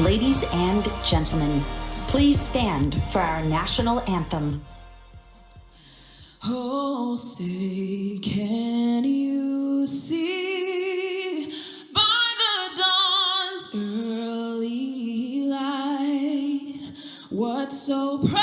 Ladies and gentlemen, please stand for our national anthem. Oh, say, can you see by the dawn's early light what so proudly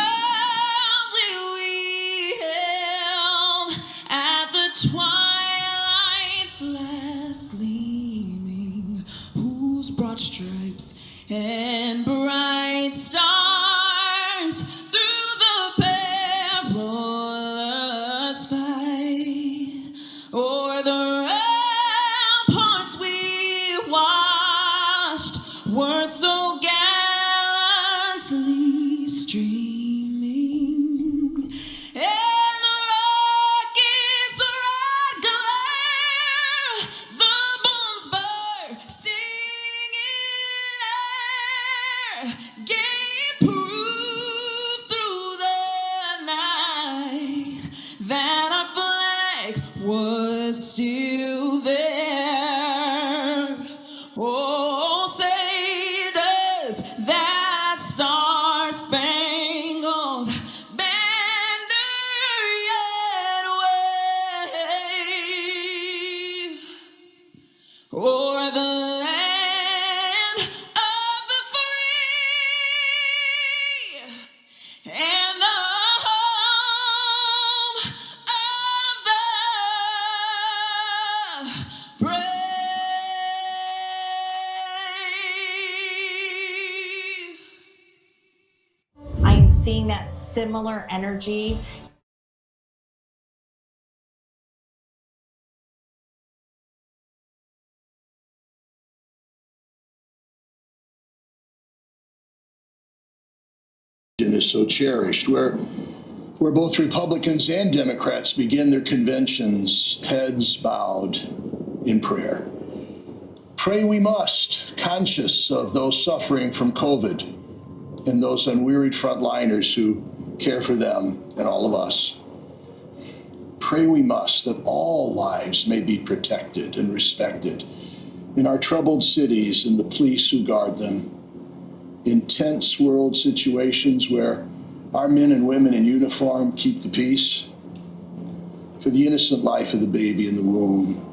we hailed at the twilight's last gleaming, whose broad stripes and bright stars through the perilous fight o'er the ramparts we watched were so gallantly streaming, and the rockets' red glare, the bombs bursting in air, gave proof through the night that our flag was still there. Oh, say does that star-spangled banner yet wave o'er the land of the free and the home of the brave? I am seeing that similar energy. Is so cherished, where both Republicans and Democrats begin their conventions, heads bowed in prayer. Pray we must, conscious of those suffering from COVID and those unwearied frontliners who care for them and all of us. Pray we must that all lives may be protected and respected in our troubled cities and the police who guard them, in tense world situations where our men and women in uniform keep the peace, for the innocent life of the baby in the womb,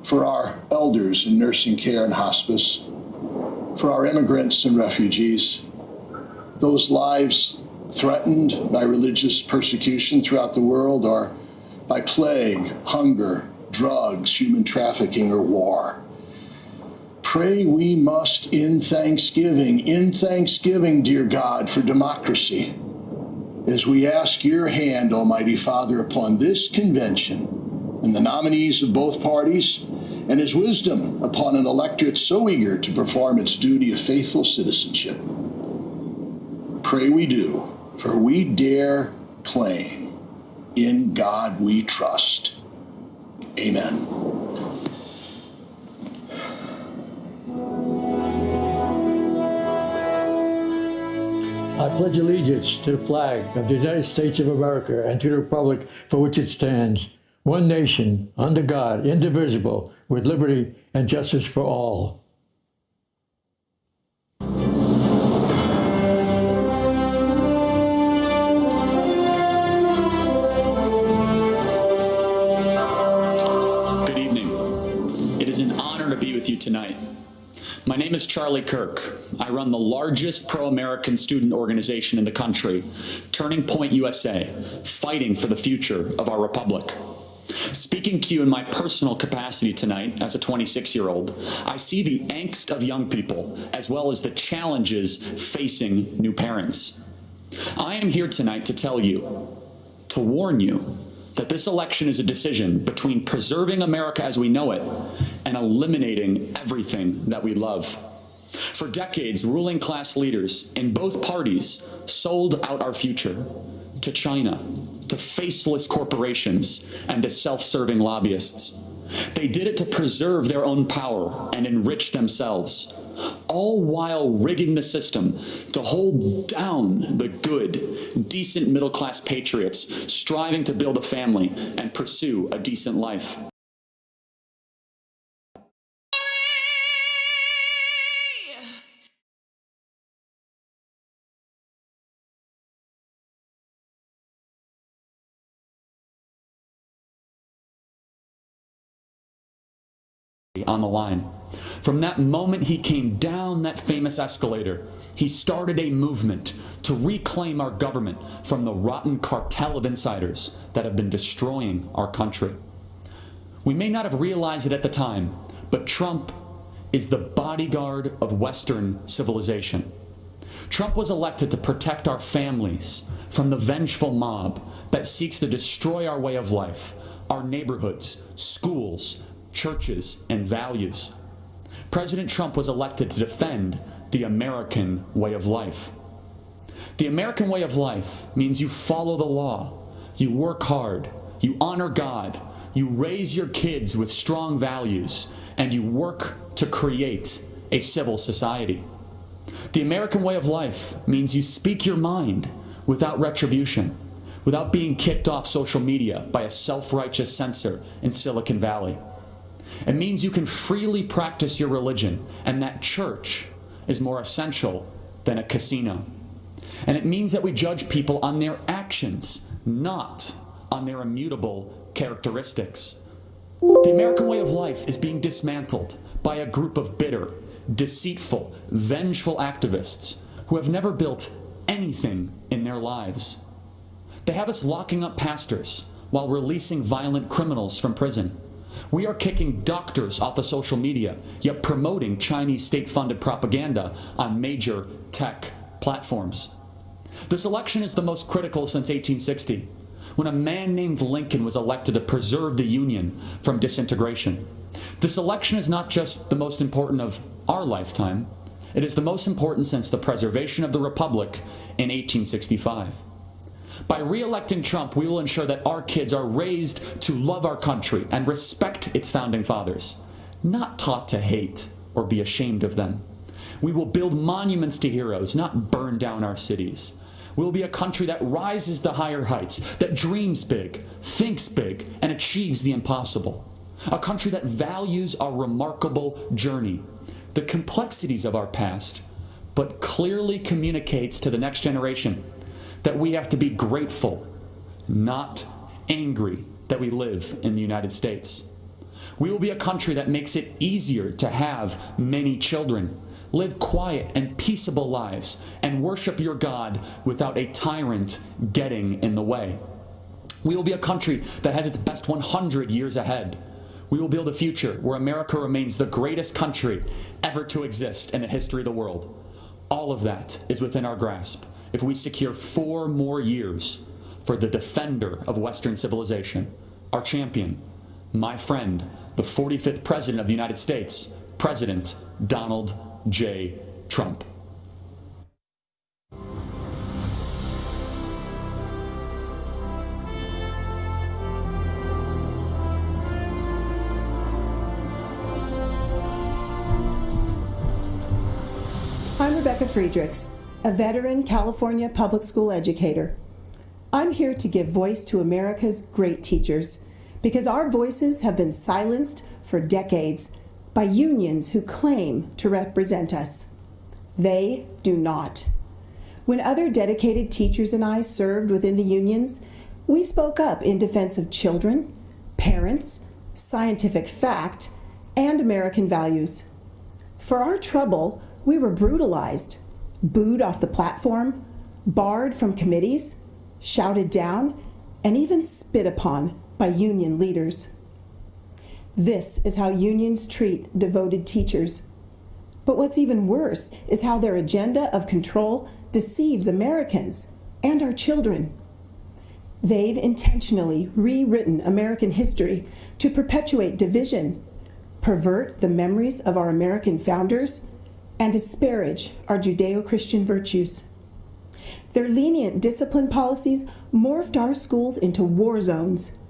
for our elders in nursing care and hospice, for our immigrants and refugees, those lives threatened by religious persecution throughout the world or by plague, hunger, drugs, human trafficking, or war. Pray we must in thanksgiving, dear God, for democracy, as we ask your hand, Almighty Father, upon this convention and the nominees of both parties, and his wisdom upon an electorate so eager to perform its duty of faithful citizenship. Pray we do, for we dare claim, in God we trust. Amen. I pledge allegiance to the flag of the United States of America and to the republic for which it stands, one nation, under God, indivisible, with liberty and justice for all. Good evening. It is an honor to be with you tonight. My name is Charlie Kirk. I run the largest pro-American student organization in the country, Turning Point USA, fighting for the future of our republic. Speaking to you in my personal capacity tonight as a 26-year-old, I see the angst of young people as well as the challenges facing new parents. I am here tonight to tell you, to warn you, that this election is a decision between preserving America as we know it and eliminating everything that we love. For decades, ruling class leaders in both parties sold out our future to China, to faceless corporations, and to self-serving lobbyists. They did it to preserve their own power and enrich themselves, all while rigging the system to hold down the good, decent middle-class patriots striving to build a family and pursue a decent life. society on the line. From that moment he came down that famous escalator, he started a movement to reclaim our government from the rotten cartel of insiders that have been destroying our country. We may not have realized it at the time, but Trump is the bodyguard of Western civilization. Trump was elected to protect our families from the vengeful mob that seeks to destroy our way of life, our neighborhoods, schools, churches, and values. President Trump was elected to defend the American way of life. The American way of life means you follow the law, you work hard, you honor God, you raise your kids with strong values, and you work to create a civil society. The American way of life means you speak your mind without retribution, without being kicked off social media by a self-righteous censor in Silicon Valley. It means you can freely practice your religion, and that church is more essential than a casino. And it means that we judge people on their actions, not on their immutable characteristics. The American way of life is being dismantled by a group of bitter, deceitful, vengeful activists who have never built anything in their lives. They have us locking up pastors while releasing violent criminals from prison. We are kicking doctors off of social media, yet promoting Chinese state-funded propaganda on major tech platforms. This election is the most critical since 1860, when a man named Lincoln was elected to preserve the Union from disintegration. This election is not just the most important of our lifetime, it is the most important since the preservation of the Republic in 1865. By re-electing Trump, we will ensure that our kids are raised to love our country and respect its founding fathers, not taught to hate or be ashamed of them. We will build monuments to heroes, not burn down our cities. We will be a country that rises to higher heights, that dreams big, thinks big, and achieves the impossible. A country that values our remarkable journey, the complexities of our past, but clearly communicates to the next generation that we have to be grateful, not angry, that we live in the United States. We will be a country that makes it easier to have many children, live quiet and peaceable lives, and worship your God without a tyrant getting in the way. We will be a country that has its best 100 years ahead. We will build a future where America remains the greatest country ever to exist in the history of the world. All of that is within our grasp if we secure 4 more years for the defender of Western civilization, our champion, my friend, the 45th President of the United States, President Donald J. Trump. I'm Rebecca Friedrichs, a veteran California public school educator. I'm here to give voice to America's great teachers because our voices have been silenced for decades by unions who claim to represent us. They do not. When other dedicated teachers and I served within the unions, we spoke up in defense of children, parents, scientific fact, and American values. For our trouble, we were brutalized, booed off the platform, barred from committees, shouted down, and even spit upon by union leaders. This is how unions treat devoted teachers. But what's even worse is how their agenda of control deceives Americans and our children. They've intentionally rewritten American history to perpetuate division, pervert the memories of our American founders, and disparage our Judeo-Christian virtues. Their lenient discipline policies morphed our schools into war zones,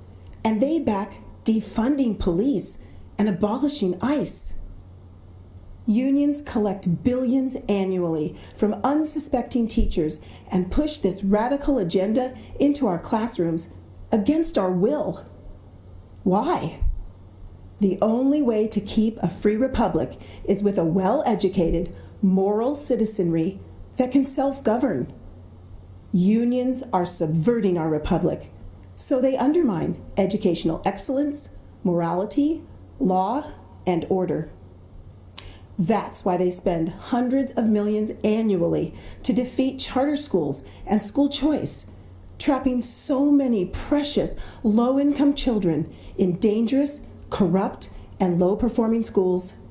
and they back defunding police and abolishing ICE. Unions collect billions annually from unsuspecting teachers and push this radical agenda into our classrooms against our will. Why? The only way to keep a free republic is with a well-educated, moral citizenry that can self-govern. Unions are subverting our republic, so they undermine educational excellence, morality, law, and order. That's why they spend hundreds of millions annually to defeat charter schools and school choice, trapping so many precious low-income children in dangerous, corrupt, and low-performing schools.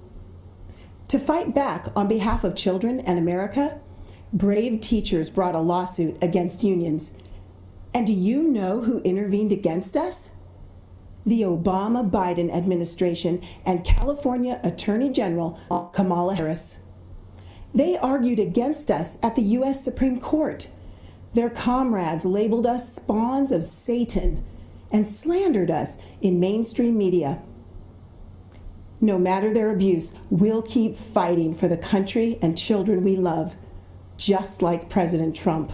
To fight back on behalf of children and America, brave teachers brought a lawsuit against unions. And do you know who intervened against us? The Obama-Biden administration and California Attorney General Kamala Harris. They argued against us at the U.S. Supreme Court. Their comrades labeled us spawns of Satan and slandered us in mainstream media. No matter their abuse, we'll keep fighting for the country and children we love, just like President Trump.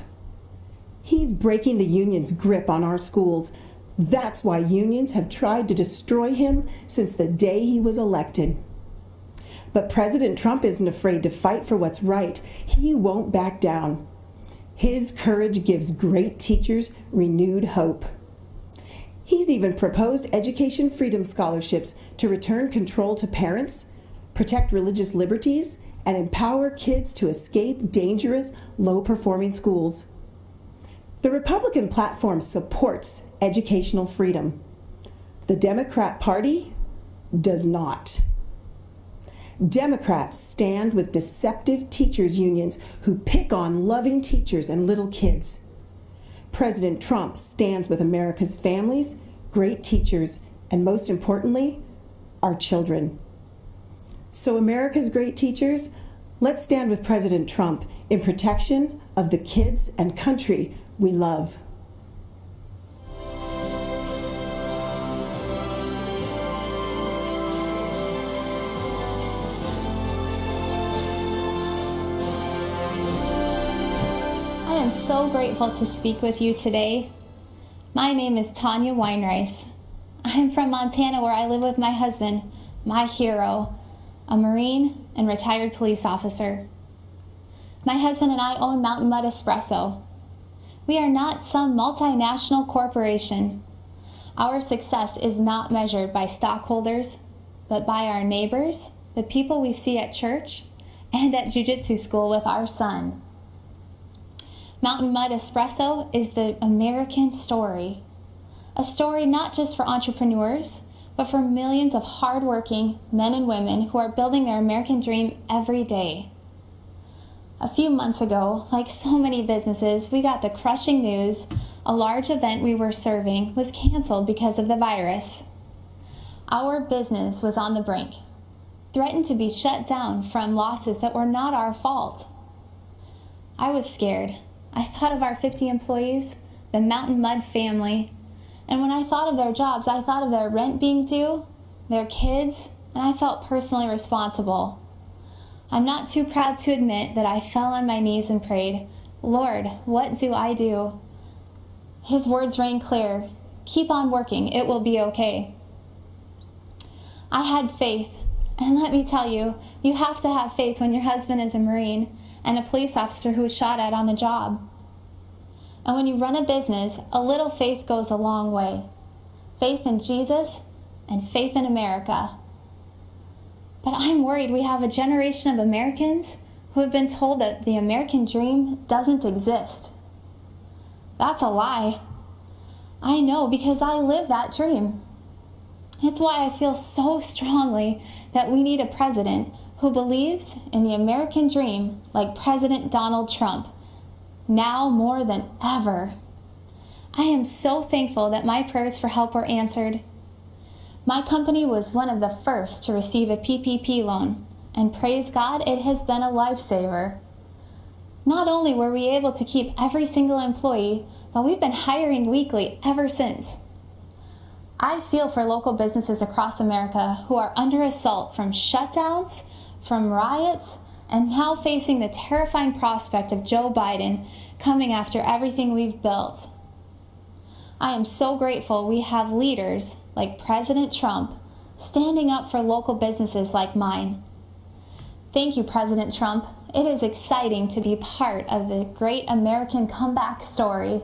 He's breaking the union's grip on our schools. That's why unions have tried to destroy him since the day he was elected. But President Trump isn't afraid to fight for what's right. He won't back down. His courage gives great teachers renewed hope. He's even proposed education freedom scholarships to return control to parents, protect religious liberties, and empower kids to escape dangerous, low-performing schools. The Republican platform supports educational freedom. The Democrat Party does not. Democrats stand with deceptive teachers' unions who pick on loving teachers and little kids. President Trump stands with America's families, great teachers, and most importantly, our children. So America's great teachers, let's stand with President Trump in protection of the kids and country we love. I am so grateful to speak with you today. My name is Tanya Weinreis. I am from Montana, where I live with my husband, my hero, a Marine and retired police officer. My husband and I own Mountain Mud Espresso. We are not some multinational corporation. Our success is not measured by stockholders, but by our neighbors, the people we see at church, and at jiu-jitsu school with our son. Mountain Mud Espresso is the American story. A story not just for entrepreneurs, but for millions of hardworking men and women who are building their American dream every day. A few months ago, like so many businesses, we got the crushing news a large event we were serving was canceled because of the virus. Our business was on the brink, threatened to be shut down from losses that were not our fault. I was scared. I thought of our 50 employees, the Mountain Mud family, and when I thought of their jobs, I thought of their rent being due, their kids, and I felt personally responsible. I'm not too proud to admit that I fell on my knees and prayed, "Lord, what do I do?" His words rang clear, "Keep on working, it will be okay." I had faith, and let me tell you, you have to have faith when your husband is a Marine and a police officer who was shot at on the job. And when you run a business, a little faith goes a long way. Faith in Jesus and faith in America. But I'm worried we have a generation of Americans who have been told that the American dream doesn't exist. That's a lie. I know because I live that dream. It's why I feel so strongly that we need a president who believes in the American dream like President Donald Trump, now more than ever. I am so thankful that my prayers for help were answered. My company was one of the first to receive a PPP loan, and praise God, it has been a lifesaver. Not only were we able to keep every single employee, but we've been hiring weekly ever since. I feel for local businesses across America who are under assault from shutdowns, from riots, and now facing the terrifying prospect of Joe Biden coming after everything we've built. I am so grateful we have leaders like President Trump standing up for local businesses like mine. Thank you, President Trump. It is exciting to be part of the great American comeback story.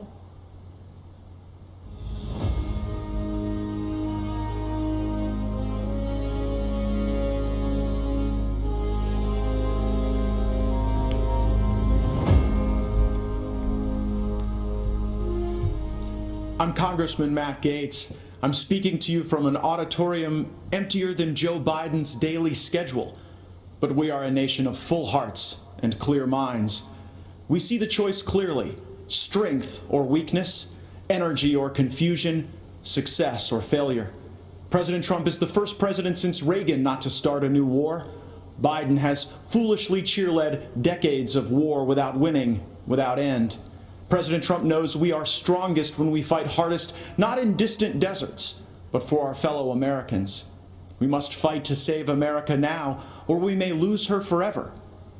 I'm Congressman Matt Gaetz. I'm speaking to you from an auditorium emptier than Joe Biden's daily schedule. But we are a nation of full hearts and clear minds. We see the choice clearly: strength or weakness, energy or confusion, success or failure. President Trump is the first president since Reagan not to start a new war. Biden has foolishly cheerled decades of war without winning, without end. President Trump knows we are strongest when we fight hardest, not in distant deserts, but for our fellow Americans. We must fight to save America now, or we may lose her forever.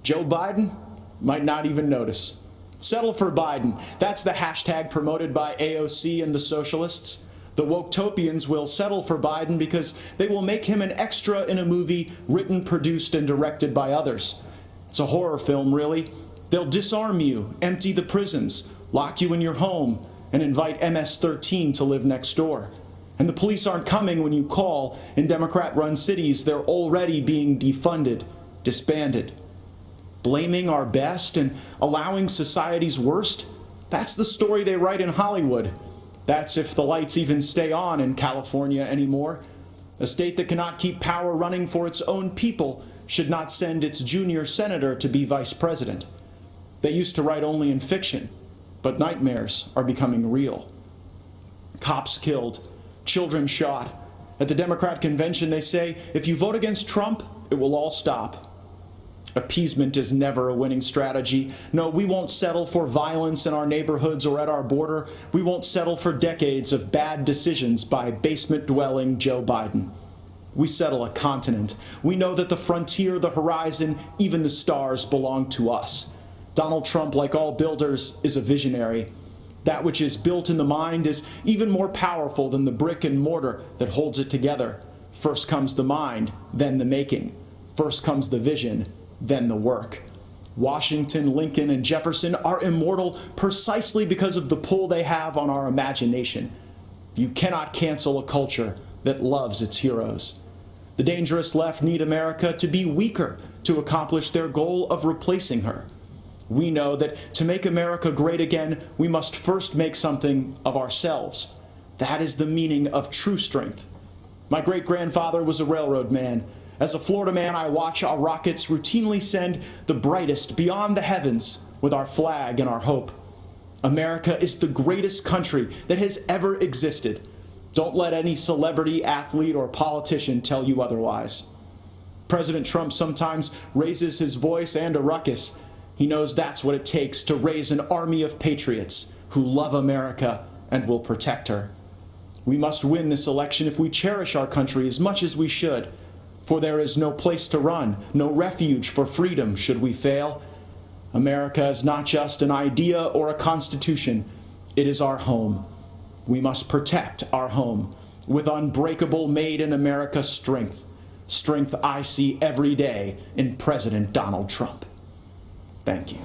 Joe Biden might not even notice. Settle for Biden. That's the hashtag promoted by AOC and the socialists. The Woketopians will settle for Biden because they will make him an extra in a movie written, produced, and directed by others. It's a horror film, really. They'll disarm you, empty the prisons, lock you in your home, and invite MS-13 to live next door. And the police aren't coming when you call. In Democrat-run cities, they're already being defunded, disbanded. Blaming our best and allowing society's worst? That's the story they write in Hollywood. That's if the lights even stay on in California anymore. A state that cannot keep power running for its own people should not send its junior senator to be vice president. They used to write only in fiction, but nightmares are becoming real. Cops killed, children shot. At the Democrat convention, they say, if you vote against Trump, it will all stop. Appeasement is never a winning strategy. No, we won't settle for violence in our neighborhoods or at our border. We won't settle for decades of bad decisions by basement-dwelling Joe Biden. We settle a continent. We know that the frontier, the horizon, even the stars belong to us. Donald Trump, like all builders, is a visionary. That which is built in the mind is even more powerful than the brick and mortar that holds it together. First comes the mind, then the making. First comes the vision, then the work. Washington, Lincoln, and Jefferson are immortal precisely because of the pull they have on our imagination. You cannot cancel a culture that loves its heroes. The dangerous left need America to be weaker to accomplish their goal of replacing her. We know that to make America great again, we must first make something of ourselves. That is the meaning of true strength. My great-grandfather was a railroad man. As a Florida man, I watch our rockets routinely send the brightest beyond the heavens with our flag and our hope. America is the greatest country that has ever existed. Don't let any celebrity, athlete, or politician tell you otherwise. President Trump sometimes raises his voice and a ruckus. He knows that's what it takes to raise an army of patriots who love America and will protect her. We must win this election if we cherish our country as much as we should. For there is no place to run, no refuge for freedom should we fail. America is not just an idea or a constitution. It is our home. We must protect our home with unbreakable made in America strength. Strength I see every day in President Donald Trump. Thank you.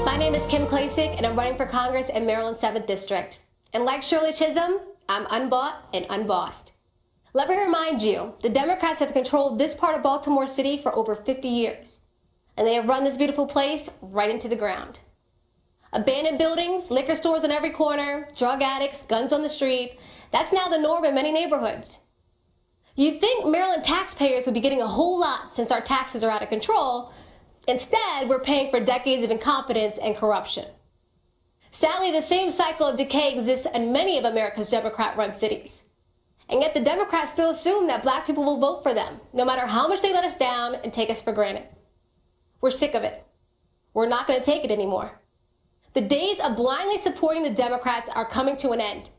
My name is Kim Klacik, and I'm running for Congress in Maryland's 7th District. And like Shirley Chisholm, I'm unbought and unbossed. Let me remind you, the Democrats have controlled this part of Baltimore City for over 50 years. And they have run this beautiful place right into the ground. Abandoned buildings, liquor stores on every corner, drug addicts, guns on the street. That's now the norm in many neighborhoods. You'd think Maryland taxpayers would be getting a whole lot since our taxes are out of control. Instead, we're paying for decades of incompetence and corruption. Sadly, the same cycle of decay exists in many of America's Democrat-run cities. And yet the Democrats still assume that black people will vote for them, no matter how much they let us down and take us for granted. We're sick of it. We're not going to take it anymore. The days of blindly supporting the Democrats are coming to an end.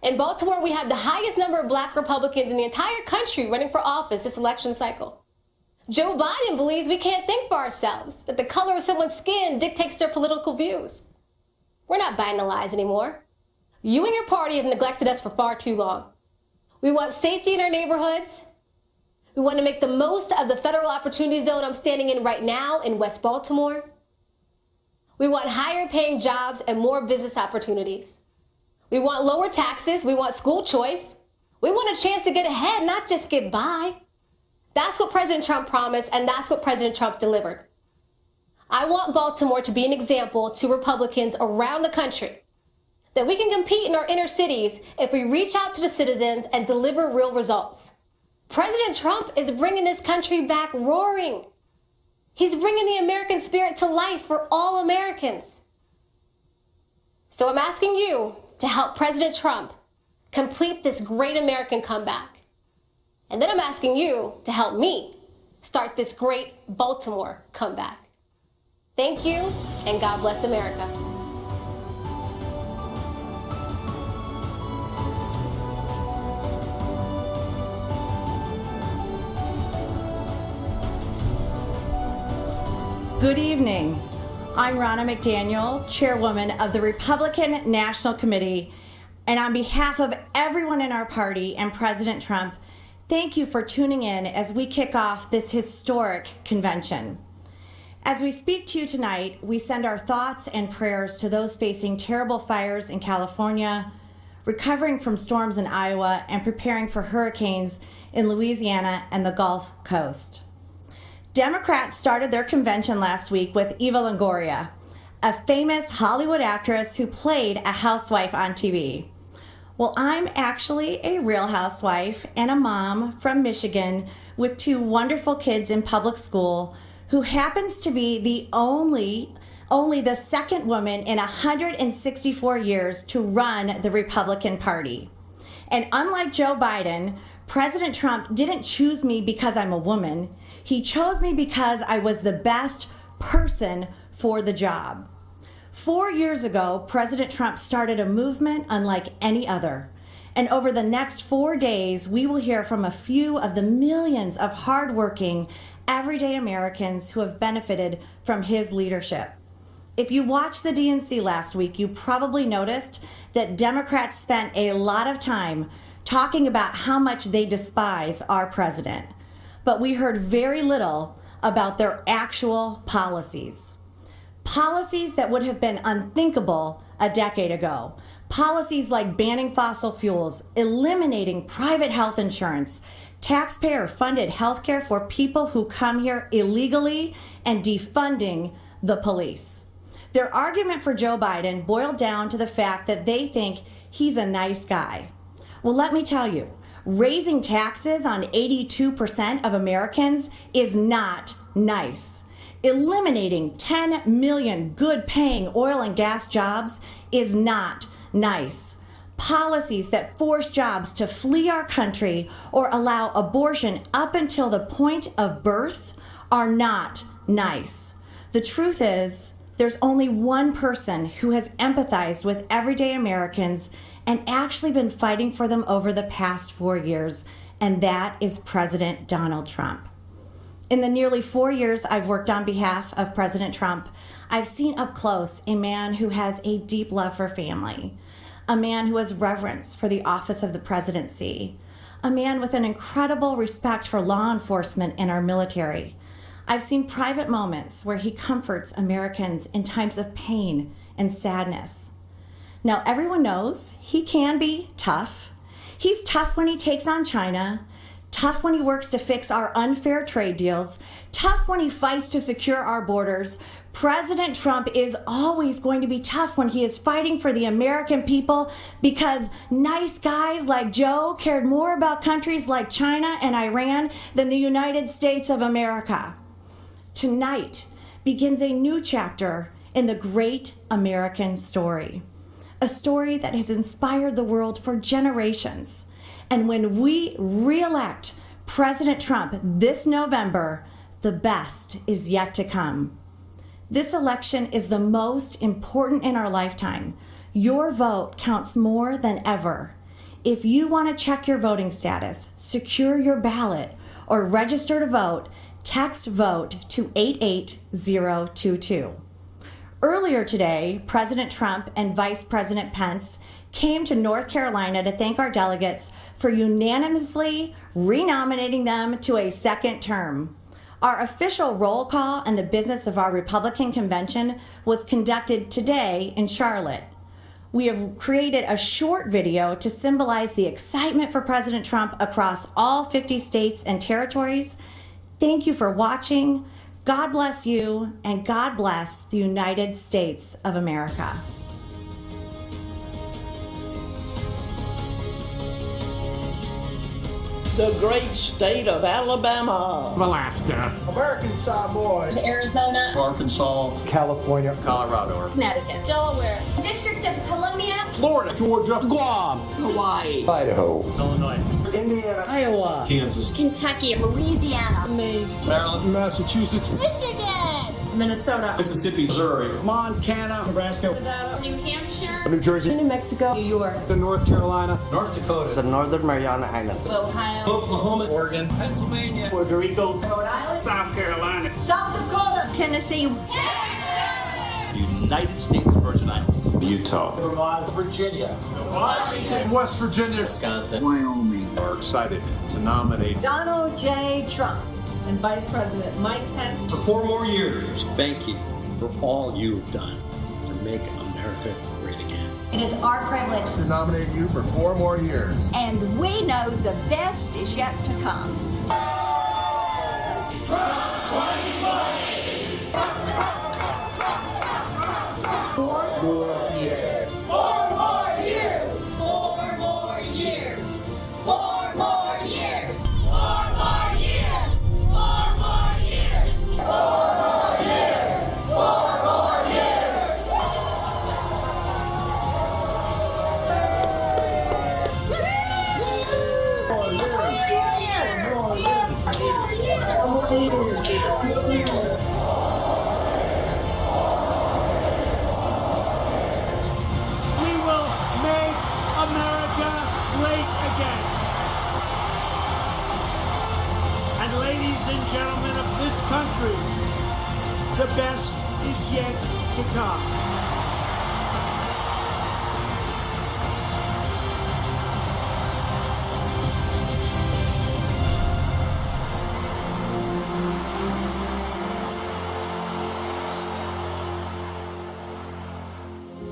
In Baltimore, we have the highest number of black Republicans in the entire country running for office this election cycle. Joe Biden believes we can't think for ourselves, that the color of someone's skin dictates their political views. We're not buying the lies anymore. You and your party have neglected us for far too long. We want safety in our neighborhoods. We want to make the most of the federal opportunity zone I'm standing in right now in West Baltimore. We want higher paying jobs and more business opportunities. We want lower taxes. We want school choice. We want a chance to get ahead, not just get by. That's what President Trump promised, and that's what President Trump delivered. I want Baltimore to be an example to Republicans around the country that we can compete in our inner cities if we reach out to the citizens and deliver real results. President Trump is bringing this country back roaring. He's bringing the American spirit to life for all Americans. So I'm asking you to help President Trump complete this great American comeback. And then I'm asking you to help me start this great Baltimore comeback. Thank you, and God bless America. Good evening. I'm Ronna McDaniel, chairwoman of the Republican National Committee, and on behalf of everyone in our party and President Trump, thank you for tuning in as we kick off this historic convention. As we speak to you tonight, we send our thoughts and prayers to those facing terrible fires in California, recovering from storms in Iowa, and preparing for hurricanes in Louisiana and the Gulf Coast. Democrats started their convention last week with Eva Longoria, a famous Hollywood actress who played a housewife on TV. Well, I'm actually a real housewife and a mom from Michigan with two wonderful kids in public school who happens to be the only the second woman in 164 years to run the Republican Party. And unlike Joe Biden, President Trump didn't choose me because I'm a woman. He chose me because I was the best person for the job. 4 years ago, President Trump started a movement unlike any other. And over the next 4 days, we will hear from a few of the millions of hardworking, everyday Americans who have benefited from his leadership. If you watched the DNC last week, you probably noticed that Democrats spent a lot of time talking about how much they despise our president. But we heard very little about their actual policies. Policies that would have been unthinkable a decade ago. Policies like banning fossil fuels, eliminating private health insurance, taxpayer-funded health care for people who come here illegally, and defunding the police. Their argument for Joe Biden boiled down to the fact that they think he's a nice guy. Well, let me tell you, raising taxes on 82% of Americans is not nice. Eliminating 10 million good-paying oil and gas jobs is not nice. Policies that force jobs to flee our country or allow abortion up until the point of birth are not nice. The truth is, there's only one person who has empathized with everyday Americans and actually been fighting for them over the past 4 years, and that is President Donald Trump. In the nearly 4 years I've worked on behalf of President Trump, I've seen up close a man who has a deep love for family, a man who has reverence for the office of the presidency, a man with an incredible respect for law enforcement and our military. I've seen private moments where he comforts Americans in times of pain and sadness. Now, everyone knows he can be tough. He's tough when he takes on China, tough when he works to fix our unfair trade deals, tough when he fights to secure our borders. President Trump is always going to be tough when he is fighting for the American people because nice guys like Joe cared more about countries like China and Iran than the United States of America. Tonight begins a new chapter in the great American story. A story that has inspired the world for generations. And when we re-elect President Trump this November, the best is yet to come. This election is the most important in our lifetime. Your vote counts more than ever. If you want to check your voting status, secure your ballot, or register to vote, text VOTE to 88022. Earlier today, President Trump and Vice President Pence came to North Carolina to thank our delegates for unanimously renominating them to a second term. Our official roll call and the business of our Republican convention was conducted today in Charlotte. We have created a short video to symbolize the excitement for President Trump across all 50 states and territories. Thank you for watching. God bless you, and God bless the United States of America. The great state of Alabama, Alaska, American Samoa, Arizona, Arkansas, California, Colorado, Connecticut, Delaware, District of Columbia, Florida, Georgia, Guam, Hawaii, Idaho, Illinois, Indiana, Iowa, Kansas, Kentucky, Louisiana, Maine, Maryland, Massachusetts, Michigan, Minnesota, Mississippi, Missouri, Montana, Nebraska, New Hampshire, New Jersey, New Mexico, New York, North Carolina, North Dakota, the Northern Mariana Islands, Ohio, Oklahoma, Oregon, Pennsylvania, Puerto Rico, Rhode Island, South Carolina, South Dakota, Tennessee, United States Virgin Islands, Utah, Vermont, Virginia, Washington, West Virginia, Wisconsin, Wyoming. Are excited to nominate Donald J. Trump, and Vice President Mike Pence for 4 more years. Thank you for all you've done to make America great again. It is our privilege, to nominate you for 4 more years. and we know the best is yet to come. We will make America great again. And ladies and gentlemen of this country, the best is yet to come.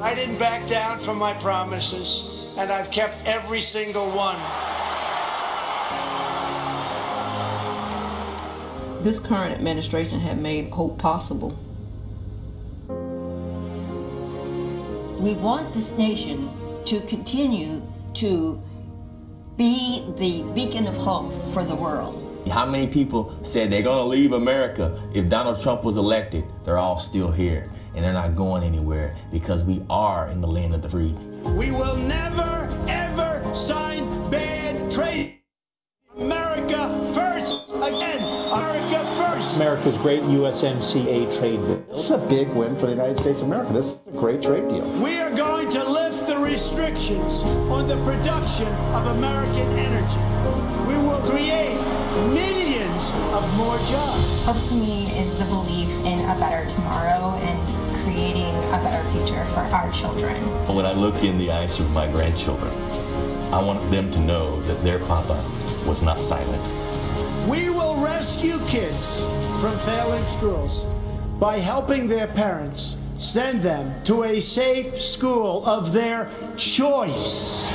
I didn't back down from my promises, and I've kept every single one. This current administration had made hope possible. We want this nation to continue to be the beacon of hope for the world. How many people said they're going to leave America if Donald Trump was elected? They're all still here, and they're not going anywhere because we are in the land of the free. We will never, ever sign bad trade. America first again. America first. America's great USMCA trade bill. This is a big win for the United States of America. This is a great trade deal. We are going to lift the restrictions on the production of American energy. We will create millions of more jobs. Hope to me is the belief in a better tomorrow and creating a better future for our children. When I look in the eyes of my grandchildren, I want them to know that their papa was not silent. We will rescue kids from failing schools by helping their parents send them to a safe school of their choice.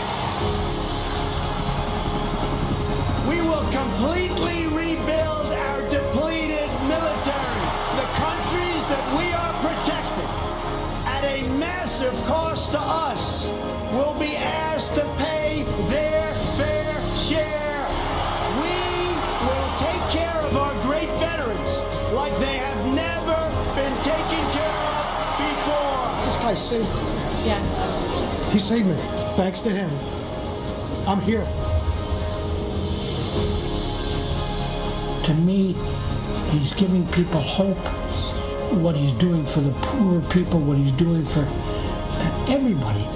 We will completely rebuild our depleted military. The countries that we are protecting at a massive cost to us will be asked to pay their fair share. We will take care of our great veterans like they have never been taken care of before. This guy saved me. Yeah. He saved me. Thanks to him, I'm here. To me, he's giving people hope, what he's doing for the poor people, what he's doing for everybody.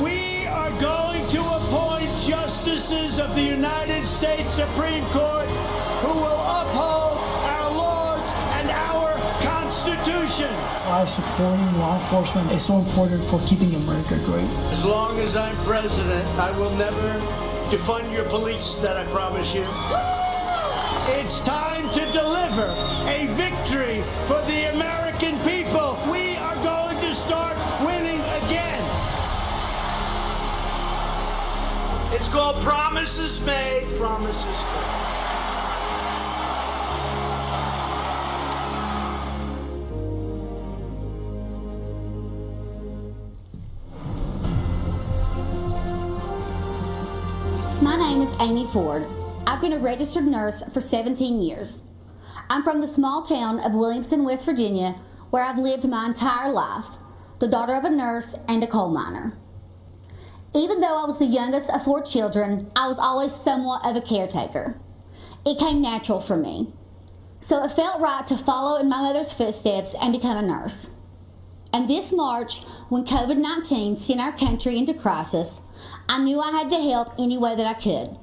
We are going to appoint justices of the United States Supreme Court who will uphold our laws and our Constitution. Why supporting law enforcement is so important for keeping America great. As long as I'm president, I will never defund your police, that I promise you. It's time to deliver a victory for the American people. We are going to start winning again. It's called Promises Made, Promises Kept. My name is Amy Ford. I've been a registered nurse for 17 years. I'm from the small town of Williamson, West Virginia, where I've lived my entire life, the daughter of a nurse and a coal miner. Even though I was the youngest of 4 children, I was always somewhat of a caretaker. It came natural for me. So it felt right to follow in my mother's footsteps and become a nurse. And this March, when COVID-19 sent our country into crisis, I knew I had to help any way that I could.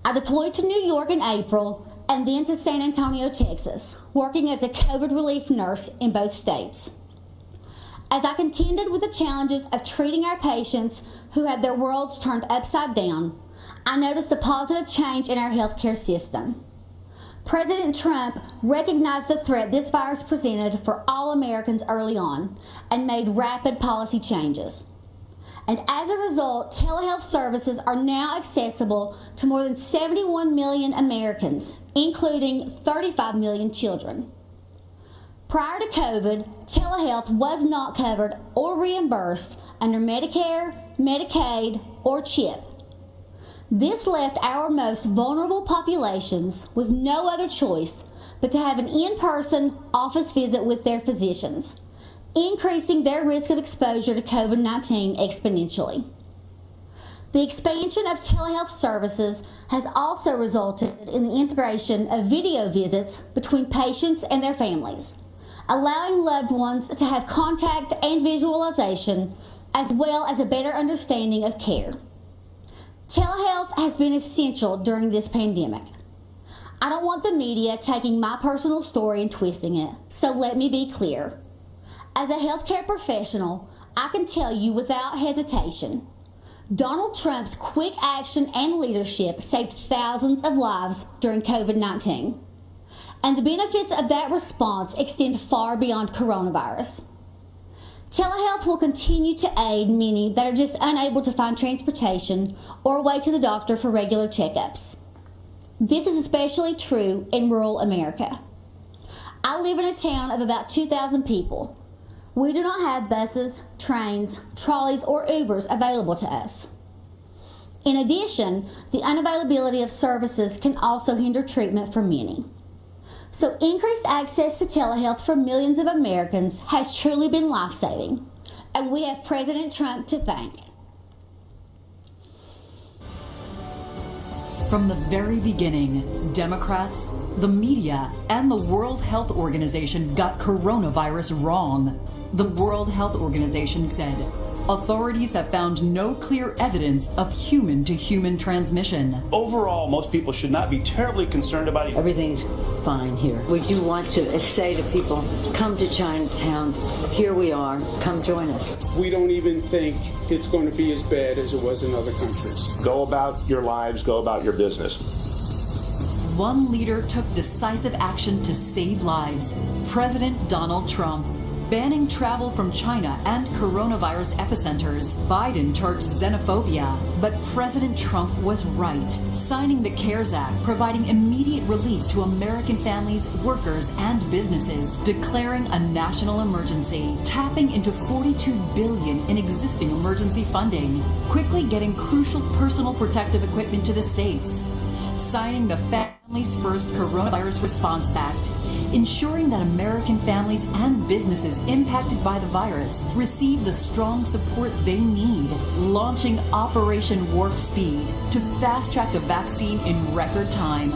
I deployed to New York in April and then to San Antonio, Texas, working as a COVID relief nurse in both states. As I contended with the challenges of treating our patients who had their worlds turned upside down, I noticed a positive change in our healthcare system. President Trump recognized the threat this virus presented for all Americans early on and made rapid policy changes. And as a result, telehealth services are now accessible to more than 71 million Americans, including 35 million children. Prior to COVID, telehealth was not covered or reimbursed under Medicare, Medicaid, or CHIP. This left our most vulnerable populations with no other choice but to have an in-person office visit with their physicians, increasing their risk of exposure to COVID-19 exponentially. The expansion of telehealth services has also resulted in the integration of video visits between patients and their families, allowing loved ones to have contact and visualization, as well as a better understanding of care. Telehealth has been essential during this pandemic. I don't want the media taking my personal story and twisting it, so let me be clear. As a healthcare professional, I can tell you without hesitation, Donald Trump's quick action and leadership saved thousands of lives during COVID-19. And the benefits of that response extend far beyond coronavirus. Telehealth will continue to aid many that are just unable to find transportation or a way to the doctor for regular checkups. This is especially true in rural America. I live in a town of about 2,000 people. We do not have buses, trains, trolleys, or Ubers available to us. In addition, the unavailability of services can also hinder treatment for many. So increased access to telehealth for millions of Americans has truly been life-saving, and we have President Trump to thank. From the very beginning, Democrats, the media, and the World Health Organization got coronavirus wrong. The World Health Organization said, authorities have found no clear evidence of human-to-human transmission. Overall, most people should not be terribly concerned about it. Everything's fine here. We do want to say to people, come to Chinatown. Here we are. Come join us. We don't even think it's going to be as bad as it was in other countries. Go about your lives, go about your business. One leader took decisive action to save lives. President Donald Trump. Banning travel from China and coronavirus epicenters. Biden charged xenophobia. But President Trump was right, signing the CARES Act, providing immediate relief to American families, workers, and businesses, declaring a national emergency, tapping into $42 billion in existing emergency funding, quickly getting crucial personal protective equipment to the states, signing the Families First Coronavirus Response Act, ensuring that American families and businesses impacted by the virus receive the strong support they need, launching Operation Warp Speed to fast-track a vaccine in record time.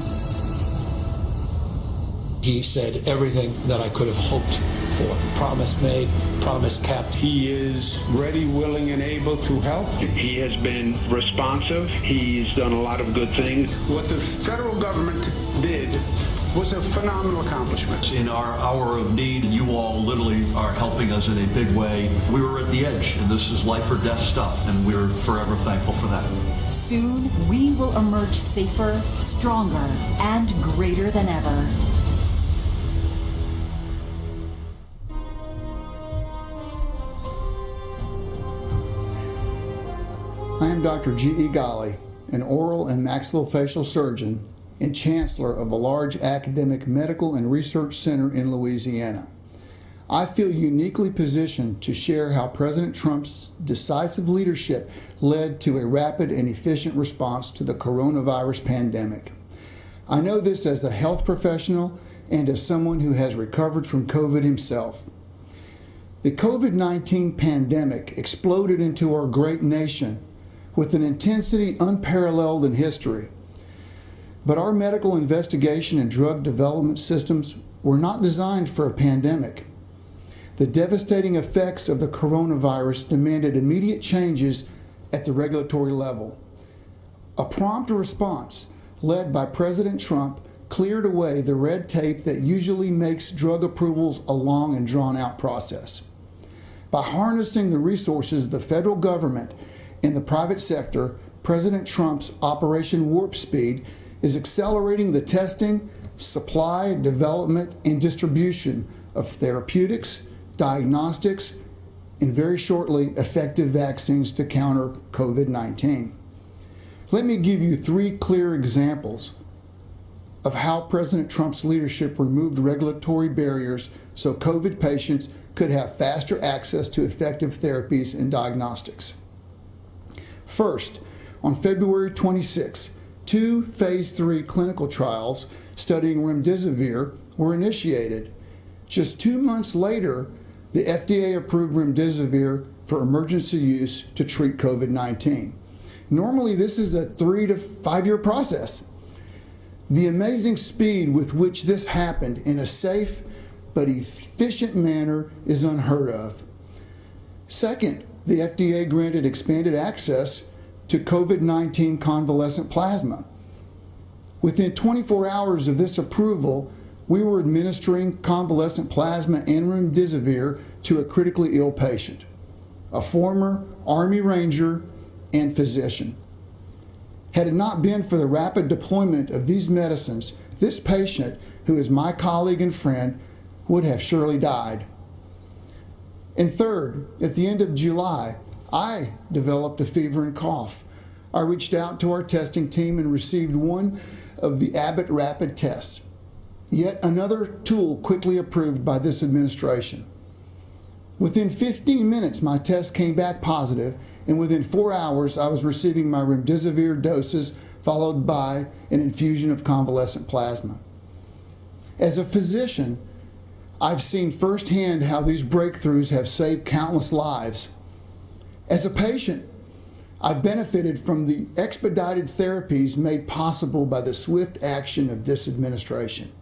He said everything that I could have hoped for. Promise made, promise kept. He is ready, willing, and able to help. He has been responsive. He's done a lot of good things. What the federal government did was a phenomenal accomplishment. In our hour of need, you all literally are helping us in a big way. We were at the edge, and this is life or death stuff, and we're forever thankful for that. Soon, we will emerge safer, stronger, and greater than ever. I am Dr. G.E. Ghali, an oral and maxillofacial surgeon and chancellor of a large academic medical and research center in Louisiana. I feel uniquely positioned to share how President Trump's decisive leadership led to a rapid and efficient response to the coronavirus pandemic. I know this as a health professional and as someone who has recovered from COVID himself. The COVID-19 pandemic exploded into our great nation with an intensity unparalleled in history. But our medical investigation and drug development systems were not designed for a pandemic. The devastating effects of the coronavirus demanded immediate changes at the regulatory level. A prompt response led by President Trump cleared away the red tape that usually makes drug approvals a long and drawn-out process. By harnessing the resources of the federal government and the private sector, President Trump's Operation Warp Speed is accelerating the testing, supply, development, and distribution of therapeutics, diagnostics, and very shortly, effective vaccines to counter COVID-19. Let me give you 3 clear examples of how President Trump's leadership removed regulatory barriers so COVID patients could have faster access to effective therapies and diagnostics. First, on February 26, 2 phase 3 clinical trials studying remdesivir were initiated. Just 2 months later, the FDA approved remdesivir for emergency use to treat COVID-19. Normally, this is a 3 to 5 year process. The amazing speed with which this happened in a safe but efficient manner is unheard of. Second, the FDA granted expanded access to COVID-19 convalescent plasma. Within 24 hours of this approval, we were administering convalescent plasma and remdesivir to a critically ill patient, a former Army Ranger and physician. Had it not been for the rapid deployment of these medicines, this patient, who is my colleague and friend, would have surely died. And third, at the end of July, I developed a fever and cough. I reached out to our testing team and received one of the Abbott rapid tests. Yet another tool quickly approved by this administration. Within 15 minutes, my test came back positive, and within 4 hours, I was receiving my remdesivir doses, followed by an infusion of convalescent plasma. As a physician, I've seen firsthand how these breakthroughs have saved countless lives. As a patient, I've benefited from the expedited therapies made possible by the swift action of this administration.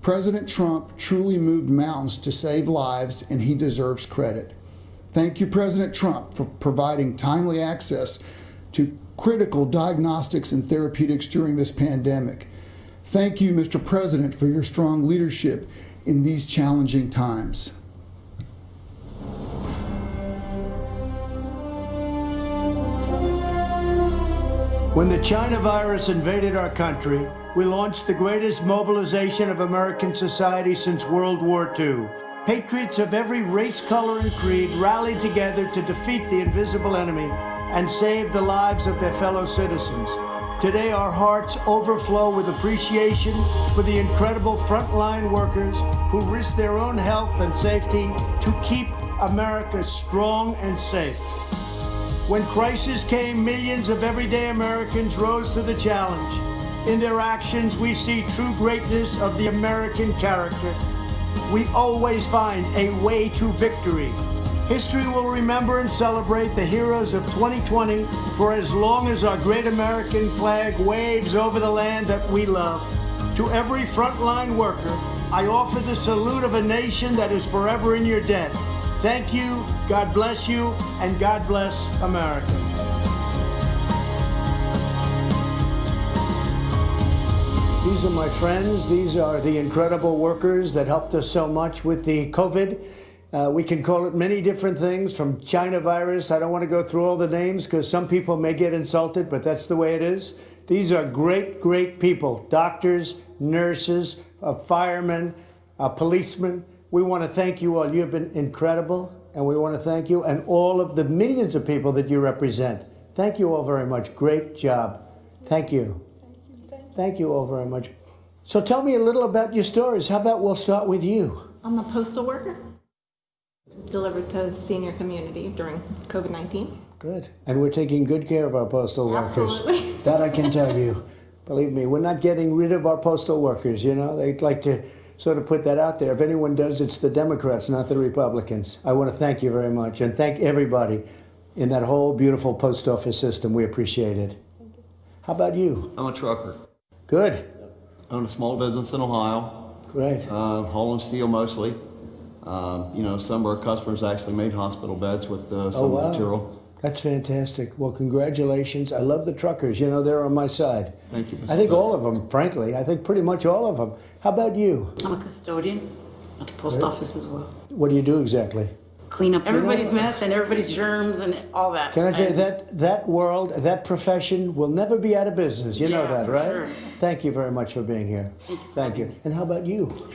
President Trump truly moved mountains to save lives, and he deserves credit. Thank you, President Trump, for providing timely access to critical diagnostics and therapeutics during this pandemic. Thank you, Mr. President, for your strong leadership in these challenging times. When the China virus invaded our country, we launched the greatest mobilization of American society since World War II. Patriots of every race, color, and creed rallied together to defeat the invisible enemy and save the lives of their fellow citizens. Today, our hearts overflow with appreciation for the incredible frontline workers who risk their own health and safety to keep America strong and safe. When crisis came, millions of everyday Americans rose to the challenge. In their actions, we see true greatness of the American character. We always find a way to victory. History will remember and celebrate the heroes of 2020 for as long as our great American flag waves over the land that we love. To every frontline worker, I offer the salute of a nation that is forever in your debt. Thank you, God bless you, and God bless America. These are my friends. These are the incredible workers that helped us so much with the COVID. We can call it many different things, from China virus. I don't want to go through all the names because some people may get insulted, but that's the way it is. These are great, great people. Doctors, nurses, firemen, policemen. We want to thank you all. You have been incredible, and we want to thank you and all of the millions of people that you represent. Thank you all very much. Great job. Thank you. Thank you all very much. So tell me a little about your stories. How about we'll start with you? I'm a postal worker. Delivered to the senior community during COVID-19. Good. And we're taking good care of our postal workers. Absolutely. That I can tell you. Believe me, we're not getting rid of our postal workers, you know. They'd like to sort of put that out there. If anyone does, it's the Democrats, not the Republicans. I want to thank you very much and thank everybody in that whole beautiful post office system. We appreciate it. Thank you. How about you? I'm a trucker. Good. I own a small business in Ohio. Great. Hauling steel mostly. You know, some of our customers actually made hospital beds with some of the material. That's fantastic. Well, congratulations. I love the truckers. You know, they're on my side. Thank you, Mr. I think President. all of them, frankly. I think pretty much all of them. How about you? I'm a custodian at the post office as well. What do you do exactly? Clean up everybody's mess and everybody's germs and all that. Can I tell you, that world, that profession will never be out of business. You know that, for right? sure. Thank you very much for being here. Thank you. And how about you?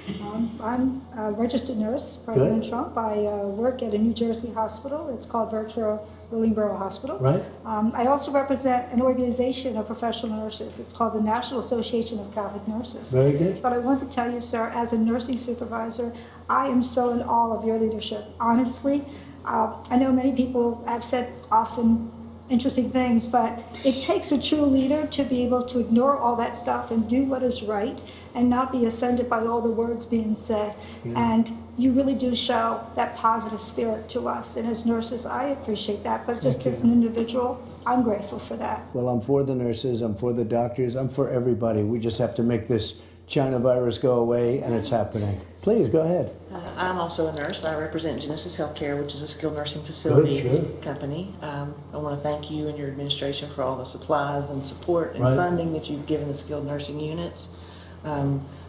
I'm a registered nurse, President Trump. I work at a New Jersey hospital. It's called Virtual Willingboro Hospital. Right. I also represent an organization of professional nurses. It's called the National Association of Catholic Nurses. Very good. But I want to tell you, sir, as a nursing supervisor, I am so in awe of your leadership. Honestly, I know many people have said often interesting things, but it takes a true leader to be able to ignore all that stuff and do what is right and not be offended by all the words being said. Yeah. And you really do show that positive spirit to us. And as nurses, I appreciate that. But just as an individual, I'm grateful for that. Well, I'm for the nurses. I'm for the doctors. I'm for everybody. We just have to make this China virus go away, and it's happening. Please, go ahead. I'm also a nurse. I represent Genesis Healthcare, which is a skilled nursing facility company. I want to thank you and your administration for all the supplies and support and funding that you've given the skilled nursing units.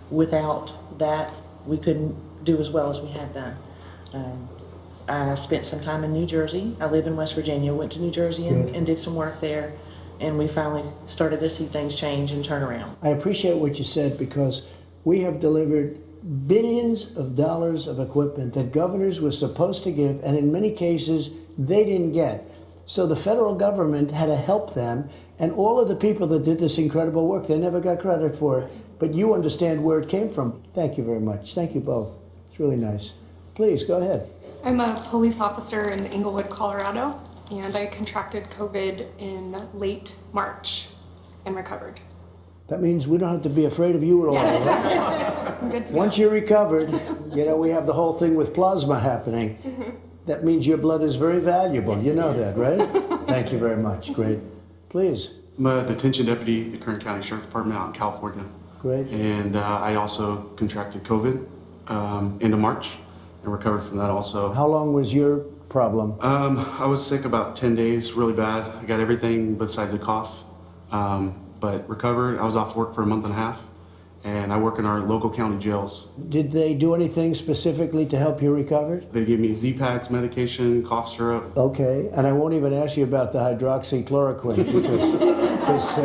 Without that, we couldn't do as well as we have done. I spent some time in New Jersey. I live in West Virginia, went to New Jersey and did some work there. And we finally started to see things change and turn around. I appreciate what you said because we have delivered billions of dollars of equipment that governors were supposed to give, and in many cases, they didn't get. So the federal government had to help them, and all of the people that did this incredible work, they never got credit for it. But you understand where it came from. Thank you very much. Thank you both. It's really nice. Please, go ahead. I'm a police officer in Englewood, Colorado, and I contracted COVID in late March and recovered. That means we don't have to be afraid of you at all. Right? I'm good to Once you're recovered, you know, we have the whole thing with plasma happening. That means your blood is very valuable. You know that, right? Thank you very much. Great. Please. I'm a detention deputy at the Kern County Sheriff's Department out in California. Great. And I also contracted COVID into March and recovered from that also. How long was your problem? I was sick about 10 days, really bad. I got everything besides a cough. But recovered. I was off work for a month and a half, and I work in our local county jails. Did they do anything specifically to help you recover? They gave me Z-Paks, medication, cough syrup. Okay, and I won't even ask you about the hydroxychloroquine because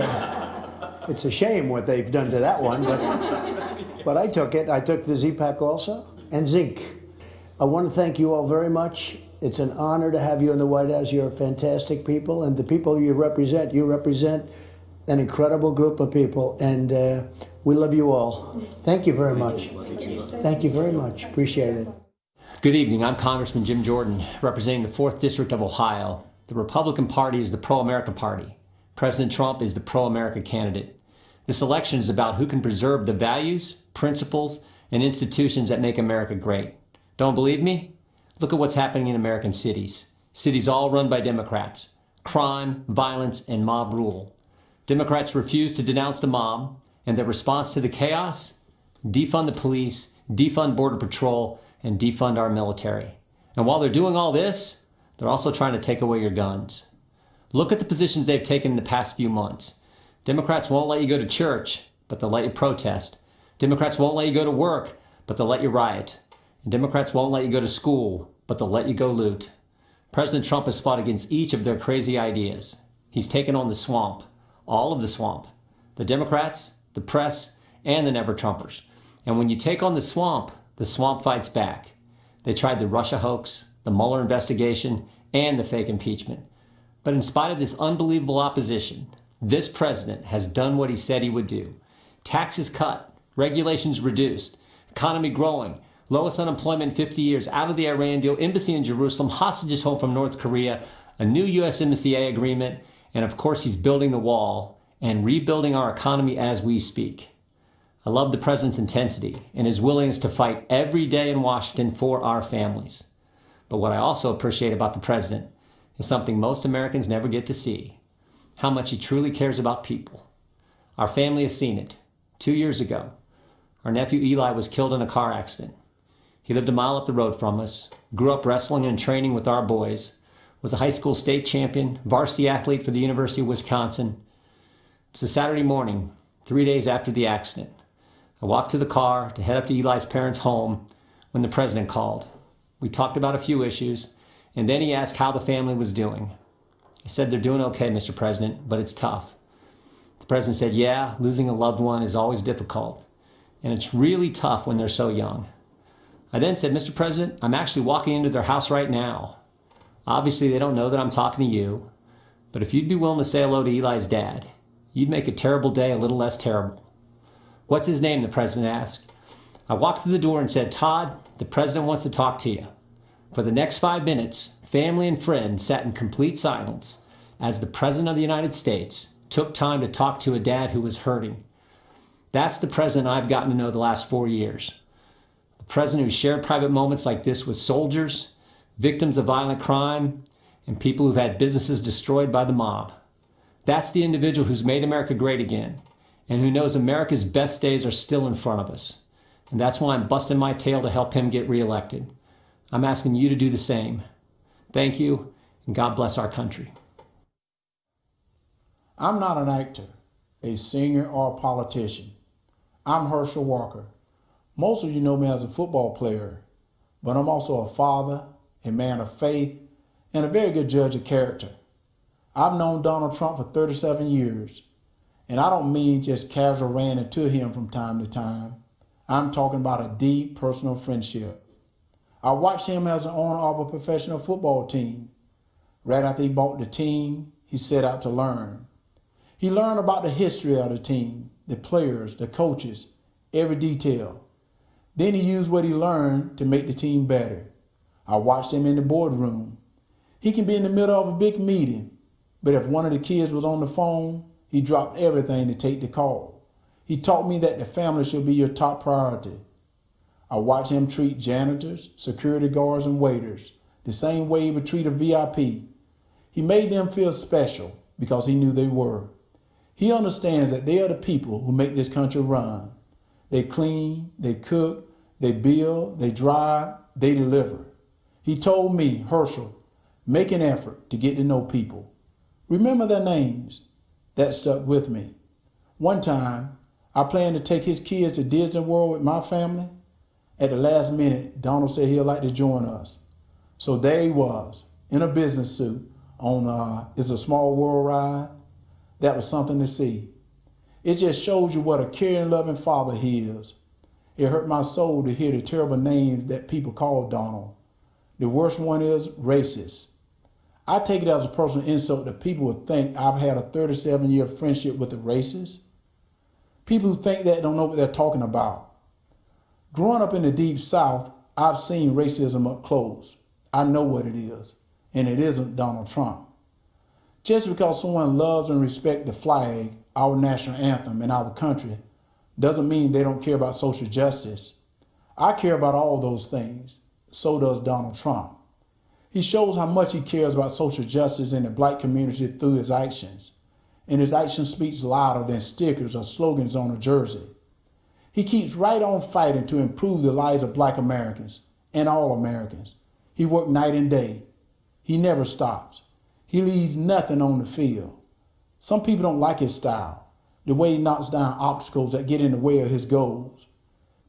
it's a shame what they've done to that one, but I took it. I took the Z-Pak also, and zinc. I want to thank you all very much. It's an honor to have you in the White House. You're fantastic people, and the people you represent an incredible group of people, and we love you all. Thank you very much. Thank you very much. Appreciate it. Good evening. I'm Congressman Jim Jordan, representing the 4th District of Ohio. The Republican Party is the pro-America party. President Trump is the pro-America candidate. This election is about who can preserve the values, principles, and institutions that make America great. Don't believe me? Look at what's happening in American cities. Cities all run by Democrats. Crime, violence, and mob rule. Democrats refuse to denounce the mob, and their response to the chaos? Defund the police, defund Border Patrol, and defund our military. And while they're doing all this, they're also trying to take away your guns. Look at the positions they've taken in the past few months. Democrats won't let you go to church, but they'll let you protest. Democrats won't let you go to work, but they'll let you riot. And Democrats won't let you go to school, but they'll let you go loot. President Trump has fought against each of their crazy ideas. He's taken on the swamp. All of the swamp, the Democrats, the press, and the never-Trumpers. And when you take on the swamp fights back. They tried the Russia hoax, the Mueller investigation, and the fake impeachment. But in spite of this unbelievable opposition, this president has done what he said he would do. Taxes cut, regulations reduced, economy growing, lowest unemployment in 50 years, out of the Iran deal, embassy in Jerusalem, hostages home from North Korea, a new USMCA agreement, and of course he's building the wall and rebuilding our economy as we speak. I love the president's intensity and his willingness to fight every day in Washington for our families. But what I also appreciate about the president is something most Americans never get to see, how much he truly cares about people. Our family has seen it. 2 years ago, our nephew Eli was killed in a car accident. He lived a mile up the road from us, grew up wrestling and training with our boys, was a high school state champion, varsity athlete for the University of Wisconsin. It was a Saturday morning, 3 days after the accident. I walked to the car to head up to Eli's parents' home when the president called. We talked about a few issues, and then he asked how the family was doing. I said, "They're doing okay, Mr. President, but it's tough." The president said, "Yeah, losing a loved one is always difficult, and it's really tough when they're so young." I then said, "Mr. President, I'm actually walking into their house right now. Obviously, they don't know that I'm talking to you, but if you'd be willing to say hello to Eli's dad, you'd make a terrible day a little less terrible." "What's his name?" the president asked. I walked through the door and said, "Todd, the president wants to talk to you." For the next 5 minutes, family and friends sat in complete silence as the president of the United States took time to talk to a dad who was hurting. That's the president I've gotten to know the last 4 years. The president who shared private moments like this with soldiers, victims of violent crime, and people who've had businesses destroyed by the mob. That's the individual who's made America great again, and who knows America's best days are still in front of us. And that's why I'm busting my tail to help him get reelected. I'm asking you to do the same. Thank you, and God bless our country. I'm not an actor, a singer, or a politician. I'm Herschel Walker. Most of you know me as a football player, but I'm also a father, a man of faith, and a very good judge of character. I've known Donald Trump for 37 years, and I don't mean just casual ranting to him from time to time. I'm talking about a deep personal friendship. I watched him as an owner of a professional football team. Right after he bought the team, he set out to learn. He learned about the history of the team, the players, the coaches, every detail. Then he used what he learned to make the team better. I watched him in the boardroom. He can be in the middle of a big meeting, but if one of the kids was on the phone, he dropped everything to take the call. He taught me that the family should be your top priority. I watched him treat janitors, security guards, and waiters the same way he would treat a VIP. He made them feel special because he knew they were. He understands that they are the people who make this country run. They clean, they cook, they build, they drive, they deliver. He told me, "Herschel, make an effort to get to know people. Remember their names." That stuck with me. One time, I planned to take his kids to Disney World with my family. At the last minute, Donald said he'd like to join us. So there he was, in a business suit, on It's a Small World ride. That was something to see. It just shows you what a caring, loving father he is. It hurt my soul to hear the terrible names that people call Donald. The worst one is racist. I take it as a personal insult that people would think I've had a 37-year friendship with a racist. People who think that don't know what they're talking about. Growing up in the Deep South, I've seen racism up close. I know what it is, and it isn't Donald Trump. Just because someone loves and respects the flag, our national anthem, and our country, doesn't mean they don't care about social justice. I care about all those things. So does Donald Trump. He shows how much he cares about social justice in the black community through his actions. And his action speaks louder than stickers or slogans on a jersey. He keeps right on fighting to improve the lives of black Americans and all Americans. He works night and day. He never stops. He leaves nothing on the field. Some people don't like his style, the way he knocks down obstacles that get in the way of his goals.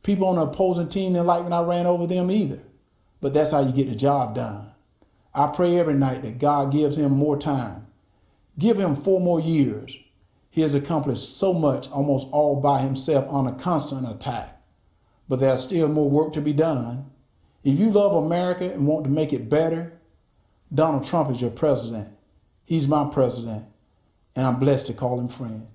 People on the opposing team didn't like when I ran over them either, but that's how you get the job done. I pray every night that God gives him more time. Give him 4 more years. He has accomplished so much almost all by himself on a constant attack. But there's still more work to be done. If you love America and want to make it better, Donald Trump is your president. He's my president, and I'm blessed to call him friend.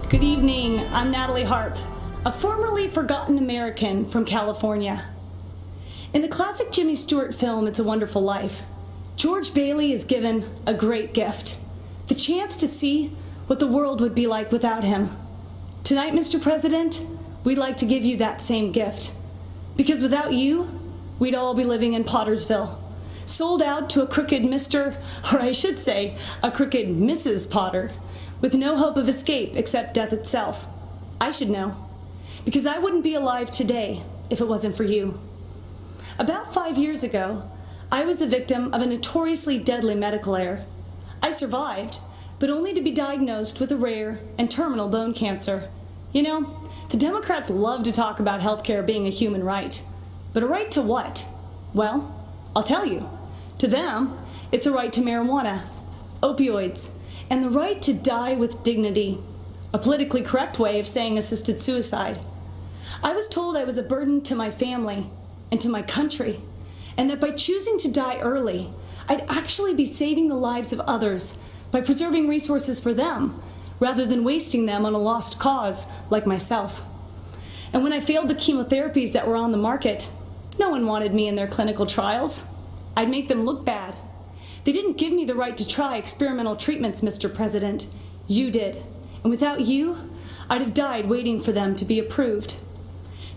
Good evening. I'm Natalie Hart. a formerly forgotten American from California. In the classic Jimmy Stewart film, It's a Wonderful Life, George Bailey is given a great gift, the chance to see what the world would be like without him. Tonight, Mr. President, we'd like to give you that same gift. Because without you, we'd all be living in Pottersville, sold out to a crooked Mr., or I should say, a crooked Mrs. Potter, with no hope of escape except death itself. I should know, because I wouldn't be alive today if it wasn't for you. About 5 years ago, I was the victim of a notoriously deadly medical error. I survived, but only to be diagnosed with a rare and terminal bone cancer. You know, the Democrats love to talk about healthcare being a human right. But a right to what? Well, I'll tell you. To them, it's a right to marijuana, opioids, and the right to die with dignity. A politically correct way of saying assisted suicide. I was told I was a burden to my family and to my country, and that by choosing to die early, I'd actually be saving the lives of others by preserving resources for them, rather than wasting them on a lost cause like myself. And when I failed the chemotherapies that were on the market, no one wanted me in their clinical trials. I'd make them look bad. They didn't give me the right to try experimental treatments, Mr. President. You did. And without you, I'd have died waiting for them to be approved.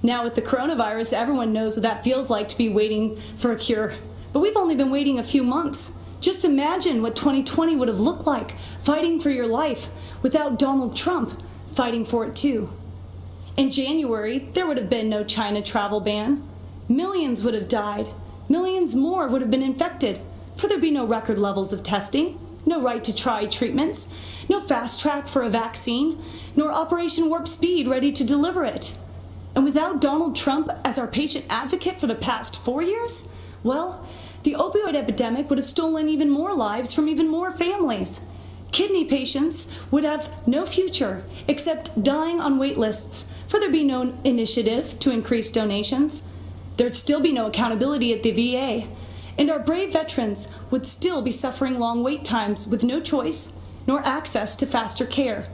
Now with the coronavirus, everyone knows what that feels like to be waiting for a cure. But we've only been waiting a few months. Just imagine what 2020 would have looked like, fighting for your life, without Donald Trump fighting for it too. In January, there would have been no China travel ban. Millions would have died. Millions more would have been infected, for there'd be no record levels of testing, no right to try treatments, no fast track for a vaccine, nor Operation Warp Speed ready to deliver it. And without Donald Trump as our patient advocate for the past 4 years, well, the opioid epidemic would have stolen even more lives from even more families. Kidney patients would have no future except dying on wait lists, for there'd be no initiative to increase donations. There'd still be no accountability at the VA, and our brave veterans would still be suffering long wait times with no choice nor access to faster care.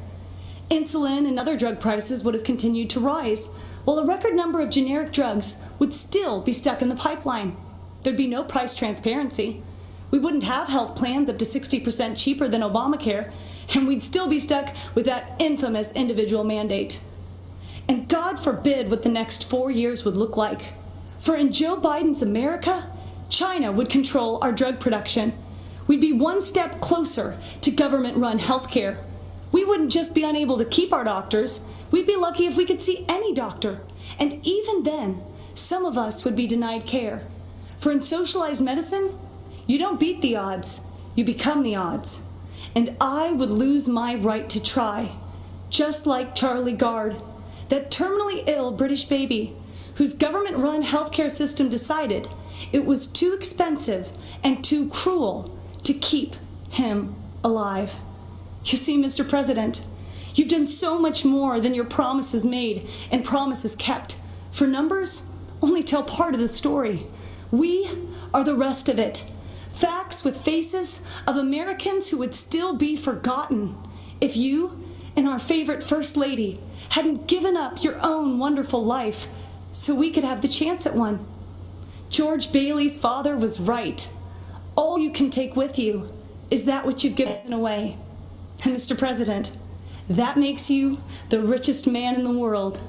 Insulin and other drug prices would have continued to rise, while a record number of generic drugs would still be stuck in the pipeline. There'd be no price transparency. We wouldn't have health plans up to 60% cheaper than Obamacare, and we'd still be stuck with that infamous individual mandate. And God forbid what the next 4 years would look like. For in Joe Biden's America, China would control our drug production. We'd be one step closer to government-run healthcare. We wouldn't just be unable to keep our doctors, we'd be lucky if we could see any doctor. And even then, some of us would be denied care. For in socialized medicine, you don't beat the odds, you become the odds. And I would lose my right to try, just like Charlie Gard, that terminally ill British baby whose government-run healthcare system decided it was too expensive and too cruel to keep him alive. You see, Mr. President, you've done so much more than your promises made and promises kept. For numbers only tell part of the story. We are the rest of it. Facts with faces of Americans who would still be forgotten if you and our favorite First Lady hadn't given up your own wonderful life so we could have the chance at one. George Bailey's father was right. All you can take with you is that which you've given away. And Mr. President, that makes you the richest man in the world,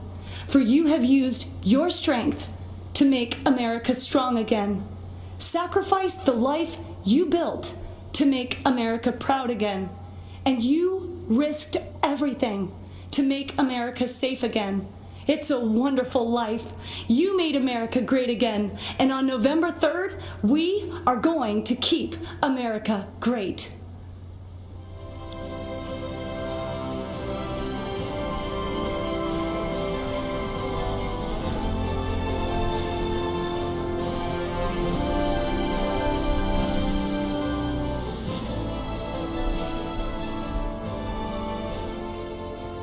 for you have used your strength to make America strong again. Sacrificed the life you built to make America proud again. And you risked everything to make America safe again. It's a wonderful life. You made America great again. And on November 3rd, we are going to keep America great.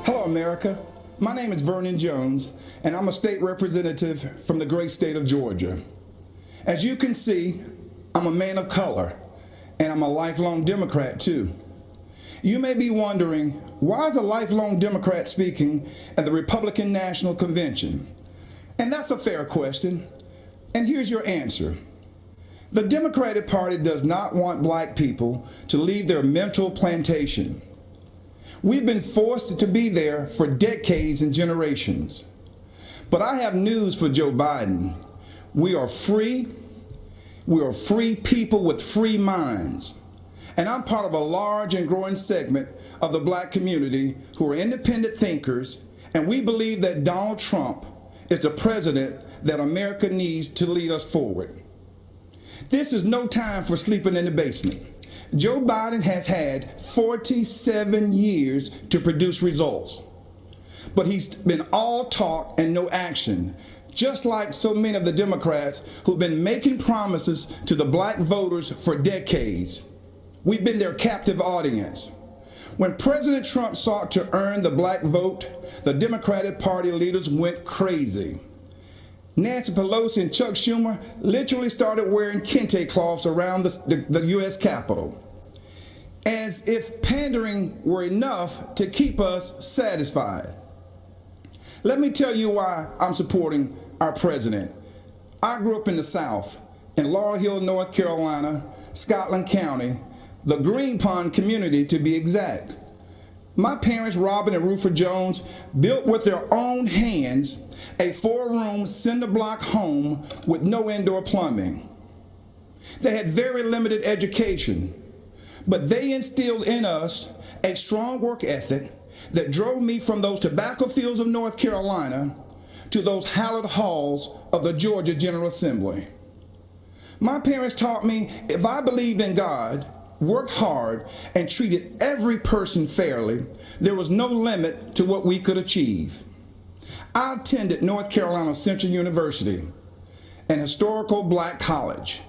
Hello, America. My name is Vernon Jones, and I'm a state representative from the great state of Georgia. As you can see, I'm a man of color, and I'm a lifelong Democrat, too. You may be wondering, why is a lifelong Democrat speaking at the Republican National Convention? And that's a fair question. And here's your answer. The Democratic Party does not want black people to leave their mental plantation. We've been forced to be there for decades and generations. But I have news for Joe Biden. We are free. We are free people with free minds. And I'm part of a large and growing segment of the black community who are independent thinkers, and we believe that Donald Trump is the president that America needs to lead us forward. This is no time for sleeping in the basement. Joe Biden has had 47 years to produce results, but he's been all talk and no action, just like so many of the Democrats who've been making promises to the black voters for decades. We've been their captive audience. When President Trump sought to earn the black vote, the Democratic Party leaders went crazy. Nancy Pelosi and Chuck Schumer literally started wearing kente cloths around the U.S. Capitol, as if pandering were enough to keep us satisfied. Let me tell you why I'm supporting our president. I grew up in the South, in Laurel Hill, North Carolina, Scotland County, the Green Pond community to be exact. My parents, Robin and Rufus Jones, built with their own hands a 4-room cinder block home with no indoor plumbing. They had very limited education, but they instilled in us a strong work ethic that drove me from those tobacco fields of North Carolina to those hallowed halls of the Georgia General Assembly. My parents taught me if I believed in God, worked hard, and treated every person fairly, there was no limit to what we could achieve. I attended North Carolina Central University, an historical black college.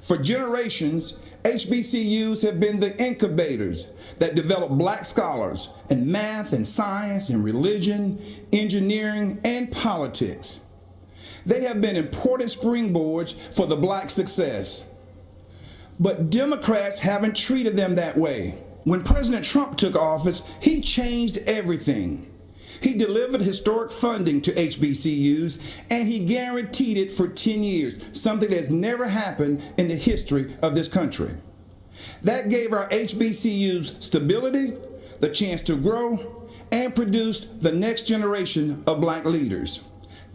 For generations, HBCUs have been the incubators that develop black scholars in math and science and religion, engineering, and politics. They have been important springboards for the black success. But Democrats haven't treated them that way. When President Trump took office, he changed everything. He delivered historic funding to HBCUs, and he guaranteed it for 10 years, something that's never happened in the history of this country. That gave our HBCUs stability, the chance to grow, and produce the next generation of black leaders.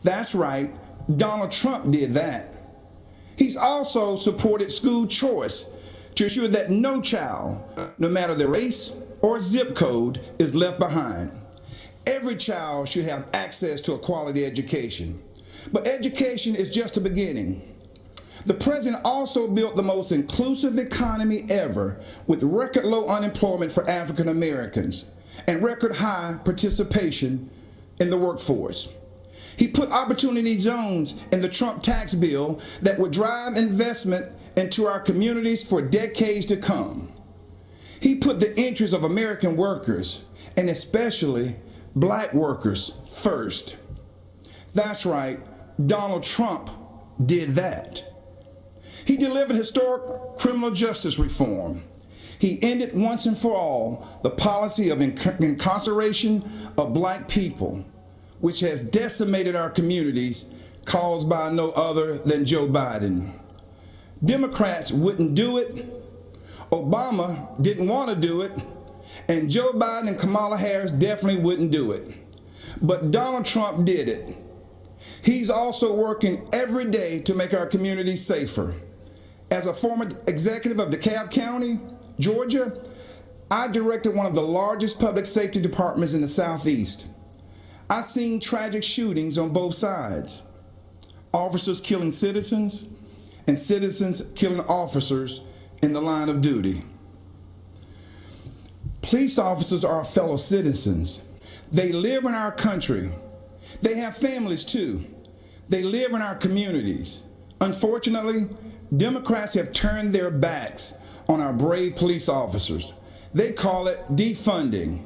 That's right, Donald Trump did that. He's also supported school choice to ensure that no child, no matter their race or zip code, is left behind. Every child should have access to a quality education. But education is just the beginning. The president also built the most inclusive economy ever, with record low unemployment for African Americans and record high participation in the workforce. He put opportunity zones in the Trump tax bill that would drive investment into our communities for decades to come. He put the interests of American workers, and especially black workers, first. That's right, Donald Trump did that. He delivered historic criminal justice reform. He ended once and for all the policy of incarceration of black people, which has decimated our communities, caused by no other than Joe Biden. Democrats wouldn't do it, Obama didn't want to do it, and Joe Biden and Kamala Harris definitely wouldn't do it. But Donald Trump did it. He's also working every day to make our communities safer. As a former executive of DeKalb County, Georgia, I directed one of the largest public safety departments in the Southeast. I've seen tragic shootings on both sides. Officers killing citizens and citizens killing officers in the line of duty. Police officers are fellow citizens. They live in our country. They have families too. They live in our communities. Unfortunately, Democrats have turned their backs on our brave police officers. They call it defunding.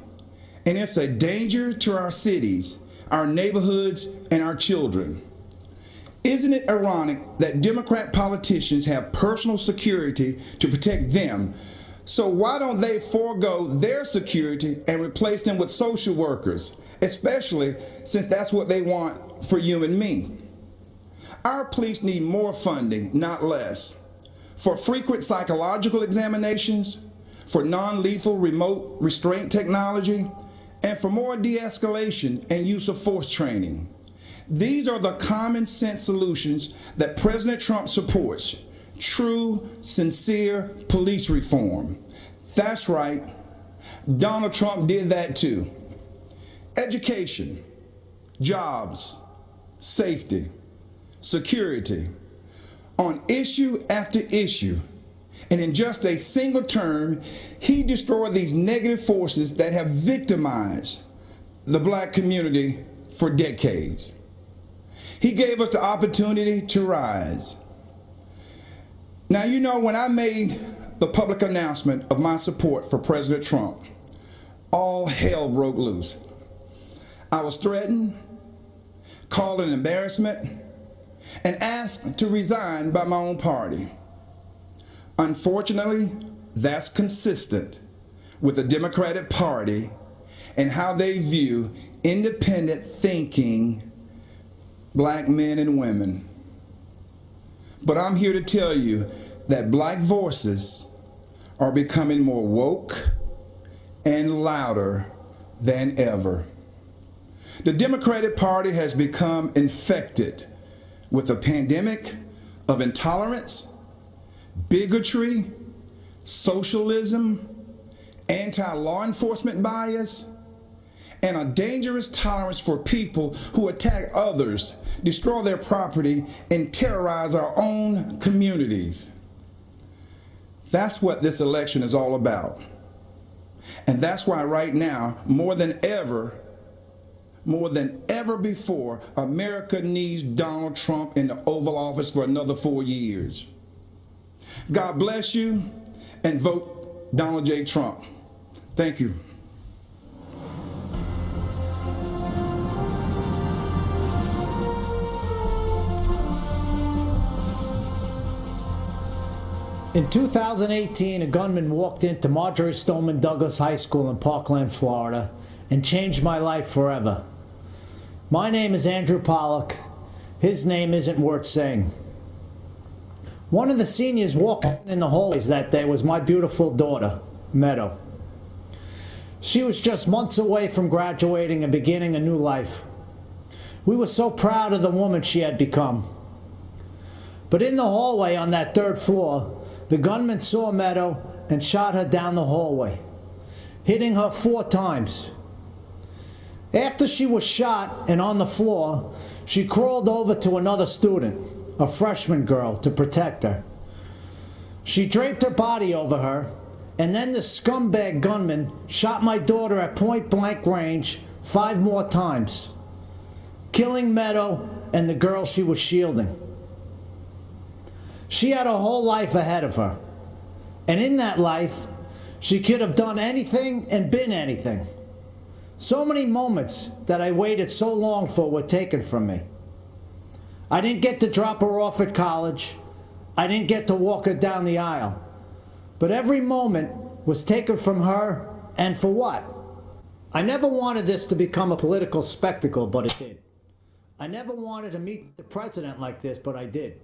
And it's a danger to our cities, our neighborhoods, and our children. Isn't it ironic that Democrat politicians have personal security to protect them, So why don't they forego their security and replace them with social workers, especially since that's what they want for you and me? Our police need more funding, not less, for frequent psychological examinations, for non-lethal remote restraint technology, and for more de-escalation and use of force training. These are the common sense solutions that President Trump supports. True, sincere police reform. That's right. Donald Trump did that too. Education, jobs, safety, security, on issue after issue. And in just a single term, he destroyed these negative forces that have victimized the black community for decades. He gave us the opportunity to rise. Now, you know, when I made the public announcement of my support for President Trump, all hell broke loose. I was threatened, called an embarrassment, and asked to resign by my own party. Unfortunately, that's consistent with the Democratic Party and how they view independent thinking black men and women. But I'm here to tell you that black voices are becoming more woke and louder than ever. The Democratic Party has become infected with a pandemic of intolerance, bigotry, socialism, anti-law enforcement bias, and a dangerous tolerance for people who attack others, destroy their property, and terrorize our own communities. That's what this election is all about. And that's why right now, more than ever before, America needs Donald Trump in the Oval Office for another 4 years. God bless you, and vote Donald J. Trump. Thank you. In 2018, a gunman walked into Marjorie Stoneman Douglas High School in Parkland, Florida, and changed my life forever. My name is Andrew Pollock. His name isn't worth saying. One of the seniors walking in the hallways that day was my beautiful daughter, Meadow. She was just months away from graduating and beginning a new life. We were so proud of the woman she had become. But in the hallway on that third floor, the gunman saw Meadow and shot her down the hallway, hitting her 4 times. After she was shot and on the floor, she crawled over to another student, a freshman girl, to protect her. She draped her body over her, and then the scumbag gunman shot my daughter at point-blank range 5 more times, killing Meadow and the girl she was shielding. She had a whole life ahead of her, and in that life, she could have done anything and been anything. So many moments that I waited so long for were taken from me. I didn't get to drop her off at college. I didn't get to walk her down the aisle. But every moment was taken from her, and for what? I never wanted this to become a political spectacle, but it did. I never wanted to meet the president like this, but I did.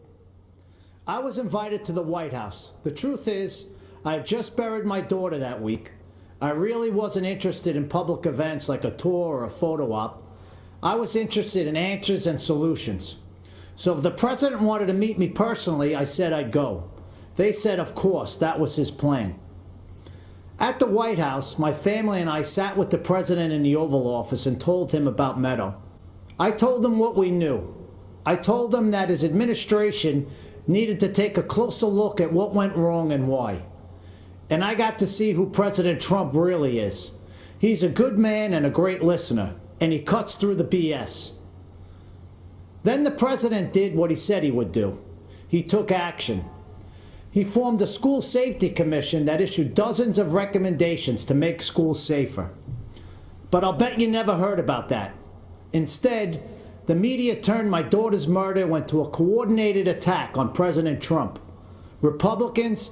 I was invited to the White House. The truth is, I had just buried my daughter that week. I really wasn't interested in public events like a tour or a photo op. I was interested in answers and solutions. So if the president wanted to meet me personally, I said I'd go. They said, of course, that was his plan. At the White House, my family and I sat with the president in the Oval Office and told him about Meadow. I told him what we knew. I told him that his administration needed to take a closer look at what went wrong and why. And I got to see who President Trump really is. He's a good man and a great listener, and he cuts through the BS. Then the president did what he said he would do. He took action. He formed a school safety commission that issued dozens of recommendations to make schools safer. But I'll bet you never heard about that. Instead, the media turned my daughter's murder into a coordinated attack on President Trump, Republicans,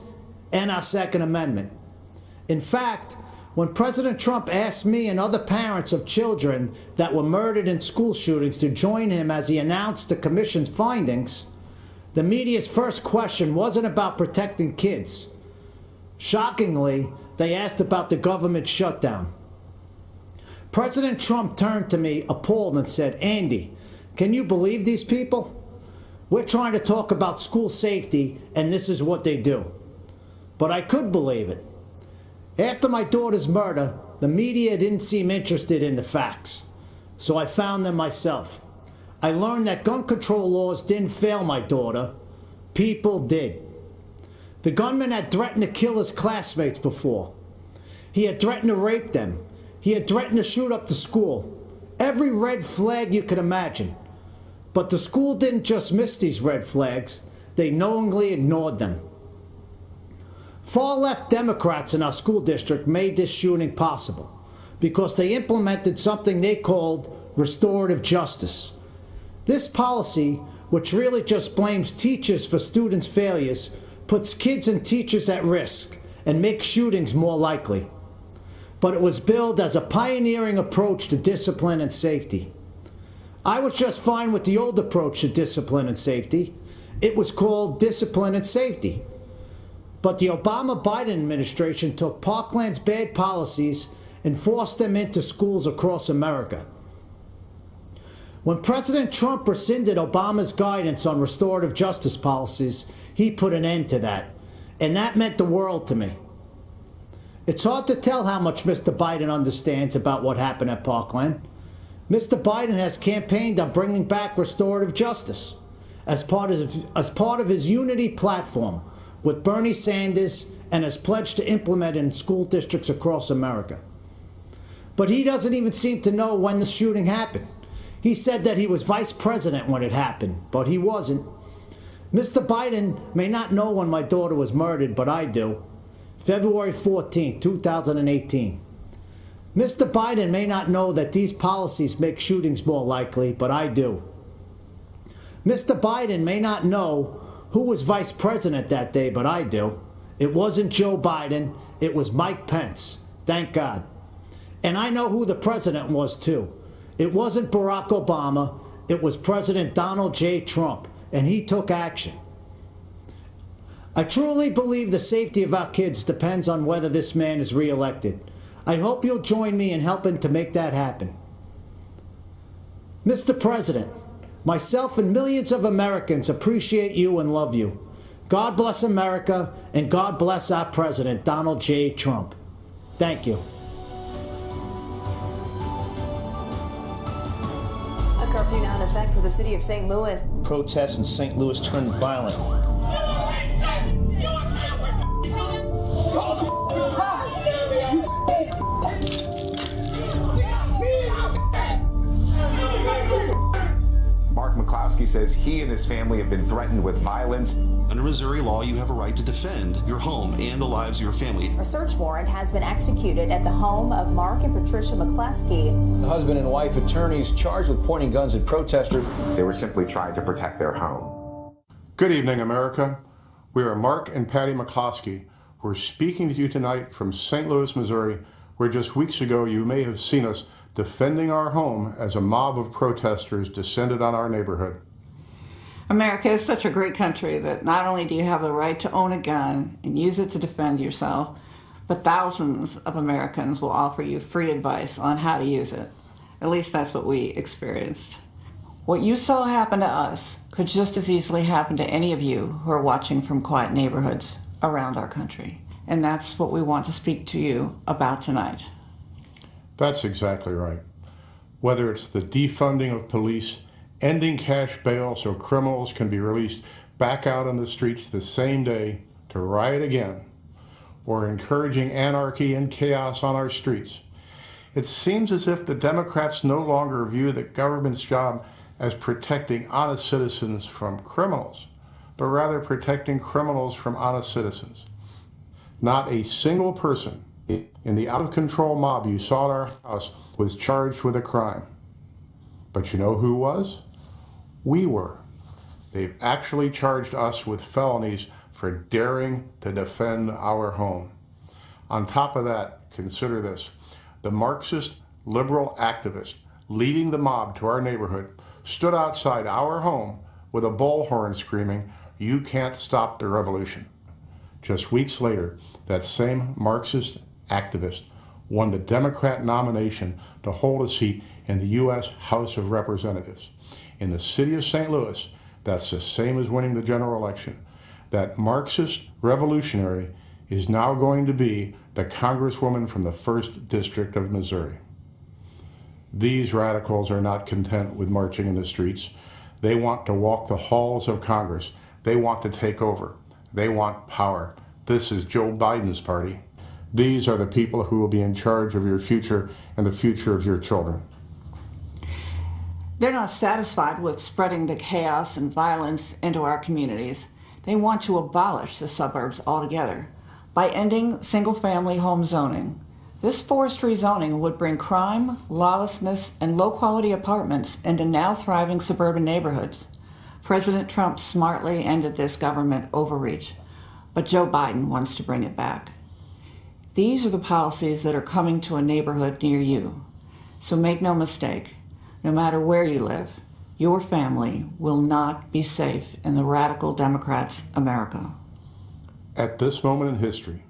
and our Second Amendment. In fact, when President Trump asked me and other parents of children that were murdered in school shootings to join him as he announced the commission's findings, the media's first question wasn't about protecting kids. Shockingly, they asked about the government shutdown. President Trump turned to me appalled and said, "Andy, can you believe these people? We're trying to talk about school safety, and this is what they do." But I could believe it. After my daughter's murder, the media didn't seem interested in the facts, so I found them myself. I learned that gun control laws didn't fail my daughter. People did. The gunman had threatened to kill his classmates before. He had threatened to rape them. He had threatened to shoot up the school. Every red flag you could imagine. But the school didn't just miss these red flags, they knowingly ignored them. Far-left Democrats in our school district made this shooting possible because they implemented something they called restorative justice. This policy, which really just blames teachers for students' failures, puts kids and teachers at risk and makes shootings more likely. But it was billed as a pioneering approach to discipline and safety. I was just fine with the old approach to discipline and safety. It was called discipline and safety. But the Obama-Biden administration took Parkland's bad policies and forced them into schools across America. When President Trump rescinded Obama's guidance on restorative justice policies, he put an end to that. And that meant the world to me. It's hard to tell how much Mr. Biden understands about what happened at Parkland. Mr. Biden has campaigned on bringing back restorative justice as part of his unity platform with Bernie Sanders and has pledged to implement it in school districts across America. But he doesn't even seem to know when the shooting happened. He said that he was vice president when it happened, but he wasn't. Mr. Biden may not know when my daughter was murdered, but I do. February 14, 2018. Mr. Biden may not know that these policies make shootings more likely, but I do. Mr. Biden may not know who was vice president that day, but I do. It wasn't Joe Biden, it was Mike Pence. Thank God. And I know who the president was too. It wasn't Barack Obama, it was President Donald J. Trump, and he took action. I truly believe the safety of our kids depends on whether this man is reelected. I hope you'll join me in helping to make that happen. Mr. President, myself and millions of Americans appreciate you and love you. God bless America, and God bless our President, Donald J. Trump. Thank you. A curfew now in effect for the city of St. Louis. Protests in St. Louis turned violent. McCloskey says he and his family have been threatened with violence. Under Missouri law, you have a right to defend your home and the lives of your family. A search warrant has been executed at the home of Mark and Patricia McCloskey. The husband and wife attorneys charged with pointing guns at protesters. They were simply trying to protect their home. Good evening, America. We are Mark and Patty McCloskey. We're speaking to you tonight from St. Louis, Missouri, where just weeks ago you may have seen us defending our home as a mob of protesters descended on our neighborhood. America is such a great country that not only do you have the right to own a gun and use it to defend yourself, but thousands of Americans will offer you free advice on how to use it. At least that's what we experienced. What you saw happen to us could just as easily happen to any of you who are watching from quiet neighborhoods around our country. And that's what we want to speak to you about tonight. That's exactly right. Whether it's the defunding of police, ending cash bail so criminals can be released back out on the streets the same day to riot again, or encouraging anarchy and chaos on our streets, it seems as if the Democrats no longer view the government's job as protecting honest citizens from criminals, but rather protecting criminals from honest citizens. Not a single person in the out-of-control mob you saw at our house was charged with a crime. But you know who was? We were. They've actually charged us with felonies for daring to defend our home. On top of that, consider this. The Marxist liberal activist leading the mob to our neighborhood stood outside our home with a bullhorn screaming, "You can't stop the revolution." Just weeks later, that same Marxist activist won the Democrat nomination to hold a seat in the U.S. House of Representatives. In the city of St. Louis, that's the same as winning the general election. That Marxist revolutionary is now going to be the Congresswoman from the 1st District of Missouri. These radicals are not content with marching in the streets. They want to walk the halls of Congress. They want to take over. They want power. This is Joe Biden's party. These are the people who will be in charge of your future and the future of your children. They're not satisfied with spreading the chaos and violence into our communities. They want to abolish the suburbs altogether by ending single-family home zoning. This forced rezoning would bring crime, lawlessness, and low-quality apartments into now thriving suburban neighborhoods. President Trump smartly ended this government overreach, but Joe Biden wants to bring it back. These are the policies that are coming to a neighborhood near you. So make no mistake, no matter where you live, your family will not be safe in the radical Democrats' America. At this moment in history,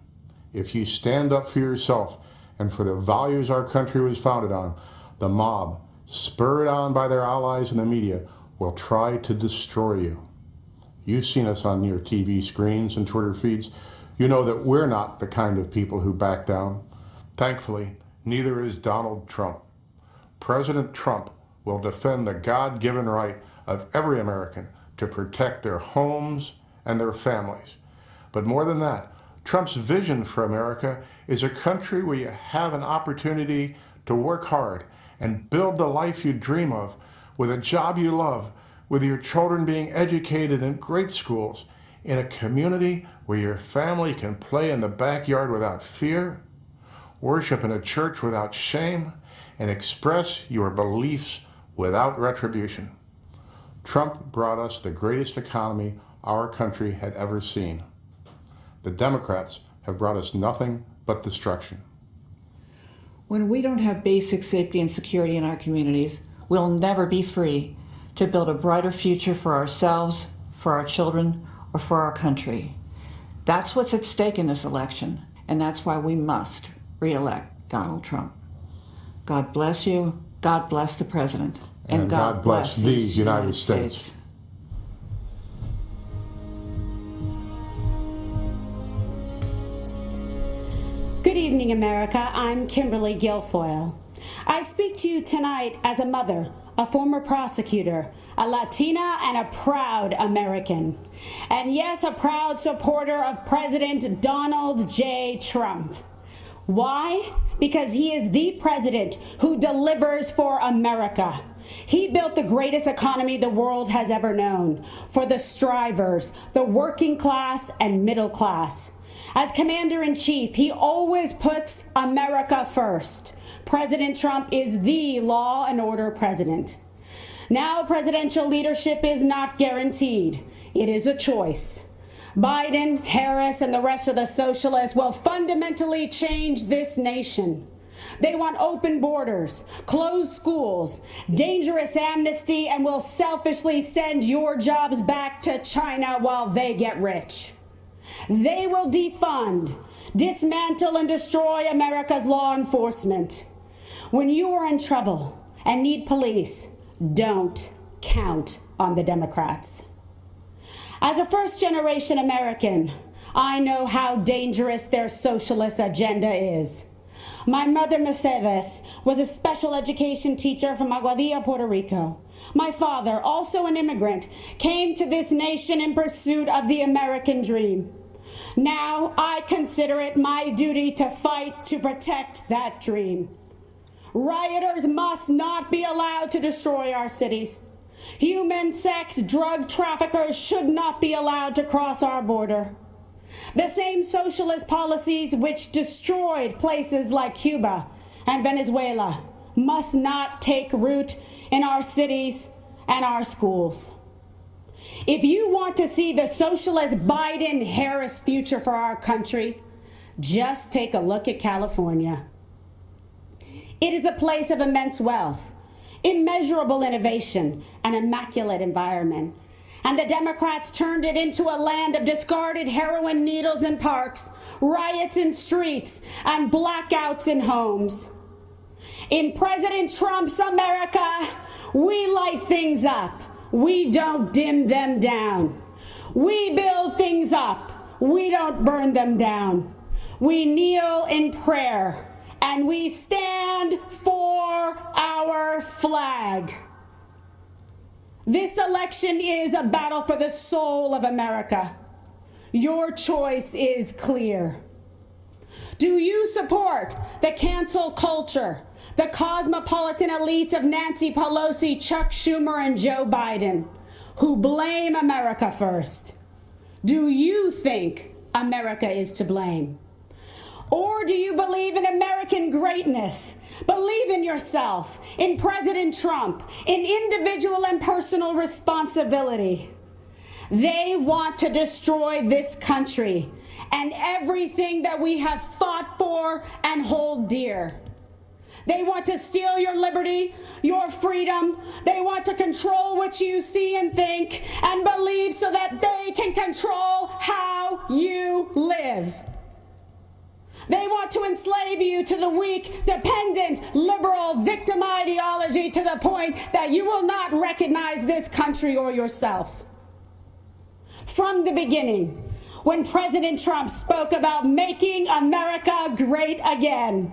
if you stand up for yourself and for the values our country was founded on, the mob, spurred on by their allies in the media, will try to destroy you. You've seen us on your TV screens and Twitter feeds. You know that we're not the kind of people who back down. Thankfully, neither is Donald Trump. President Trump will defend the God-given right of every American to protect their homes and their families. But more than that, Trump's vision for America is a country where you have an opportunity to work hard and build the life you dream of, with a job you love, with your children being educated in great schools, in a community where your family can play in the backyard without fear, worship in a church without shame, and express your beliefs without retribution. Trump brought us the greatest economy our country had ever seen. The Democrats have brought us nothing but destruction. When we don't have basic safety and security in our communities, we'll never be free to build a brighter future for ourselves, for our children, or for our country. That's what's at stake in this election, and that's why we must re-elect Donald Trump. God bless you, God bless the President, and God bless these United States. Good evening, America. I'm Kimberly Guilfoyle. I speak to you tonight as a mother, a former prosecutor, a Latina, and a proud American. And yes, a proud supporter of President Donald J. Trump. Why? Because he is the president who delivers for America. He built the greatest economy the world has ever known for the strivers, the working class, and middle class. As commander-in-chief, he always puts America first. President Trump is the law and order president. Now, presidential leadership is not guaranteed. It is a choice. Biden, Harris, and the rest of the socialists will fundamentally change this nation. They want open borders, closed schools, dangerous amnesty, and will selfishly send your jobs back to China while they get rich. They will defund, dismantle, and destroy America's law enforcement. When you are in trouble and need police, don't count on the Democrats. As a first-generation American, I know how dangerous their socialist agenda is. My mother, Mercedes, was a special education teacher from Aguadilla, Puerto Rico. My father, also an immigrant, came to this nation in pursuit of the American dream. Now I consider it my duty to fight to protect that dream. Rioters must not be allowed to destroy our cities. Human sex drug traffickers should not be allowed to cross our border. The same socialist policies which destroyed places like Cuba and Venezuela must not take root in our cities and our schools. If you want to see the socialist Biden-Harris future for our country, Just take a look at California. It is a place of immense wealth, immeasurable innovation, an immaculate environment. And the Democrats turned it into a land of discarded heroin needles in parks, riots in streets, and blackouts in homes. In President Trump's America, we light things up. We don't dim them down. We build things up. We don't burn them down. We kneel in prayer, and we stand for our flag. This election is a battle for the soul of America. Your choice is clear. Do you support the cancel culture, the cosmopolitan elites of Nancy Pelosi, Chuck Schumer, and Joe Biden, who blame America first? Do you think America is to blame? Or do you believe in American greatness? Believe in yourself, in President Trump, in individual and personal responsibility. They want to destroy this country and everything that we have fought for and hold dear. They want to steal your liberty, your freedom. They want to control what you see and think and believe so that they can control how you live. They want to enslave you to the weak, dependent, liberal, victim ideology to the point that you will not recognize this country or yourself. From the beginning, when President Trump spoke about making America great again,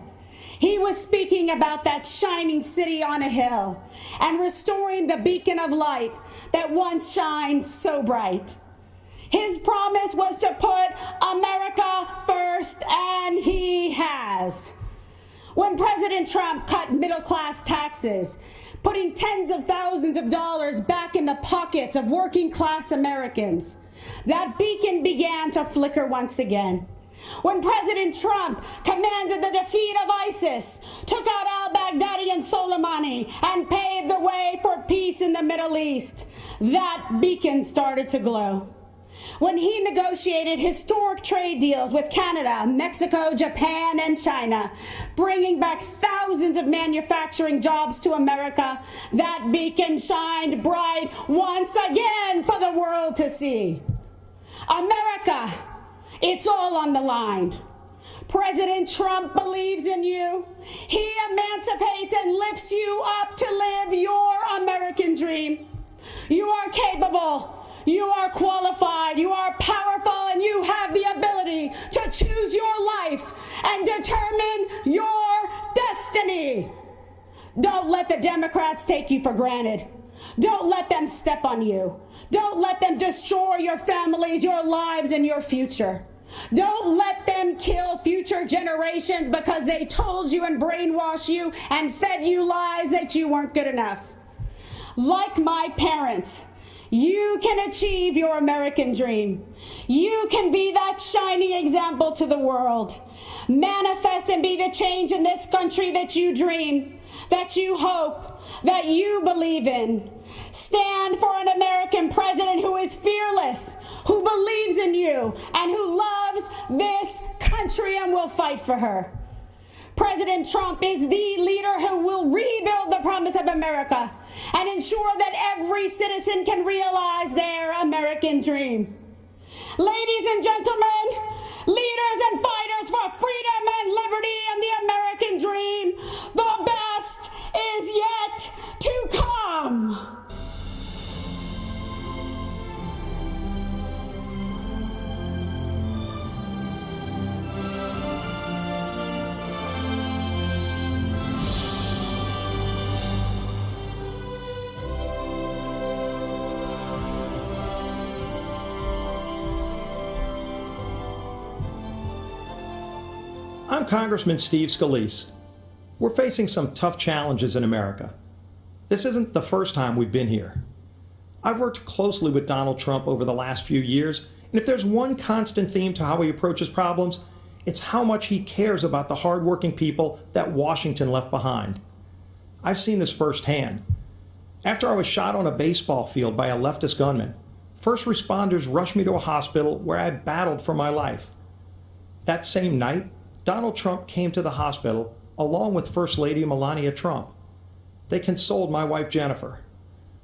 he was speaking about that shining city on a hill and restoring the beacon of light that once shined so bright. His promise was to put America first, and he has. When President Trump cut middle-class taxes, putting tens of thousands of dollars back in the pockets of working-class Americans, that beacon began to flicker once again. When President Trump commanded the defeat of ISIS, took out al-Baghdadi and Soleimani, and paved the way for peace in the Middle East, that beacon started to glow. When he negotiated historic trade deals with Canada, Mexico, Japan, and China, bringing back thousands of manufacturing jobs to America, that beacon shined bright once again for the world to see. America, it's all on the line. President Trump believes in you. He emancipates and lifts you up to live your American dream. You are capable. You are qualified, you are powerful, and you have the ability to choose your life and determine your destiny. Don't let the Democrats take you for granted. Don't let them step on you. Don't let them destroy your families, your lives, and your future. Don't let them kill future generations because they told you and brainwashed you and fed you lies that you weren't good enough. Like my parents, you can achieve your American dream. You can be that shining example to the world. Manifest and be the change in this country that you dream, that you hope, that you believe in. Stand for an American president who is fearless, who believes in you, and who loves this country and will fight for her. President Trump is the leader who will rebuild the promise of America and ensure that every citizen can realize their American dream. Ladies and gentlemen, leaders and fighters for freedom and liberty and the American dream, the best is yet to come. I'm Congressman Steve Scalise. We're facing some tough challenges in America. This isn't the first time we've been here. I've worked closely with Donald Trump over the last few years, and if there's one constant theme to how he approaches problems, it's how much he cares about the hardworking people that Washington left behind. I've seen this firsthand. After I was shot on a baseball field by a leftist gunman, first responders rushed me to a hospital where I battled for my life. That same night, Donald Trump came to the hospital along with First Lady Melania Trump. They consoled my wife Jennifer.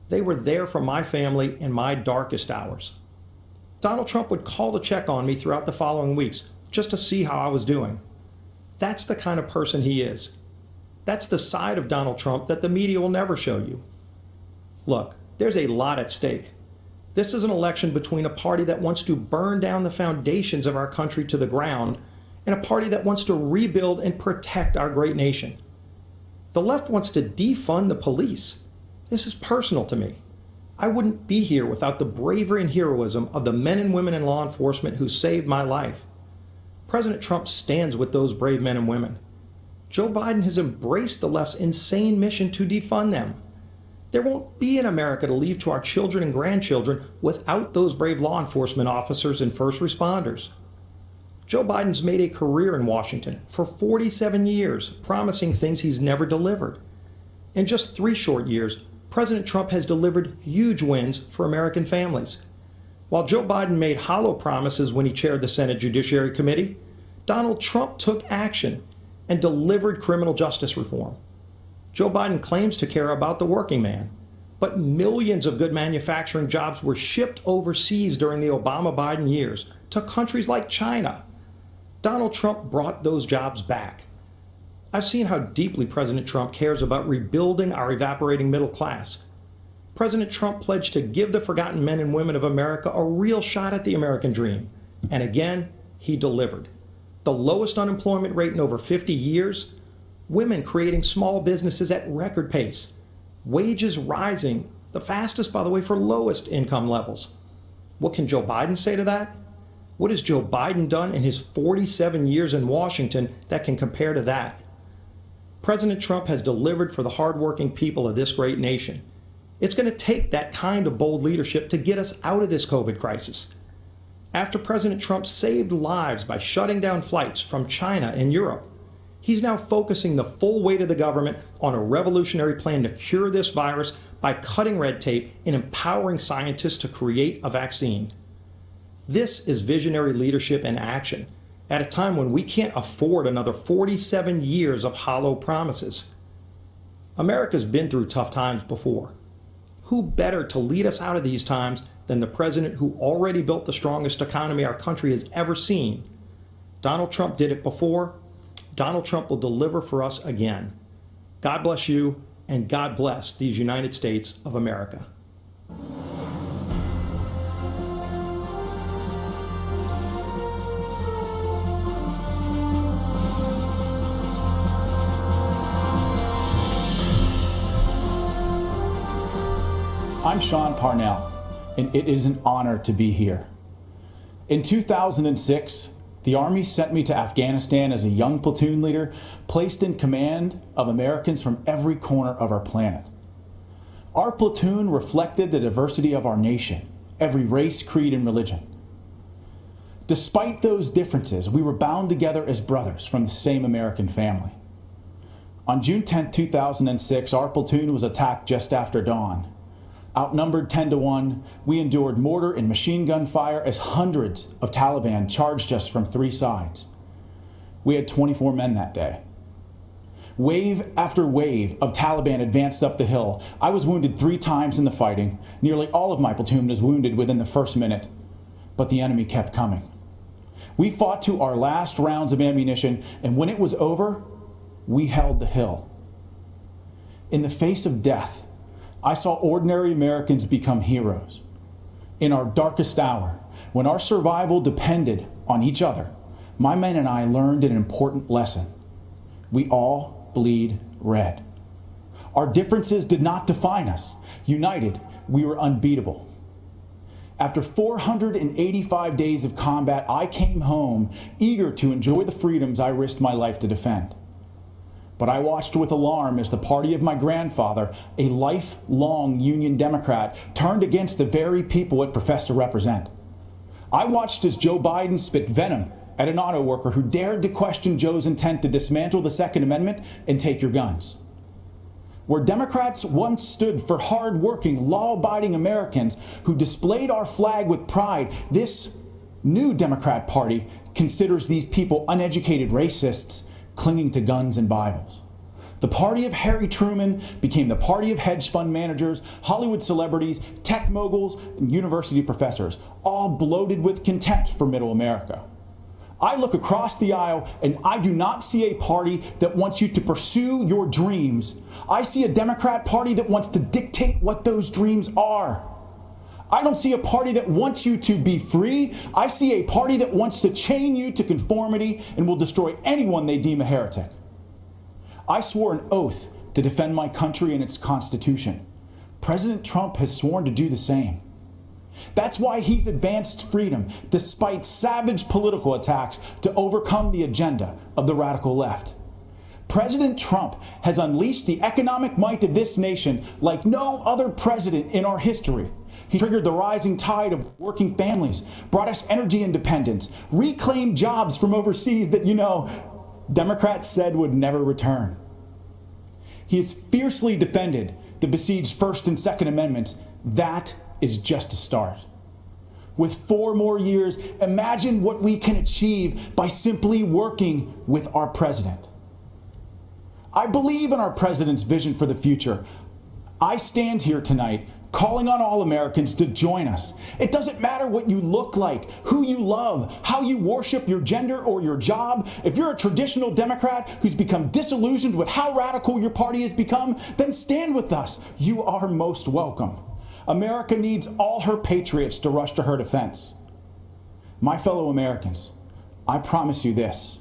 They were there for my family in my darkest hours. Donald Trump would call to check on me throughout the following weeks just to see how I was doing. That's the kind of person he is. That's the side of Donald Trump that the media will never show you. Look, there's a lot at stake. This is an election between a party that wants to burn down the foundations of our country to the ground and a party that wants to rebuild and protect our great nation. The left wants to defund the police. This is personal to me. I wouldn't be here without the bravery and heroism of the men and women in law enforcement who saved my life. President Trump stands with those brave men and women. Joe Biden has embraced the left's insane mission to defund them. There won't be an America to leave to our children and grandchildren without those brave law enforcement officers and first responders. Joe Biden's made a career in Washington for 47 years, promising things he's never delivered. In just 3 short years, President Trump has delivered huge wins for American families. While Joe Biden made hollow promises when he chaired the Senate Judiciary Committee, Donald Trump took action and delivered criminal justice reform. Joe Biden claims to care about the working man, but millions of good manufacturing jobs were shipped overseas during the Obama-Biden years to countries like China. Donald Trump brought those jobs back. I've seen how deeply President Trump cares about rebuilding our evaporating middle class. President Trump pledged to give the forgotten men and women of America a real shot at the American dream. And again, he delivered. The lowest unemployment rate in over 50 years, women creating small businesses at record pace, wages rising, the fastest, by the way, for lowest income levels. What can Joe Biden say to that? What has Joe Biden done in his 47 years in Washington that can compare to that? President Trump has delivered for the hardworking people of this great nation. It's going to take that kind of bold leadership to get us out of this COVID crisis. After President Trump saved lives by shutting down flights from China and Europe, he's now focusing the full weight of the government on a revolutionary plan to cure this virus by cutting red tape and empowering scientists to create a vaccine. This is visionary leadership in action at a time when we can't afford another 47 years of hollow promises. America's been through tough times before. Who better to lead us out of these times than the president who already built the strongest economy our country has ever seen? Donald Trump did it before. Donald Trump will deliver for us again. God bless you, and God bless these United States of America. I'm Sean Parnell, and it is an honor to be here. In 2006, the Army sent me to Afghanistan as a young platoon leader, placed in command of Americans from every corner of our planet. Our platoon reflected the diversity of our nation, every race, creed, and religion. Despite those differences, we were bound together as brothers from the same American family. On June 10, 2006, our platoon was attacked just after dawn. Outnumbered 10-1, we endured mortar and machine gun fire as hundreds of Taliban charged us from 3 sides. We had 24 men that day. Wave after wave of Taliban advanced up the hill. I was wounded 3 times in the fighting. Nearly all of my platoon was wounded within the first minute, but the enemy kept coming. We fought to our last rounds of ammunition, and when it was over, we held the hill. In the face of death, I saw ordinary Americans become heroes. In our darkest hour, when our survival depended on each other, my men and I learned an important lesson. We all bleed red. Our differences did not define us. United, we were unbeatable. After 485 days of combat, I came home eager to enjoy the freedoms I risked my life to defend. But I watched with alarm as the party of my grandfather, a lifelong Union Democrat, turned against the very people it professed to represent. I watched as Joe Biden spit venom at an auto worker who dared to question Joe's intent to dismantle the Second Amendment and take your guns. Where Democrats once stood for hard-working, law-abiding Americans who displayed our flag with pride, this new Democrat Party considers these people uneducated racists clinging to guns and Bibles. The party of Harry Truman became the party of hedge fund managers, Hollywood celebrities, tech moguls, and university professors, all bloated with contempt for middle America. I look across the aisle and I do not see a party that wants you to pursue your dreams. I see a Democrat Party that wants to dictate what those dreams are. I don't see a party that wants you to be free. I see a party that wants to chain you to conformity and will destroy anyone they deem a heretic. I swore an oath to defend my country and its Constitution. President Trump has sworn to do the same. That's why he's advanced freedom, despite savage political attacks to overcome the agenda of the radical left. President Trump has unleashed the economic might of this nation like no other president in our history. He triggered the rising tide of working families, brought us energy independence, reclaimed jobs from overseas that, Democrats said would never return. He has fiercely defended the besieged First and Second Amendments. That is just a start. With 4 more years, imagine what we can achieve by simply working with our president. I believe in our president's vision for the future. I stand here tonight calling on all Americans to join us. It doesn't matter what you look like, who you love, how you worship your gender or your job. If you're a traditional Democrat who's become disillusioned with how radical your party has become, then stand with us. You are most welcome. America needs all her patriots to rush to her defense. My fellow Americans, I promise you this.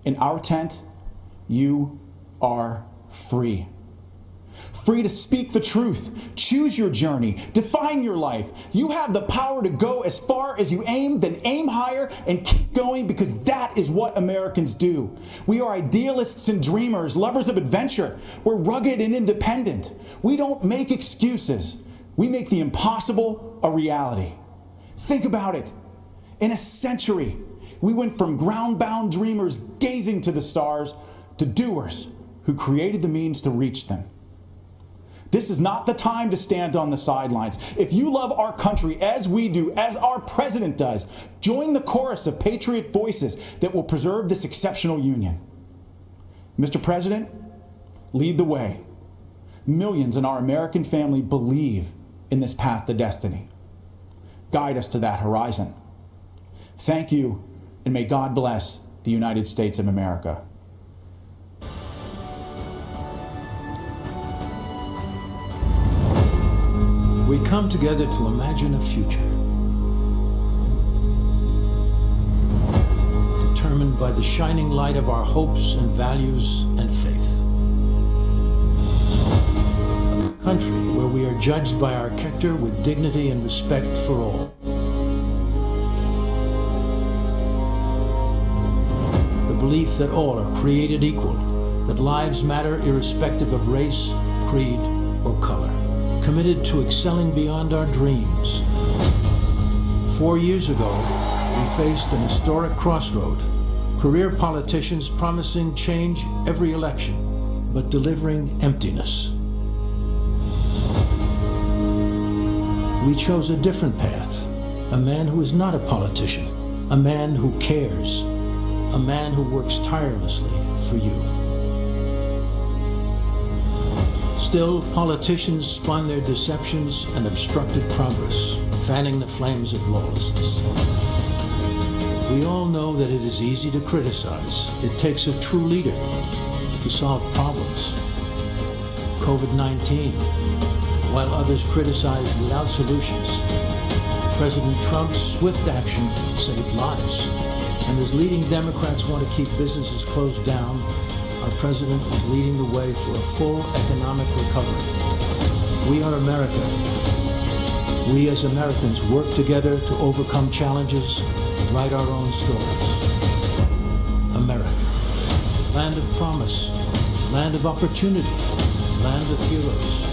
In our tent, you are free. Free to speak the truth, choose your journey, define your life. You have the power to go as far as you aim, then aim higher and keep going, because that is what Americans do. We are idealists and dreamers, lovers of adventure. We're rugged and independent. We don't make excuses. We make the impossible a reality. Think about it. In a century, we went from ground-bound dreamers gazing to the stars to doers who created the means to reach them. This is not the time to stand on the sidelines. If you love our country as we do, as our president does, join the chorus of patriot voices that will preserve this exceptional union. Mr. President, lead the way. Millions in our American family believe in this path to destiny. Guide us to that horizon. Thank you, and may God bless the United States of America. We come together to imagine a future determined by the shining light of our hopes and values and faith. A country where we are judged by our character with dignity and respect for all. The belief that all are created equal, that lives matter irrespective of race, creed, or color. Committed to excelling beyond our dreams. 4 years ago, we faced an historic crossroad. Career politicians promising change every election, but delivering emptiness. We chose a different path. A man who is not a politician. A man who cares. A man who works tirelessly for you. Still, politicians spun their deceptions and obstructed progress, fanning the flames of lawlessness. We all know that it is easy to criticize. It takes a true leader to solve problems. COVID-19, while others criticize without solutions, President Trump's swift action saved lives. And as leading Democrats want to keep businesses closed down, our president is leading the way for a full economic recovery. We are America. We as Americans work together to overcome challenges, write our own stories. America, land of promise, land of opportunity, land of heroes,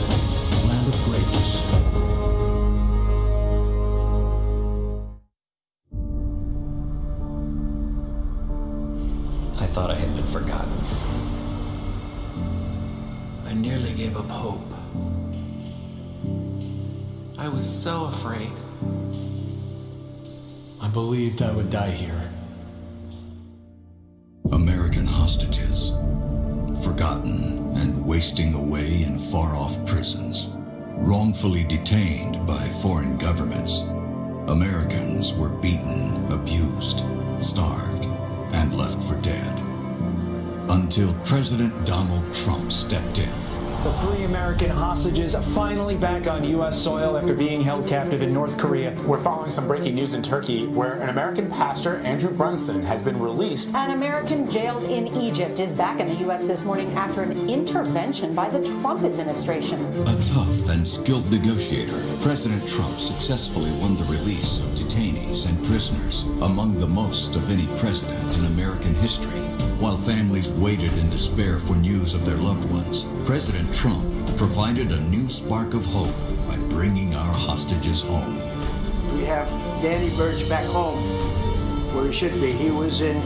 land of greatness. I thought I had been forgotten. I nearly gave up hope. I was so afraid. I believed I would die here. forgotten and wasting away in far-off prisons, wrongfully detained by foreign governments. Americans were beaten, abused, starved, and left for dead. Until President Donald Trump stepped in. The 3 American hostages finally back on U.S. soil after being held captive in North Korea. We're following some breaking news in Turkey, where an American pastor, Andrew Brunson, has been released. An American jailed in Egypt is back in the U.S. this morning after an intervention by the Trump administration. A tough and skilled negotiator, President Trump successfully won the release of detainees and prisoners, among the most of any president in American history. While families waited in despair for news of their loved ones, President Trump provided a new spark of hope by bringing our hostages home. We have Danny Burge back home, where he should be. He was in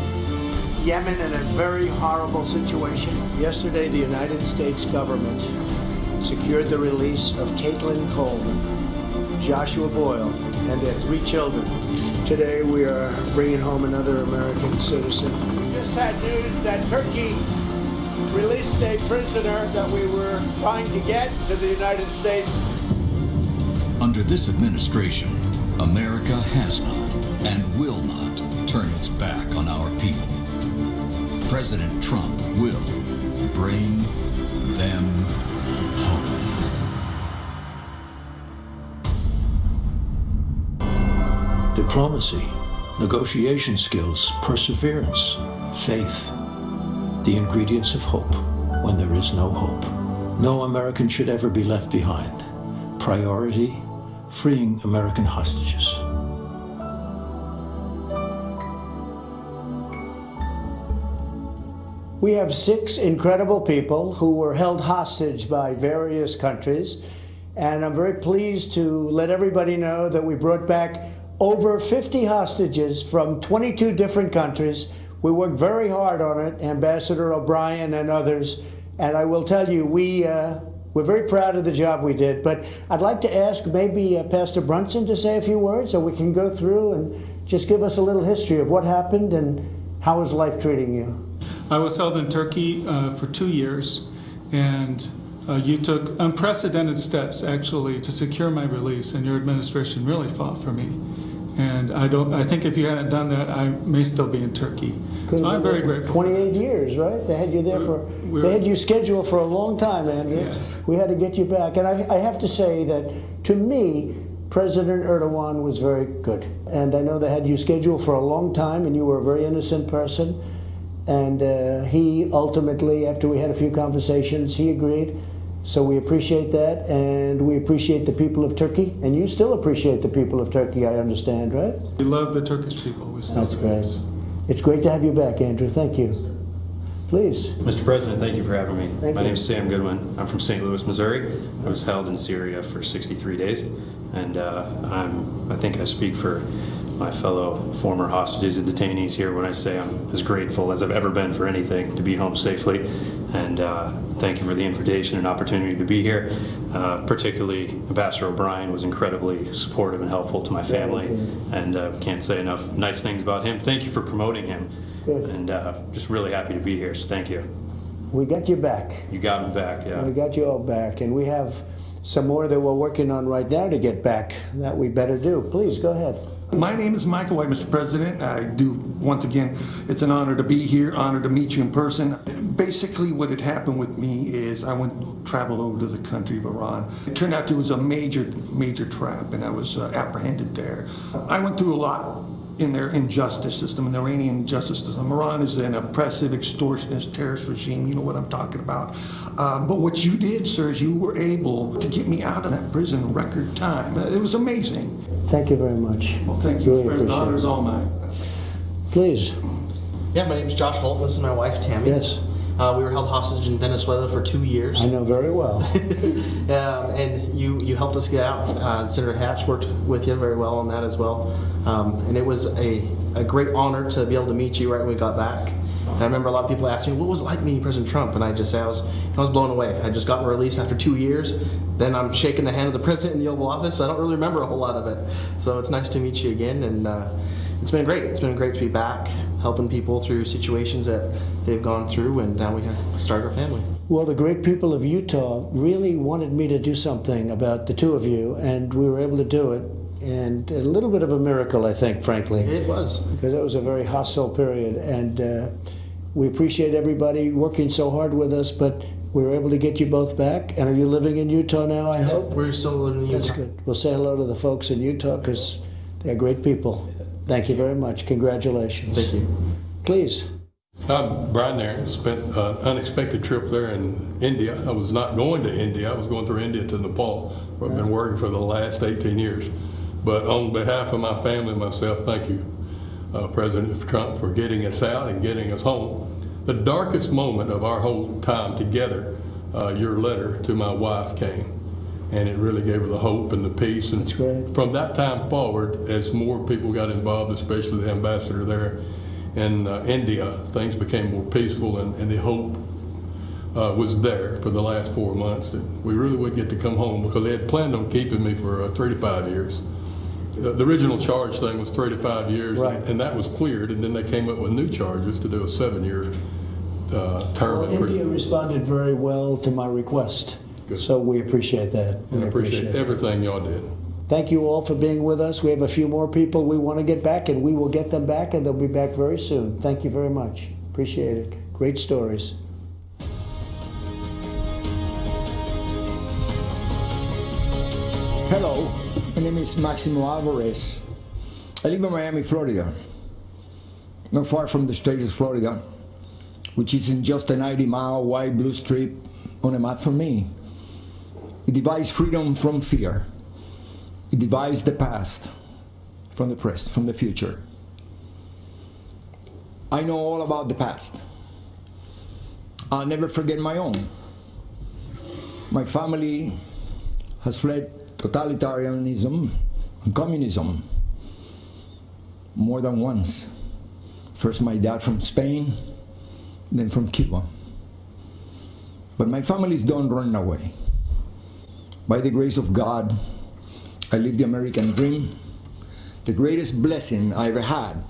Yemen in a very horrible situation. Yesterday, the United States government secured the release of Caitlin Coleman, Joshua Boyle, and their 3 children. Today, we are bringing home another American citizen. We just had news that Turkey released a prisoner that we were trying to get to the United States. Under this administration, America has not and will not turn its back on our people. President Trump will bring them home. Diplomacy, negotiation skills, perseverance, faith, the ingredients of hope when there is no hope. No American should ever be left behind. Priority, freeing American hostages. We have 6 incredible people who were held hostage by various countries, and I'm very pleased to let everybody know that we brought back over 50 hostages from 22 different countries. We worked very hard on it, Ambassador O'Brien and others, and I will tell you, we're very proud of the job we did. But I'd like to ask maybe Pastor Brunson to say a few words so we can go through and just give us a little history of what happened and how is life treating you? I was held in Turkey for 2 years, and you took unprecedented steps, actually, to secure my release, and your administration really fought for me. And I think if you hadn't done that, I may still be in Turkey. So I'm very grateful. 28 years, right? They had you there they had you scheduled for a long time, Andrew. Yes. We had to get you back. And I have to say that, to me, President Erdogan was very good. And I know they had you scheduled for a long time, and you were a very innocent person. And he ultimately, after we had a few conversations, he agreed. So we appreciate that, and we appreciate the people of Turkey. And you still appreciate the people of Turkey, I understand, right? We love the Turkish people. We still That's great. It's great to have you back, Andrew. Thank you. Please. Mr. President, thank you for having me. Thank My you. name is Sam Goodwin. I'm from St. Louis, Missouri. I was held in Syria for 63 days, and I think I speak for my fellow former hostages and detainees here when I say I'm as grateful as I've ever been for anything to be home safely. And thank you for the invitation and opportunity to be here. Particularly, Ambassador O'Brien was incredibly supportive and helpful to my family, and can't say enough nice things about him. Thank you for promoting him. Good. And just really happy to be here, so thank you. We got you back. You got me back, yeah. We got you all back, and we have some more that we're working on right now to get back that we better do. Please, go ahead. My name is Michael White, Mr. President. I do, once again, it's an honor to be here, honor to meet you in person. Basically, what had happened with me is I traveled over to the country of Iran. It turned out it was a major trap, and I was apprehended there. I went through a lot in their injustice system, in the Iranian justice system. Iran is an oppressive, extortionist, terrorist regime. You know what I'm talking about. But what you did, sir, is you were able to get me out of that prison in record time. It was amazing. Thank you very much. Well, thank you, Really the honor's all mine. Please. Yeah, my name is Josh Holt. This is my wife, Tammy. Yes. We were held hostage in Venezuela for 2 years. I know very well. And you helped us get out. Senator Hatch worked with you very well on that as well. And it was a great honor to be able to meet you right when we got back. And I remember a lot of people asking me, what was it like meeting President Trump? And I just say I was blown away. I just gotten released after 2 years. Then I'm shaking the hand of the president in the Oval Office. So I don't really remember a whole lot of it. So it's nice to meet you again. And it's been great. It's been great to be back, helping people through situations that they've gone through, and now we have started our family. Well, the great people of Utah really wanted me to do something about the two of you, and we were able to do it. And a little bit of a miracle, I think, frankly. It was. Because it was a very hostile period. And we appreciate everybody working so hard with us, but we were able to get you both back. And are you living in Utah now, I hope? We're still living in Utah. That's good. We'll say hello to the folks in Utah because they're great people. Thank you very much. Congratulations. Thank you. Please. I'm Brian there. Spent an unexpected trip there in India. I was not going to India. I was going through India to Nepal, where I've been working for the last 18 years. But on behalf of my family and myself, thank you, President Trump, for getting us out and getting us home. The darkest moment of our whole time together, your letter to my wife came. And it really gave her the hope and the peace. And that's great. From that time forward, as more people got involved, especially the ambassador there in India, things became more peaceful, and the hope was there for the last 4 months that we really would get to come home, because they had planned on keeping me for 3 to 5 years. The original charge thing was 3 to 5 years, right, and that was cleared, and then they came up with new charges to do a 7-year term. Well, India responded very well to my request. Good. So we appreciate that. And I appreciate everything y'all did. Thank you all for being with us. We have a few more people we want to get back, and we will get them back, and they'll be back very soon. Thank you very much. Appreciate it. Great stories. Hello, my name is Maximo Alvarez. I live in Miami, Florida, not far from the state of Florida, which is in just a 90-mile wide blue strip on a map for me. It divides freedom from fear. It divides the past from the present, from the future. I know all about the past. I'll never forget my own. My family has fled totalitarianism and communism more than once. First my dad from Spain, then from Cuba. But my families don't run away. By the grace of God, I live the American dream, the greatest blessing I ever had.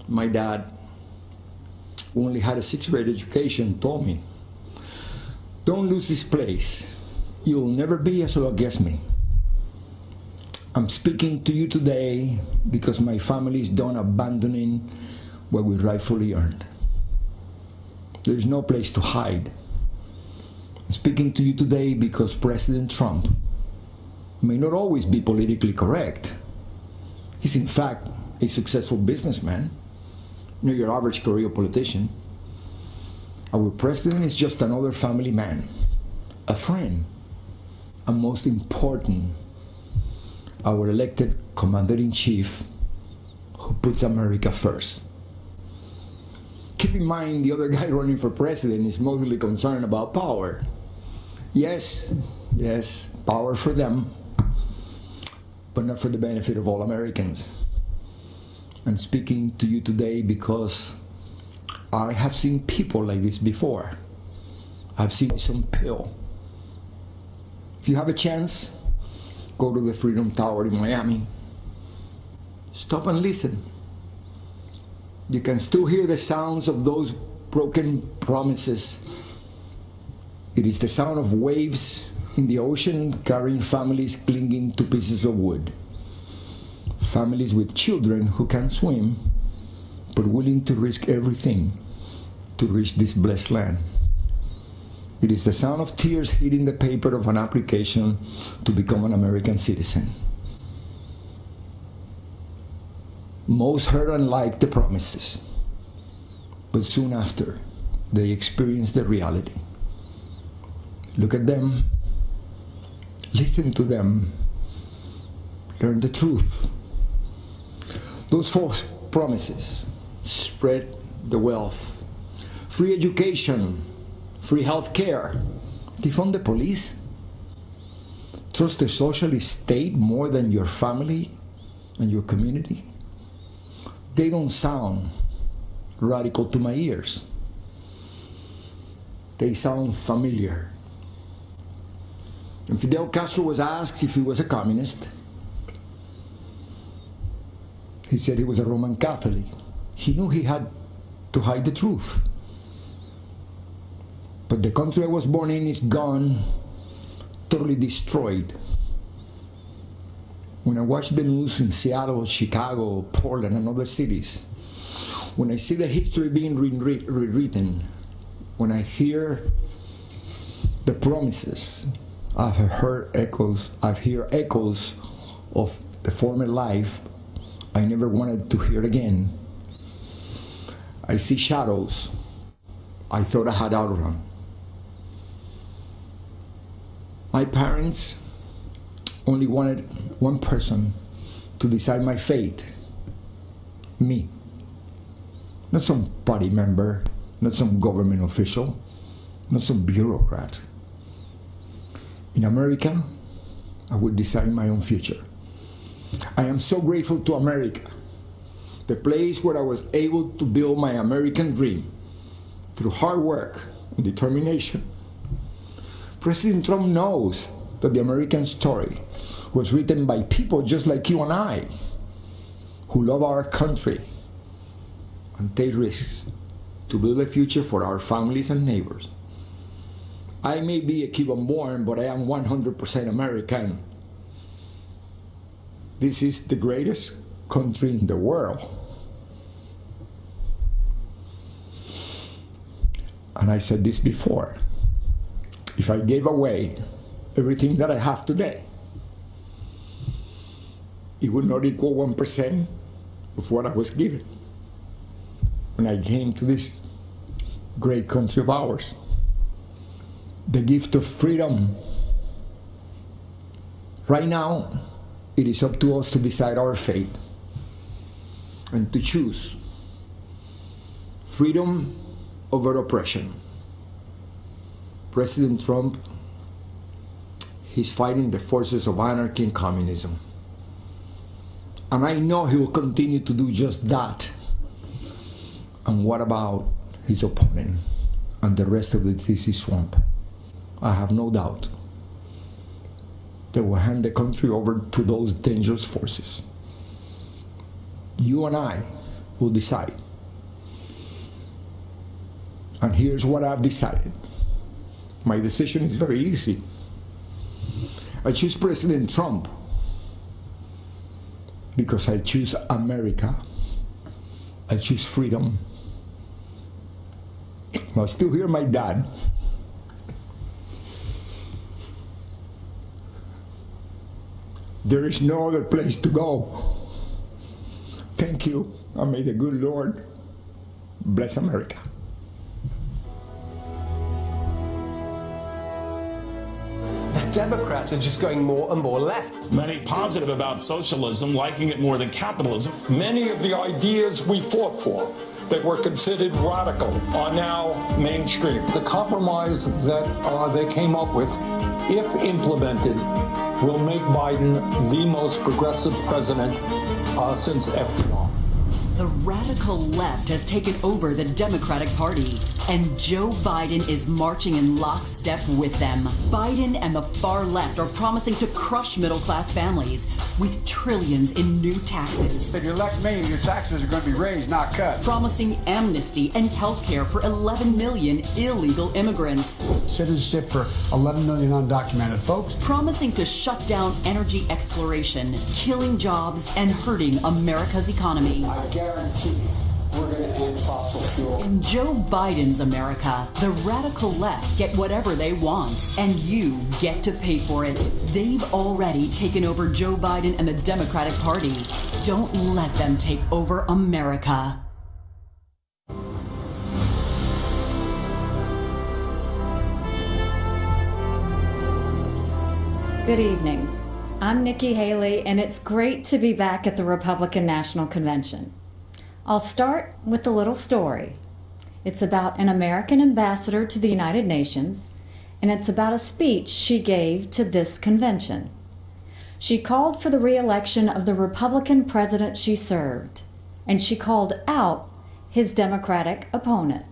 My dad, who only had a 6th grade education, told me, "Don't lose this place. You'll never be as well against me." I'm speaking to you today because my family is done abandoning what we rightfully earned. There's no place to hide. I'm speaking to you today because President Trump may not always be politically correct. He's in fact a successful businessman, not your average career politician. Our president is just another family man, a friend, and most important, our elected commander-in-chief who puts America first. Keep in mind, the other guy running for president is mostly concerned about power. Yes, power for them, but not for the benefit of all Americans. I'm speaking to you today because I have seen people like this before. I've seen some pill. If you have a chance, go to the Freedom Tower in Miami. Stop and listen. You can still hear the sounds of those broken promises. It is the sound of waves in the ocean carrying families clinging to pieces of wood. Families with children who can't swim, but willing to risk everything to reach this blessed land. It is the sound of tears hitting the paper of an application to become an American citizen. Most heard and liked the promises, but soon after, they experienced the reality. Look at them, listen to them, learn the truth. Those false promises: spread the wealth, free education, free health care, defund the police, trust the socialist state more than your family and your community. They don't sound radical to my ears. They sound familiar. And Fidel Castro was asked if he was a communist. He said he was a Roman Catholic. He knew he had to hide the truth. But the country I was born in is gone, totally destroyed. When I watch the news in Seattle, Chicago, Portland, and other cities, when I see the history being rewritten, when I hear the promises, I've heard echoes of the former life I never wanted to hear again. I see shadows I thought I had outrun. My parents only wanted one person to decide my fate, me. Not some party member, not some government official, not some bureaucrat. In America, I would decide my own future. I am so grateful to America, the place where I was able to build my American dream through hard work and determination. President Trump knows that the American story was written by people just like you and I, who love our country and take risks to build a future for our families and neighbors. I may be a Cuban-born, but I am 100% American. This is the greatest country in the world. And I said this before. If I gave away everything that I have today, it would not equal 1% of what I was given when I came to this great country of ours. The gift of freedom. Right now, it is up to us to decide our fate and to choose freedom over oppression. President Trump, he's fighting the forces of anarchy and communism. And I know he will continue to do just that. And what about his opponent and the rest of the DC swamp? I have no doubt they will hand the country over to those dangerous forces. You and I will decide. And here's what I've decided. My decision is very easy. I choose President Trump because I choose America. I choose freedom. I still hear my dad. There is no other place to go. Thank you, and may the good Lord bless America. The Democrats are just going more and more left. Many positive about socialism, liking it more than capitalism. Many of the ideas we fought for that were considered radical are now mainstream. The compromise that they came up with, if implemented, will make Biden the most progressive president since FDR. The radical left has taken over the Democratic Party, and Joe Biden is marching in lockstep with them. Biden and the far left are promising to crush middle-class families with trillions in new taxes. If you elect me, your taxes are going to be raised, not cut. Promising amnesty and health care for 11 million illegal immigrants. Citizenship for 11 million undocumented folks. Promising to shut down energy exploration, killing jobs, and hurting America's economy. I guarantee we're going to end fossil fuel. In Joe Biden's America, the radical left get whatever they want, and you get to pay for it. They've already taken over Joe Biden and the Democratic Party. Don't let them take over America. Good evening. I'm Nikki Haley, and it's great to be back at the Republican National Convention. I'll start with a little story. It's about an American ambassador to the United Nations, and it's about a speech she gave to this convention. She called for the re-election of the Republican president she served, and she called out his Democratic opponent,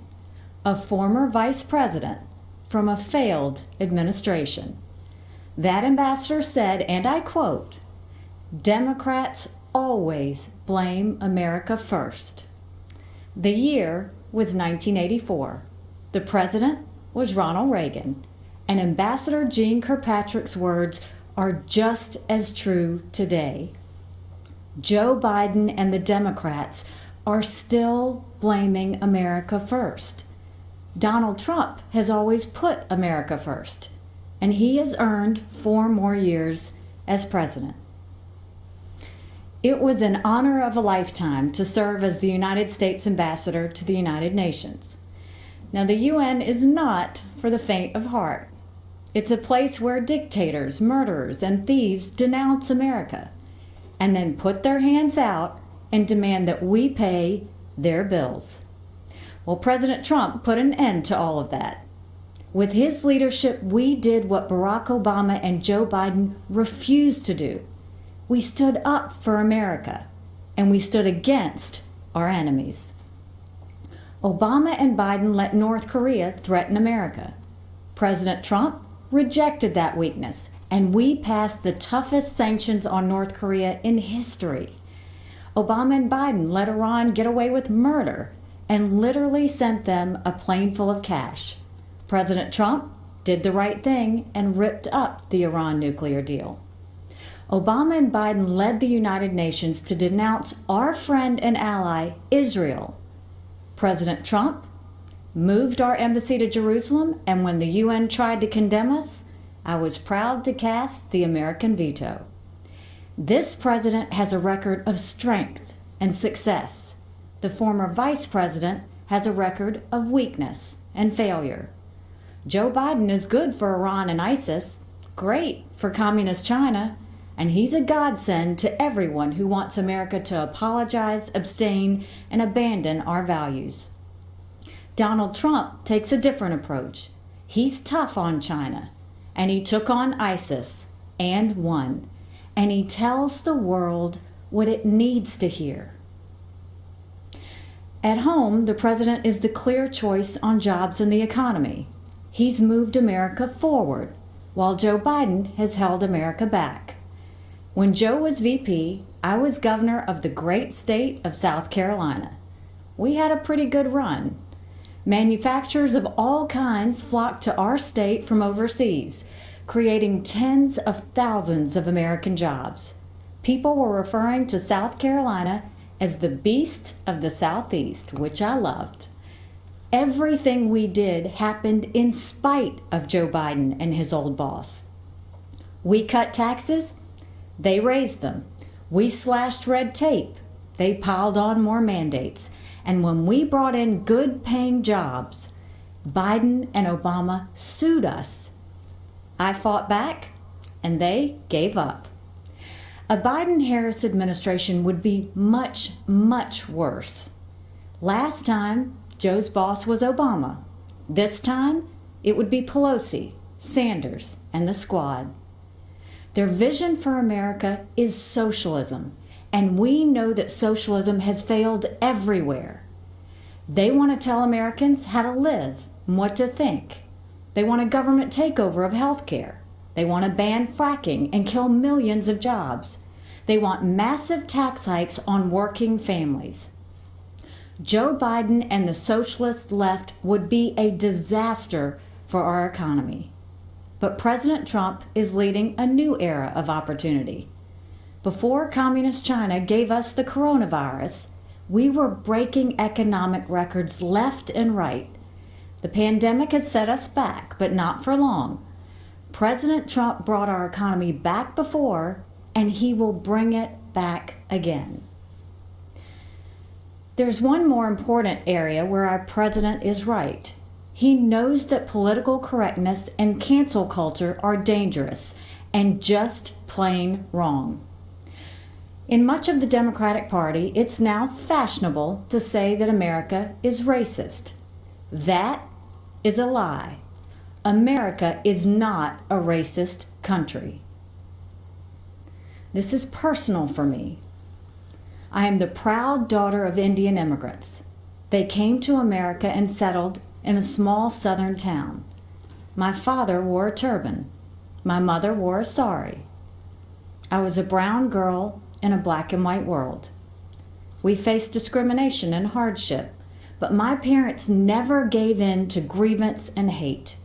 a former vice president from a failed administration. That ambassador said, and I quote, "Democrats always blame America first. The year was 1984. The president was Ronald Reagan, and Ambassador Jeane Kirkpatrick's words are just as true today. Joe Biden and the Democrats are still blaming America first. Donald Trump has always put America first, and he has earned 4 more years as president. It was an honor of a lifetime to serve as the United States ambassador to the United Nations. Now, the UN is not for the faint of heart. It's a place where dictators, murderers, and thieves denounce America and then put their hands out and demand that we pay their bills. Well, President Trump put an end to all of that. With his leadership, we did what Barack Obama and Joe Biden refused to do. We stood up for America, and we stood against our enemies. Obama and Biden let North Korea threaten America. President Trump rejected that weakness, and we passed the toughest sanctions on North Korea in history. Obama and Biden let Iran get away with murder and literally sent them a plane full of cash. President Trump did the right thing and ripped up the Iran nuclear deal. Obama and Biden led the United Nations to denounce our friend and ally, Israel. President Trump moved our embassy to Jerusalem, and when the UN tried to condemn us, I was proud to cast the American veto. This president has a record of strength and success. The former vice president has a record of weakness and failure. Joe Biden is good for Iran and ISIS, great for communist China, and he's a godsend to everyone who wants America to apologize, abstain, and abandon our values. Donald Trump takes a different approach. He's tough on China, and he took on ISIS and won, and he tells the world what it needs to hear. At home, the president is the clear choice on jobs and the economy. He's moved America forward, while Joe Biden has held America back. When Joe was VP, I was governor of the great state of South Carolina. We had a pretty good run. Manufacturers of all kinds flocked to our state from overseas, creating tens of thousands of American jobs. People were referring to South Carolina as the beast of the Southeast, which I loved. Everything we did happened in spite of Joe Biden and his old boss. We cut taxes, they raised them. We slashed red tape, they piled on more mandates. And when we brought in good-paying jobs, Biden and Obama sued us. I fought back, and they gave up. A Biden-Harris administration would be much, much worse. Last time, Joe's boss was Obama. This time, it would be Pelosi, Sanders, and the squad. Their vision for America is socialism, and we know that socialism has failed everywhere. They want to tell Americans how to live and what to think. They want a government takeover of health care. They want to ban fracking and kill millions of jobs. They want massive tax hikes on working families. Joe Biden and the socialist left would be a disaster for our economy. But President Trump is leading a new era of opportunity. Before Communist China gave us the coronavirus, we were breaking economic records left and right. The pandemic has set us back, but not for long. President Trump brought our economy back before, and he will bring it back again. There's one more important area where our president is right. He knows that political correctness and cancel culture are dangerous and just plain wrong. In much of the Democratic Party, it's now fashionable to say that America is racist. That is a lie. America is not a racist country. This is personal for me. I am the proud daughter of Indian immigrants. They came to America and settled in a small southern town. My father wore a turban. My mother wore a sari. I was a brown girl in a black and white world. We face discrimination and hardship, but my parents never gave in to grievance and hate.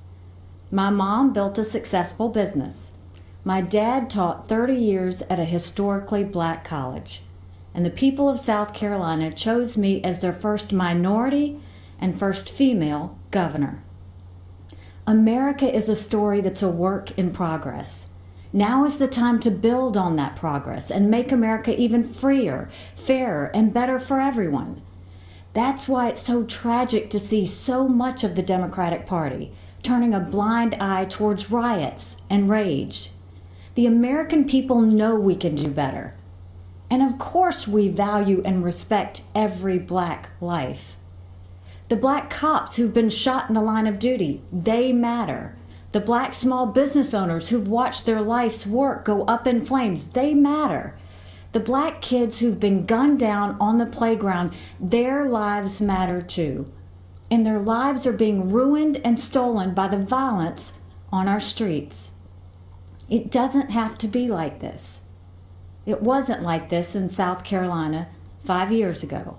My mom built a successful business. My dad taught 30 years at a historically black college, and the people of South Carolina chose me as their first minority and first female governor. America is a story that's a work in progress. Now is the time to build on that progress and make America even freer, fairer, and better for everyone. That's why it's so tragic to see so much of the Democratic Party turning a blind eye towards riots and rage. The American people know we can do better. And of course we value and respect every black life. The black cops who've been shot in the line of duty, they matter. The black small business owners who've watched their life's work go up in flames, they matter. The black kids who've been gunned down on the playground, their lives matter too. And their lives are being ruined and stolen by the violence on our streets. It doesn't have to be like this. It wasn't like this in South Carolina 5 years ago.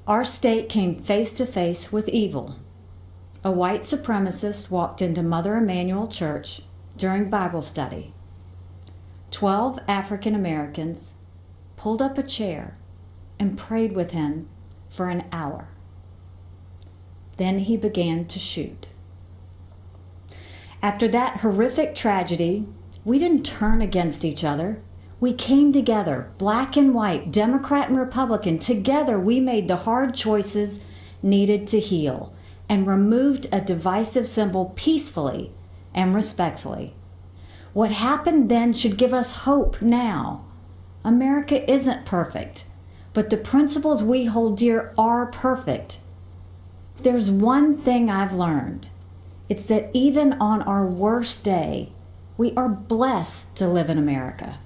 Our state came face to face with evil. A white supremacist walked into Mother Emanuel Church during Bible study. 12 African Americans pulled up a chair and prayed with him for an hour. Then he began to shoot. After that horrific tragedy, we didn't turn against each other. We came together, black and white, Democrat and Republican. Together we made the hard choices needed to heal and removed a divisive symbol peacefully and respectfully. What happened then should give us hope now. America isn't perfect, but the principles we hold dear are perfect. There's one thing I've learned. It's that even on our worst day, we are blessed to live in America.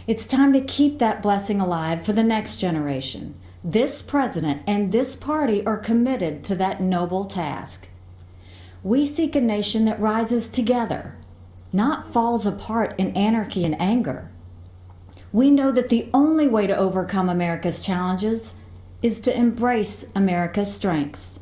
It's time to keep that blessing alive for the next generation. This president and this party are committed to that noble task. We seek a nation that rises together, not falls apart in anarchy and anger. We know that the only way to overcome America's challenges is to embrace America's strengths.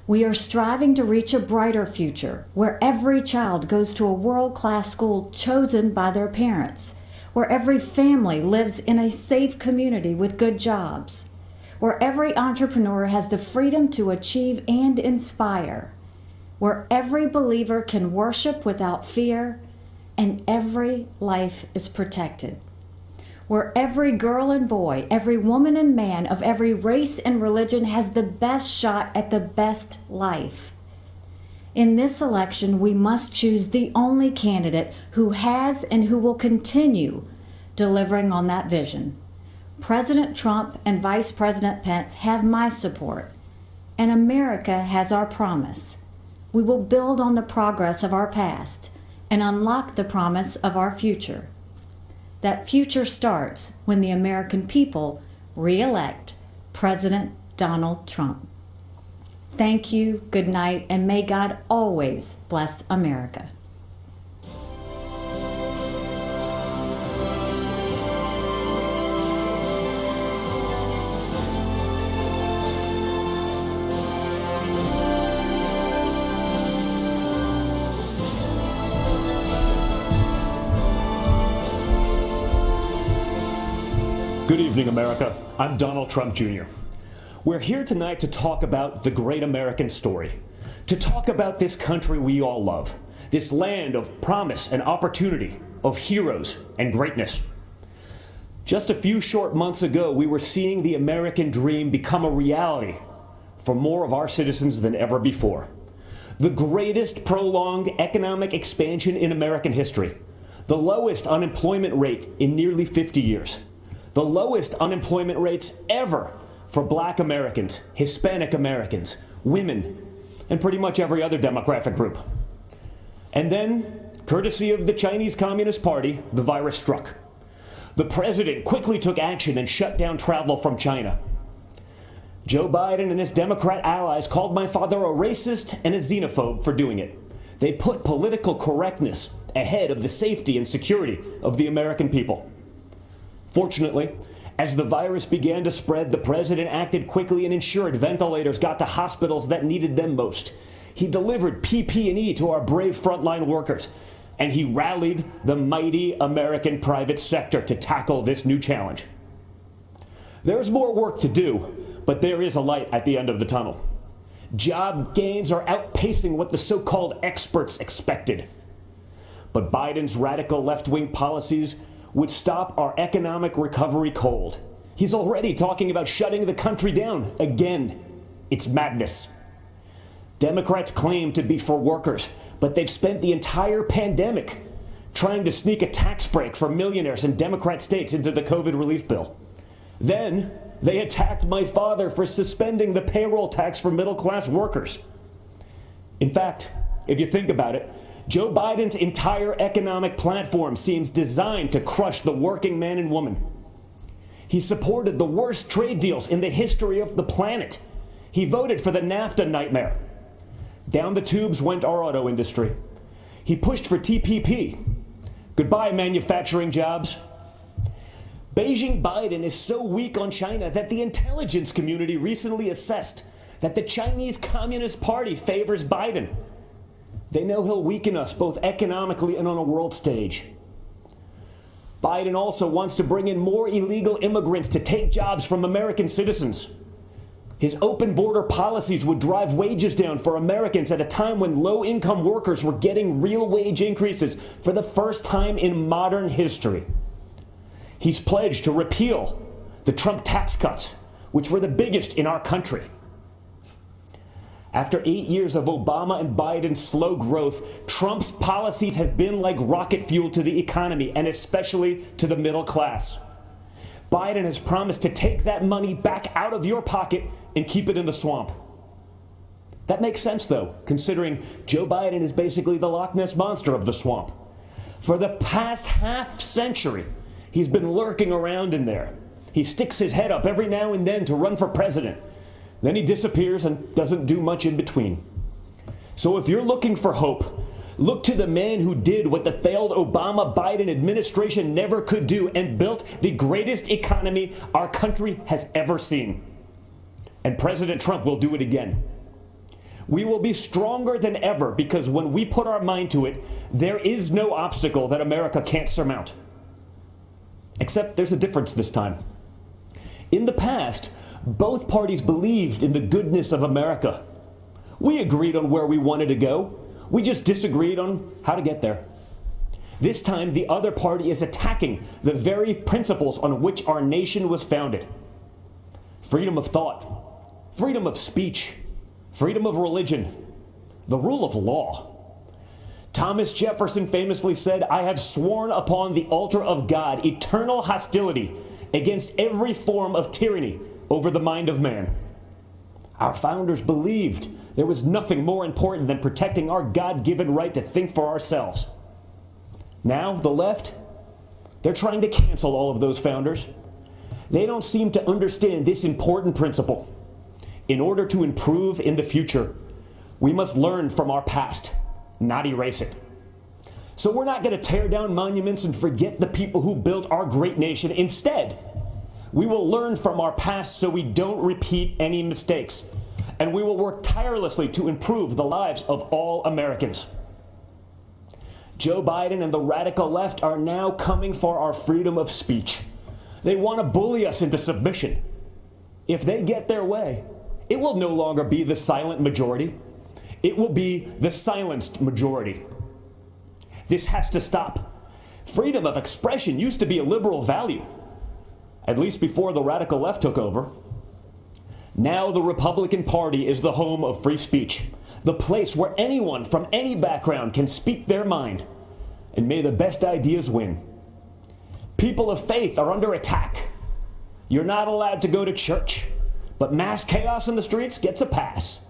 We are striving to reach a brighter future where every child goes to a world-class school chosen by their parents, where every family lives in a safe community with good jobs, where every entrepreneur has the freedom to achieve and inspire, where every believer can worship without fear and every life is protected, where every girl and boy, every woman and man of every race and religion has the best shot at the best life. In this election, we must choose the only candidate who has and who will continue delivering on that vision. President Trump and Vice President Pence have my support, and America has our promise. We will build on the progress of our past and unlock the promise of our future. That future starts when the American people re-elect President Donald Trump. Thank you, good night, and may God always bless America. Good evening, America. I'm Donald Trump Jr. We're here tonight to talk about the great American story, to talk about this country we all love, this land of promise and opportunity, of heroes and greatness. Just a few short months ago, we were seeing the American dream become a reality for more of our citizens than ever before. The greatest prolonged economic expansion in American history, the lowest unemployment rate in nearly 50 years, the lowest unemployment rates ever for Black Americans, Hispanic Americans, women, and pretty much every other demographic group. And then, courtesy of the Chinese Communist Party, the virus struck. The president quickly took action and shut down travel from China. Joe Biden and his Democrat allies called my father a racist and a xenophobe for doing it. They put political correctness ahead of the safety and security of the American people. Fortunately, as the virus began to spread, the president acted quickly and ensured ventilators got to hospitals that needed them most. He delivered PPE to our brave frontline workers, and he rallied the mighty American private sector to tackle this new challenge. There's more work to do, but there is a light at the end of the tunnel. Job gains are outpacing what the so-called experts expected. But Biden's radical left-wing policies would stop our economic recovery cold. He's already talking about shutting the country down again. It's madness. Democrats claim to be for workers, but they've spent the entire pandemic trying to sneak a tax break for millionaires in Democrat states into the COVID relief bill. Then they attacked my father for suspending the payroll tax for middle-class workers. In fact, if you think about it, Joe Biden's entire economic platform seems designed to crush the working man and woman. He supported the worst trade deals in the history of the planet. He voted for the NAFTA nightmare. Down the tubes went our auto industry. He pushed for TPP. Goodbye, manufacturing jobs. Beijing Biden is so weak on China that the intelligence community recently assessed that the Chinese Communist Party favors Biden. They know he'll weaken us both economically and on a world stage. Biden also wants to bring in more illegal immigrants to take jobs from American citizens. His open border policies would drive wages down for Americans at a time when low-income workers were getting real wage increases for the first time in modern history. He's pledged to repeal the Trump tax cuts, which were the biggest in our country. After 8 years of Obama and Biden's slow growth, Trump's policies have been like rocket fuel to the economy, and especially to the middle class. Biden has promised to take that money back out of your pocket and keep it in the swamp. That makes sense, though, considering Joe Biden is basically the Loch Ness Monster of the swamp. For the past half-century, he's been lurking around in there. He sticks his head up every now and then to run for president. Then he disappears and doesn't do much in between. So if you're looking for hope, look to the man who did what the failed Obama-Biden administration never could do and built the greatest economy our country has ever seen. And President Trump will do it again. We will be stronger than ever because when we put our mind to it, there is no obstacle that America can't surmount. Except there's a difference this time. In the past, both parties believed in the goodness of America. We agreed on where we wanted to go. We just disagreed on how to get there. This time, the other party is attacking the very principles on which our nation was founded. Freedom of thought, freedom of speech, freedom of religion, the rule of law. Thomas Jefferson famously said, "I have sworn upon the altar of God eternal hostility against every form of tyranny over the mind of man." Our founders believed there was nothing more important than protecting our God-given right to think for ourselves. Now, the left, they're trying to cancel all of those founders. They don't seem to understand this important principle. In order to improve in the future, we must learn from our past, not erase it. So we're not going to tear down monuments and forget the people who built our great nation. Instead, we will learn from our past so we don't repeat any mistakes. And we will work tirelessly to improve the lives of all Americans. Joe Biden and the radical left are now coming for our freedom of speech. They want to bully us into submission. If they get their way, it will no longer be the silent majority. It will be the silenced majority. This has to stop. Freedom of expression used to be a liberal value, at least before the radical left took over. Now the Republican Party is the home of free speech, the place where anyone from any background can speak their mind, and may the best ideas win. People of faith are under attack. You're not allowed to go to church, but mass chaos in the streets gets a pass.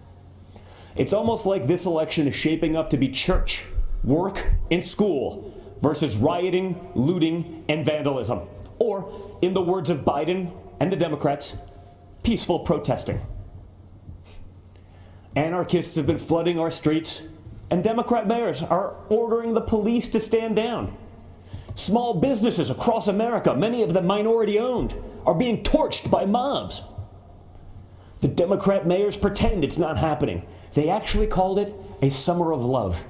It's almost like this election is shaping up to be church, work, and school versus rioting, looting, and vandalism. Or, in the words of Biden and the Democrats, peaceful protesting. Anarchists have been flooding our streets, And Democrat mayors are ordering the police to stand down. Small businesses across America, many of them minority-owned, are being torched by mobs. The Democrat mayors pretend it's not happening. They actually called it a summer of love.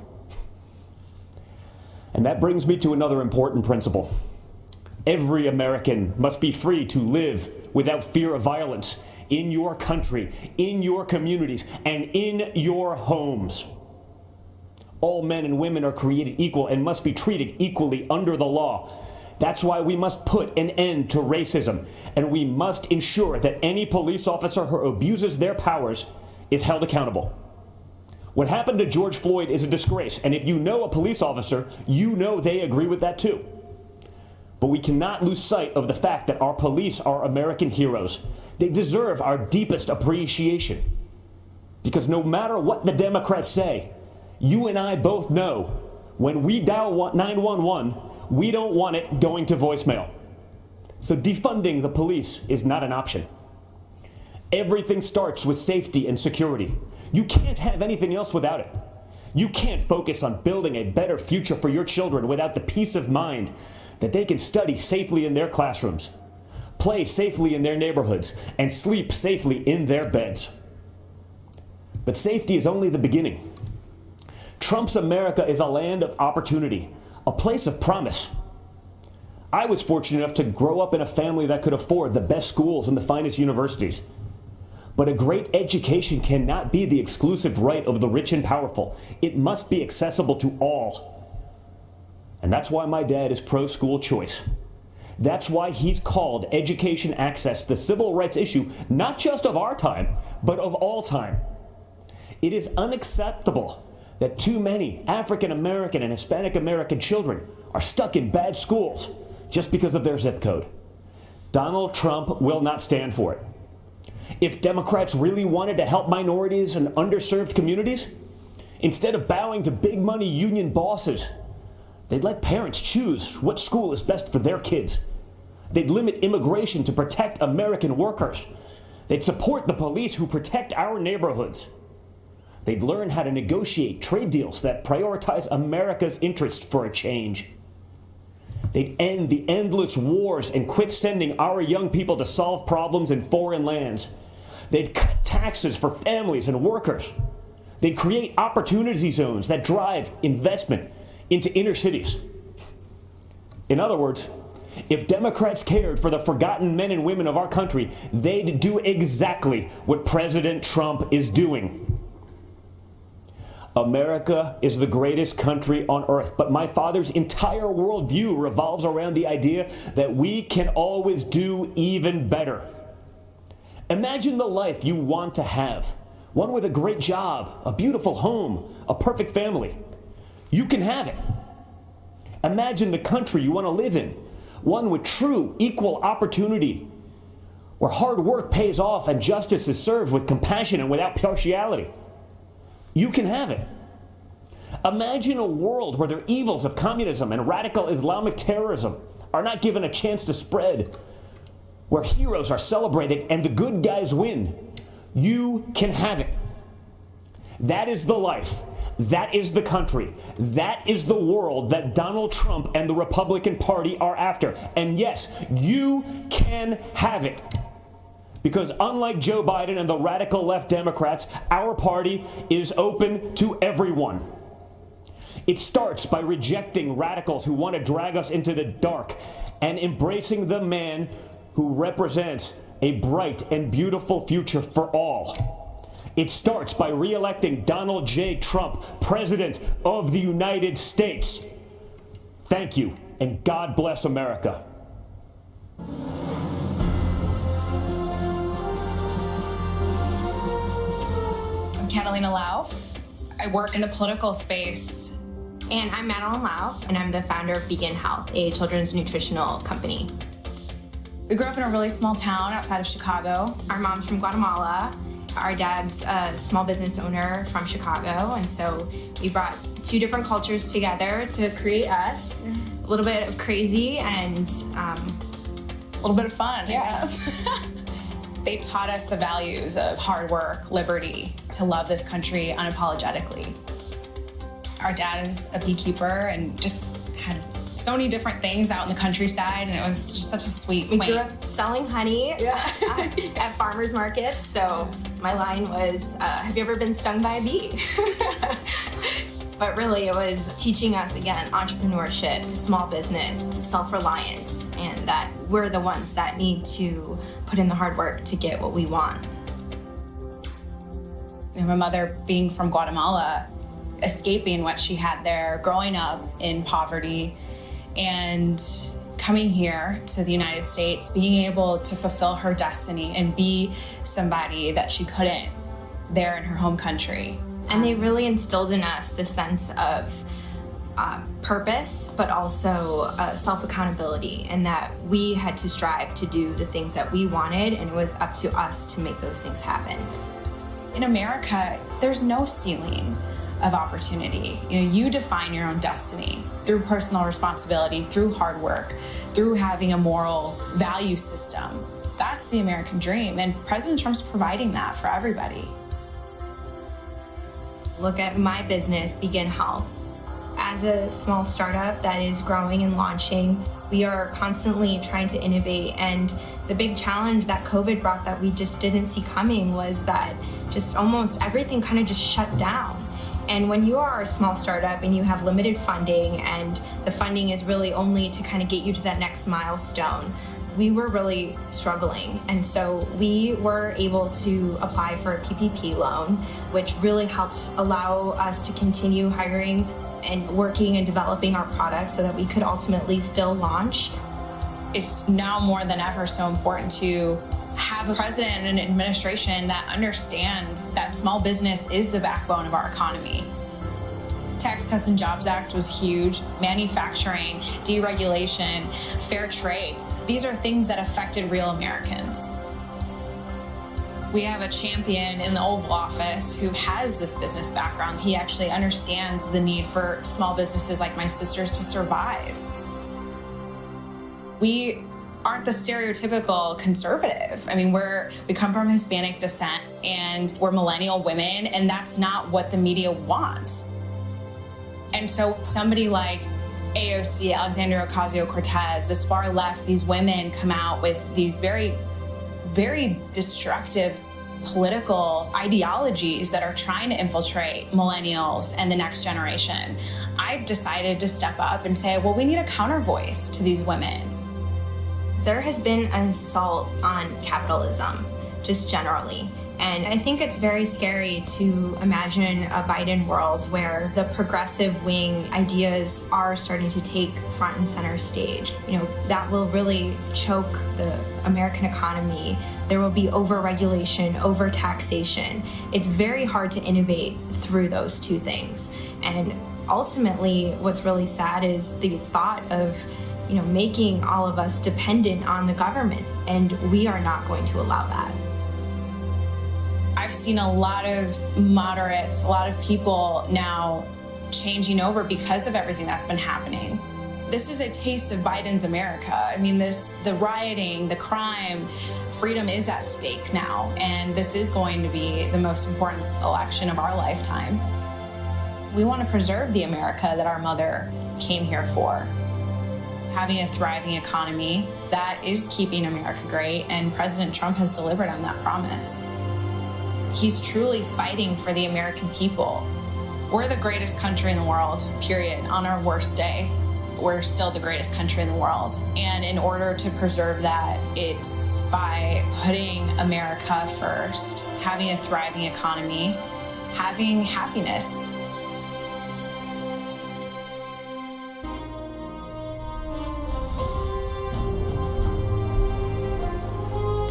And that brings me to another important principle. Every American must be free to live without fear of violence in your country, in your communities, and in your homes. All men and women are created equal and must be treated equally under the law. That's why we must put an end to racism, and we must ensure that any police officer who abuses their powers is held accountable. What happened to George Floyd is a disgrace, and if you know a police officer, you know they agree with that too. But we cannot lose sight of the fact that our police are American heroes. They deserve our deepest appreciation. Because no matter what the Democrats say, you and I both know when we dial 911, we don't want it going to voicemail. So defunding the police is not an option. Everything starts with safety and security. You can't have anything else without it. You can't focus on building a better future for your children without the peace of mind that they can study safely in their classrooms, play safely in their neighborhoods, and sleep safely in their beds. But safety is only the beginning. Trump's America is a land of opportunity, a place of promise. I was fortunate enough to grow up in a family that could afford the best schools and the finest universities. But a great education cannot be the exclusive right of the rich and powerful. It must be accessible to all. And that's why my dad is pro-school choice. That's why he's called education access the civil rights issue, not just of our time, but of all time. It is unacceptable that too many African American and Hispanic American children are stuck in bad schools just because of their zip code. Donald Trump will not stand for it. If Democrats really wanted to help minorities and underserved communities, instead of bowing to big money union bosses, they'd let parents choose what school is best for their kids. They'd limit immigration to protect American workers. They'd support the police who protect our neighborhoods. They'd learn how to negotiate trade deals that prioritize America's interests for a change. They'd end the endless wars and quit sending our young people to solve problems in foreign lands. They'd cut taxes for families and workers. They'd create opportunity zones that drive investment into inner cities. In other words, if Democrats cared for the forgotten men and women of our country, they'd do exactly what President Trump is doing. America is the greatest country on earth, but my father's entire worldview revolves around the idea that we can always do even better. Imagine the life you want to have, one with a great job, a beautiful home, a perfect family. You can have it. Imagine the country you want to live in, one with true equal opportunity, where hard work pays off and justice is served with compassion and without partiality. You can have it. Imagine a world where the evils of communism and radical Islamic terrorism are not given a chance to spread, where heroes are celebrated and the good guys win. You can have it. That is the life. That is the country. That is the world that Donald Trump and the Republican Party are after. And yes, you can have it. Because unlike Joe Biden and the radical left Democrats, our party is open to everyone. It starts by rejecting radicals who want to drag us into the dark and embracing the man who represents a bright and beautiful future for all. It starts by re-electing Donald J. Trump, President of the United States. Thank you, and God bless America. Catalina Lauf. I work in the political space. And I'm Madeline Lauf, and I'm the founder of Begin Health, a children's nutritional company. We grew up in a really small town outside of Chicago. Our mom's from Guatemala. Our dad's a small business owner from Chicago, and so we brought two different cultures together to create us. A little bit of crazy and a little bit of fun, yes. They taught us the values of hard work, liberty, to love this country unapologetically. Our dad is a beekeeper and just had so many different things out in the countryside, and it was just such a sweet, We quaint. grew up selling honey at farmers markets, so my line was, have you ever been stung by a bee? But really, it was teaching us, again, entrepreneurship, small business, self-reliance, and that we're the ones that need to put in the hard work to get what we want. You know, my mother being from Guatemala, escaping what she had there, growing up in poverty, and coming here to the United States, being able to fulfill her destiny and be somebody that she couldn't there in her home country. And they really instilled in us the sense of purpose, but also self-accountability, and that we had to strive to do the things that we wanted, and it was up to us to make those things happen. In America, there's no ceiling of opportunity. You know, you define your own destiny through personal responsibility, through hard work, through having a moral value system. That's the American dream, and President Trump's providing that for everybody. Look at my business, Begin Health. As a small startup that is growing and launching, we are constantly trying to innovate, and the big challenge that COVID brought that we just didn't see coming was that just almost everything kind of just shut down. And when you are a small startup and you have limited funding, and the funding is really only to kind of get you to that next milestone, we were really struggling. And so we were able to apply for a PPP loan, which really helped allow us to continue hiring and working and developing our product so that we could ultimately still launch. It's now more than ever so important to have a president and an administration that understands that small business is the backbone of our economy. Tax Cuts and Jobs Act was huge. Manufacturing, deregulation, fair trade. These are things that affected real Americans. We have a champion in the Oval Office who has this business background. He actually understands the need for small businesses like my sisters to survive. We aren't the stereotypical conservative. I mean, we come from Hispanic descent, and we're millennial women, and that's not what the media wants. And so somebody like AOC, Alexandria Ocasio-Cortez, this far left, these women come out with these very, very destructive political ideologies that are trying to infiltrate millennials and the next generation. I've decided to step up and say, well, we need a counter voice to these women. There has been an assault on capitalism, just generally. And I think it's very scary to imagine a Biden world where the progressive wing ideas are starting to take front and center stage. You know, that will really choke the American economy. There will be over-regulation, over-taxation. It's very hard to innovate through those two things. And ultimately, what's really sad is the thought of, you know, making all of us dependent on the government, and we are not going to allow that. I've seen a lot of moderates, a lot of people now changing over because of everything that's been happening. This is a taste of Biden's America. I mean, the rioting, the crime, freedom is at stake now, and this is going to be the most important election of our lifetime. We want to preserve the America that our mother came here for. Having a thriving economy, that is keeping America great, and President Trump has delivered on that promise. He's truly fighting for the American people. We're the greatest country in the world, period. On our worst day, we're still the greatest country in the world. And in order to preserve that, it's by putting America first, having a thriving economy, having happiness.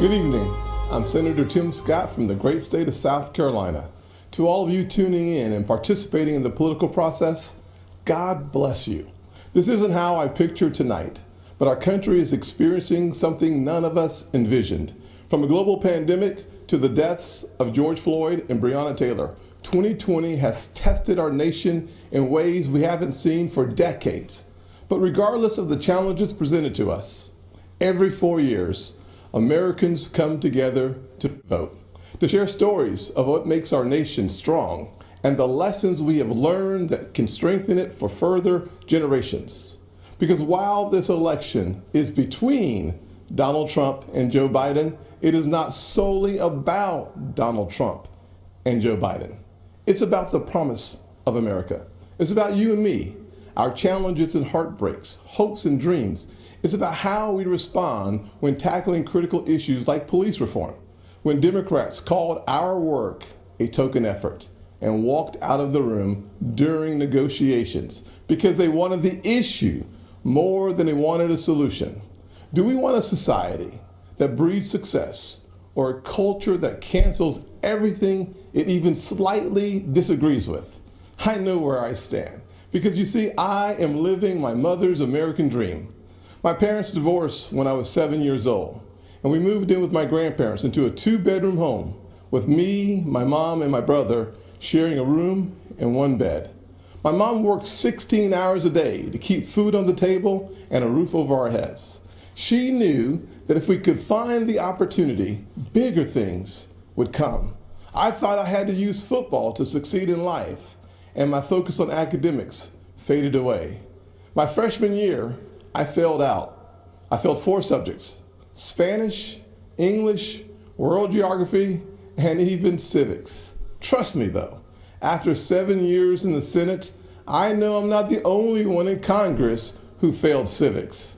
Good evening. I'm Senator Tim Scott from the great state of South Carolina. To all of you tuning in and participating in the political process, God bless you. This isn't how I pictured tonight, but our country is experiencing something none of us envisioned. From a global pandemic to the deaths of George Floyd and Breonna Taylor, 2020 has tested our nation in ways we haven't seen for decades. But regardless of the challenges presented to us, every 4 years, Americans come together to vote, to share stories of what makes our nation strong and the lessons we have learned that can strengthen it for further generations. Because while this election is between Donald Trump and Joe Biden, it is not solely about Donald Trump and Joe Biden. It's about the promise of America. It's about you and me, our challenges and heartbreaks, hopes and dreams. It's about how we respond when tackling critical issues like police reform, when Democrats called our work a token effort and walked out of the room during negotiations because they wanted the issue more than they wanted a solution. Do we want a society that breeds success or a culture that cancels everything it even slightly disagrees with? I know where I stand because you see, I am living my mother's American dream. My parents divorced when I was 7 years old, and we moved in with my grandparents into a 2-bedroom home with me, my mom, and my brother sharing a room and one bed. My mom worked 16 hours a day to keep food on the table and a roof over our heads. She knew that if we could find the opportunity, bigger things would come. I thought I had to use football to succeed in life, and my focus on academics faded away. My freshman year, I failed out. I failed 4 subjects: Spanish, English, world geography, and even civics. Trust me though, after 7 years in the Senate, I know I'm not the only one in Congress who failed civics.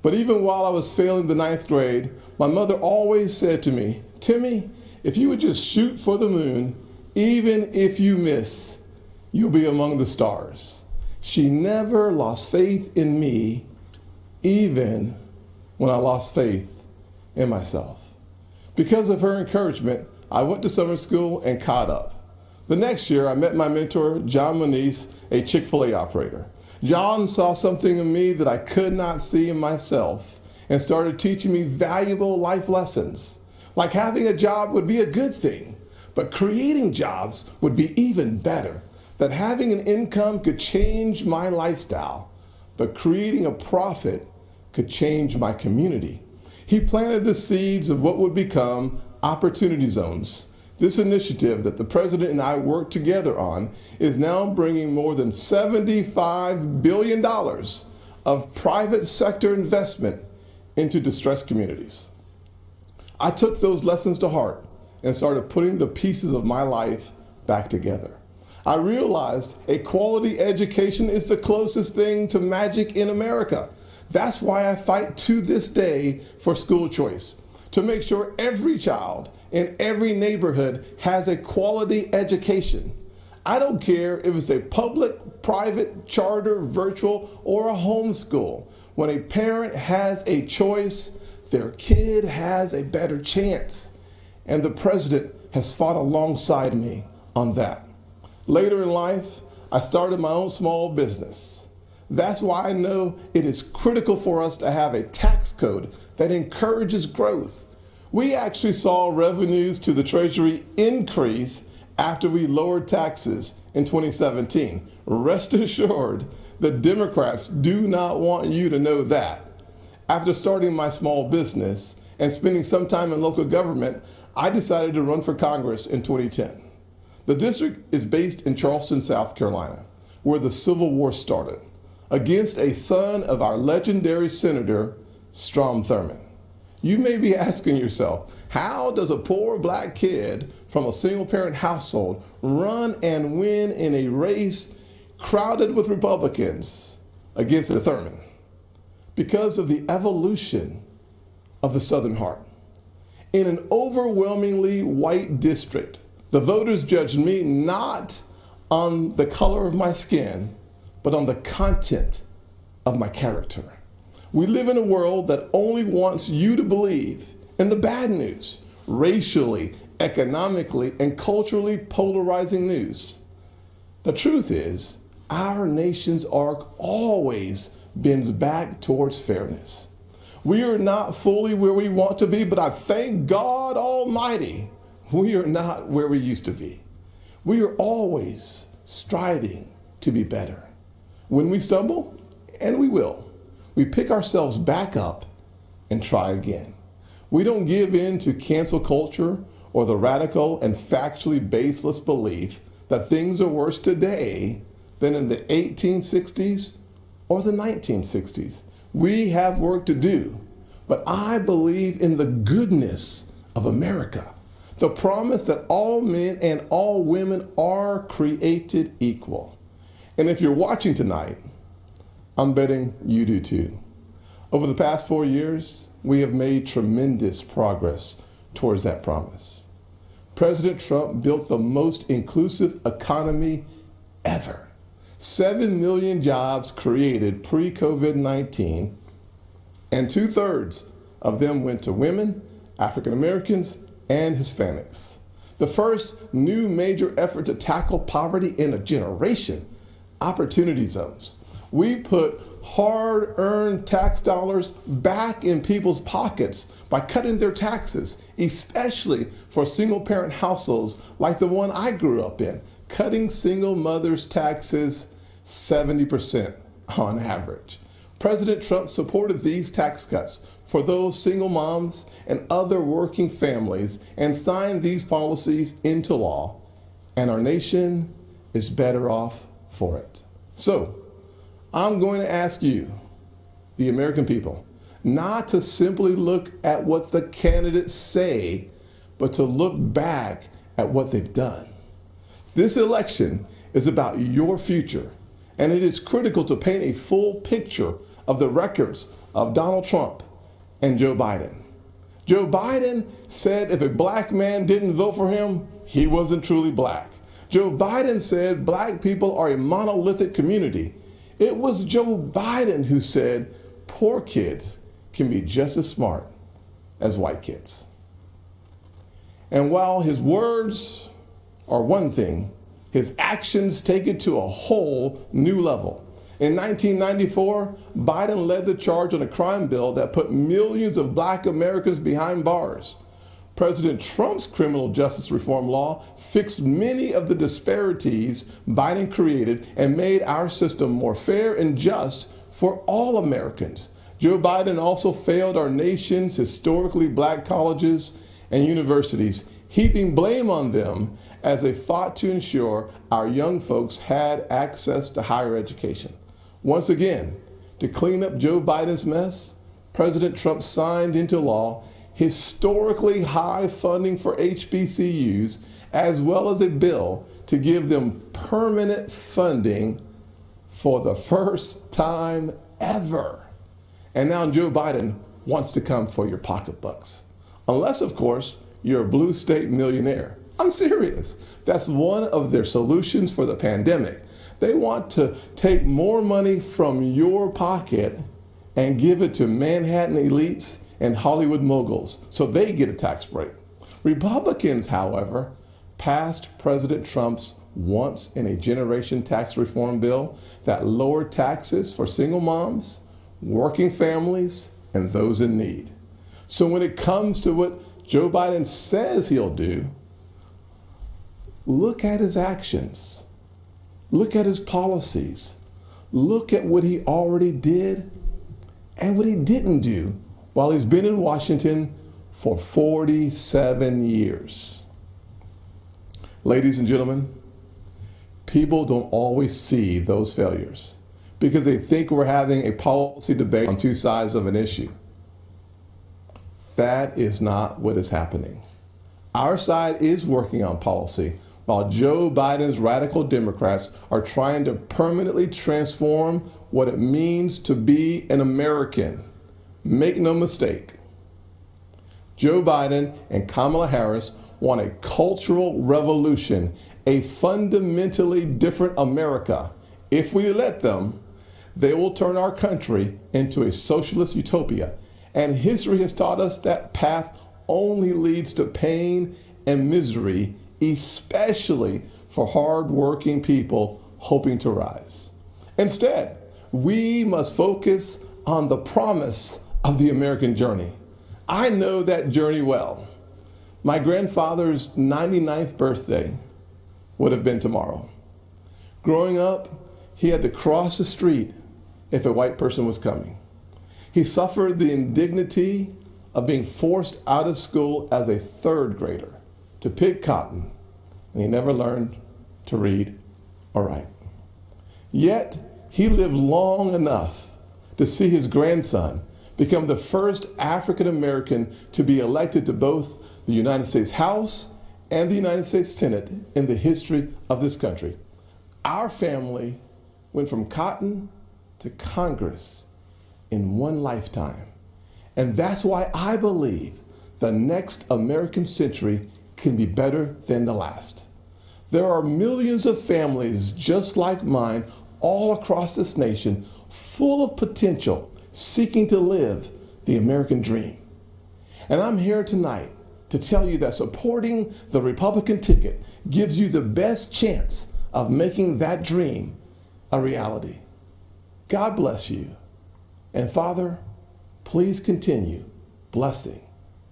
But even while I was failing the 9th grade, my mother always said to me, "Timmy, if you would just shoot for the moon, even if you miss, you'll be among the stars." She never lost faith in me, even when I lost faith in myself. Because of her encouragement, I went to summer school and caught up. The next year, I met my mentor, John Moniz, a Chick-fil-A operator. John saw something in me that I could not see in myself and started teaching me valuable life lessons. Like having a job would be a good thing, but creating jobs would be even better. That having an income could change my lifestyle, but creating a profit could change my community. He planted the seeds of what would become Opportunity Zones. This initiative that the president and I worked together on is now bringing more than $75 billion of private sector investment into distressed communities. I took those lessons to heart and started putting the pieces of my life back together. I realized a quality education is the closest thing to magic in America. That's why I fight to this day for school choice, to make sure every child in every neighborhood has a quality education. I don't care if it's a public, private, charter, virtual, or a homeschool. When a parent has a choice, their kid has a better chance. And the president has fought alongside me on that. Later in life, I started my own small business. That's why I know it is critical for us to have a tax code that encourages growth. We actually saw revenues to the Treasury increase after we lowered taxes in 2017. Rest assured, the Democrats do not want you to know that. After starting my small business and spending some time in local government, I decided to run for Congress in 2010. The district is based in Charleston, South Carolina, where the Civil War started, against a son of our legendary Senator, Strom Thurmond. You may be asking yourself, how does a poor black kid from a single-parent household run and win in a race crowded with Republicans against a Thurmond? Because of the evolution of the Southern heart. In an overwhelmingly white district, the voters judged me not on the color of my skin, but on the content of my character. We live in a world that only wants you to believe in the bad news, racially, economically, and culturally polarizing news. The truth is, our nation's arc always bends back towards fairness. We are not fully where we want to be, but I thank God Almighty, we are not where we used to be. We are always striving to be better. When we stumble, and we will, we pick ourselves back up and try again. We don't give in to cancel culture or the radical and factually baseless belief that things are worse today than in the 1860s or the 1960s. We have work to do, but I believe in the goodness of America, the promise that all men and all women are created equal. And if you're watching tonight, I'm betting you do too. Over the past 4 years, we have made tremendous progress towards that promise. President Trump built the most inclusive economy ever. 7 million jobs created pre-COVID-19, and 2/3 of them went to women, African Americans, and Hispanics. The first new major effort to tackle poverty in a generation, opportunity zones. We put hard-earned tax dollars back in people's pockets by cutting their taxes, especially for single-parent households like the one I grew up in, cutting single mothers' taxes 70% on average. President Trump supported these tax cuts for those single moms and other working families and signed these policies into law, and our nation is better off for it. So, I'm going to ask you, the American people, not to simply look at what the candidates say, but to look back at what they've done. This election is about your future, and it is critical to paint a full picture of the records of Donald Trump and Joe Biden. Joe Biden said if a black man didn't vote for him, he wasn't truly black. Joe Biden said black people are a monolithic community. It was Joe Biden who said poor kids can be just as smart as white kids. And while his words are one thing, his actions take it to a whole new level. In 1994, Biden led the charge on a crime bill that put millions of black Americans behind bars. President Trump's criminal justice reform law fixed many of the disparities Biden created and made our system more fair and just for all Americans. Joe Biden also failed our nation's historically black colleges and universities, heaping blame on them as they fought to ensure our young folks had access to higher education. Once again, to clean up Joe Biden's mess, President Trump signed into law historically high funding for HBCUs, as well as a bill to give them permanent funding for the first time ever. And now Joe Biden wants to come for your pocketbooks. Unless, of course, you're a blue state millionaire. I'm serious. That's one of their solutions for the pandemic. They want to take more money from your pocket and give it to Manhattan elites and Hollywood moguls so they get a tax break. Republicans, however, passed President Trump's once-in-a-generation tax reform bill that lowered taxes for single moms, working families, and those in need. So when it comes to what Joe Biden says he'll do, look at his actions. Look at his policies. Look at what he already did and what he didn't do while he's been in Washington for 47 years. Ladies and gentlemen, people don't always see those failures because they think we're having a policy debate on two sides of an issue. That is not what is happening. Our side is working on policy, while Joe Biden's radical Democrats are trying to permanently transform what it means to be an American. Make no mistake, Joe Biden and Kamala Harris want a cultural revolution, a fundamentally different America. If we let them, they will turn our country into a socialist utopia. And history has taught us that path only leads to pain and misery, especially for hardworking people hoping to rise. Instead, we must focus on the promise of the American journey. I know that journey well. My grandfather's 99th birthday would have been tomorrow. Growing up, he had to cross the street if a white person was coming. He suffered the indignity of being forced out of school as a third grader to pick cotton, and he never learned to read or write. Yet, he lived long enough to see his grandson become the first African American to be elected to both the United States House and the United States Senate in the history of this country. Our family went from cotton to Congress in one lifetime. And that's why I believe the next American century can be better than the last. There are millions of families just like mine all across this nation, full of potential, seeking to live the American dream. And I'm here tonight to tell you that supporting the Republican ticket gives you the best chance of making that dream a reality. God bless you. And Father, please continue blessing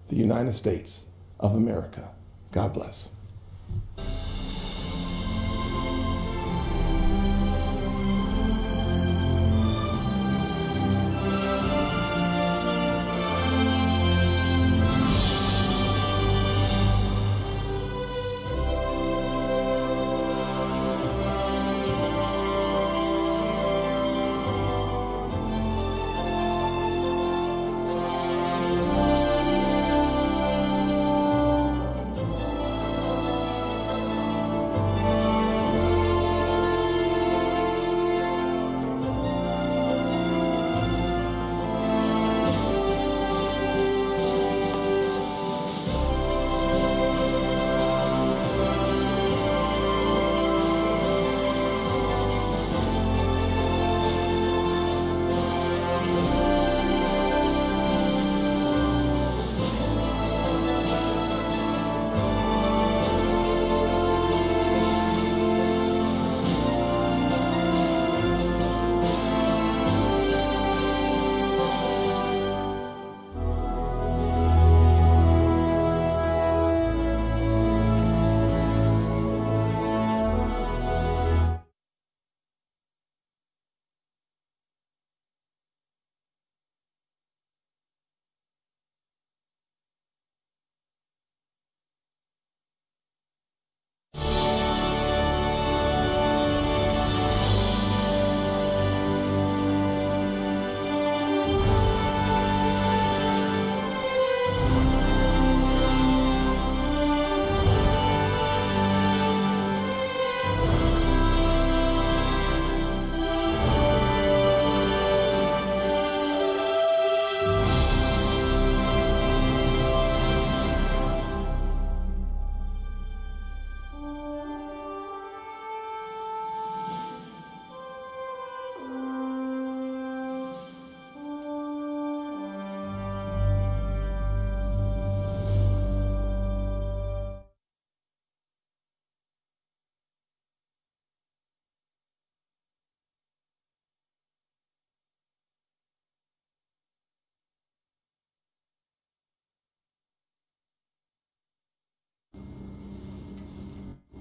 the United States of America. God bless.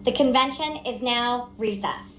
The convention is now recessed.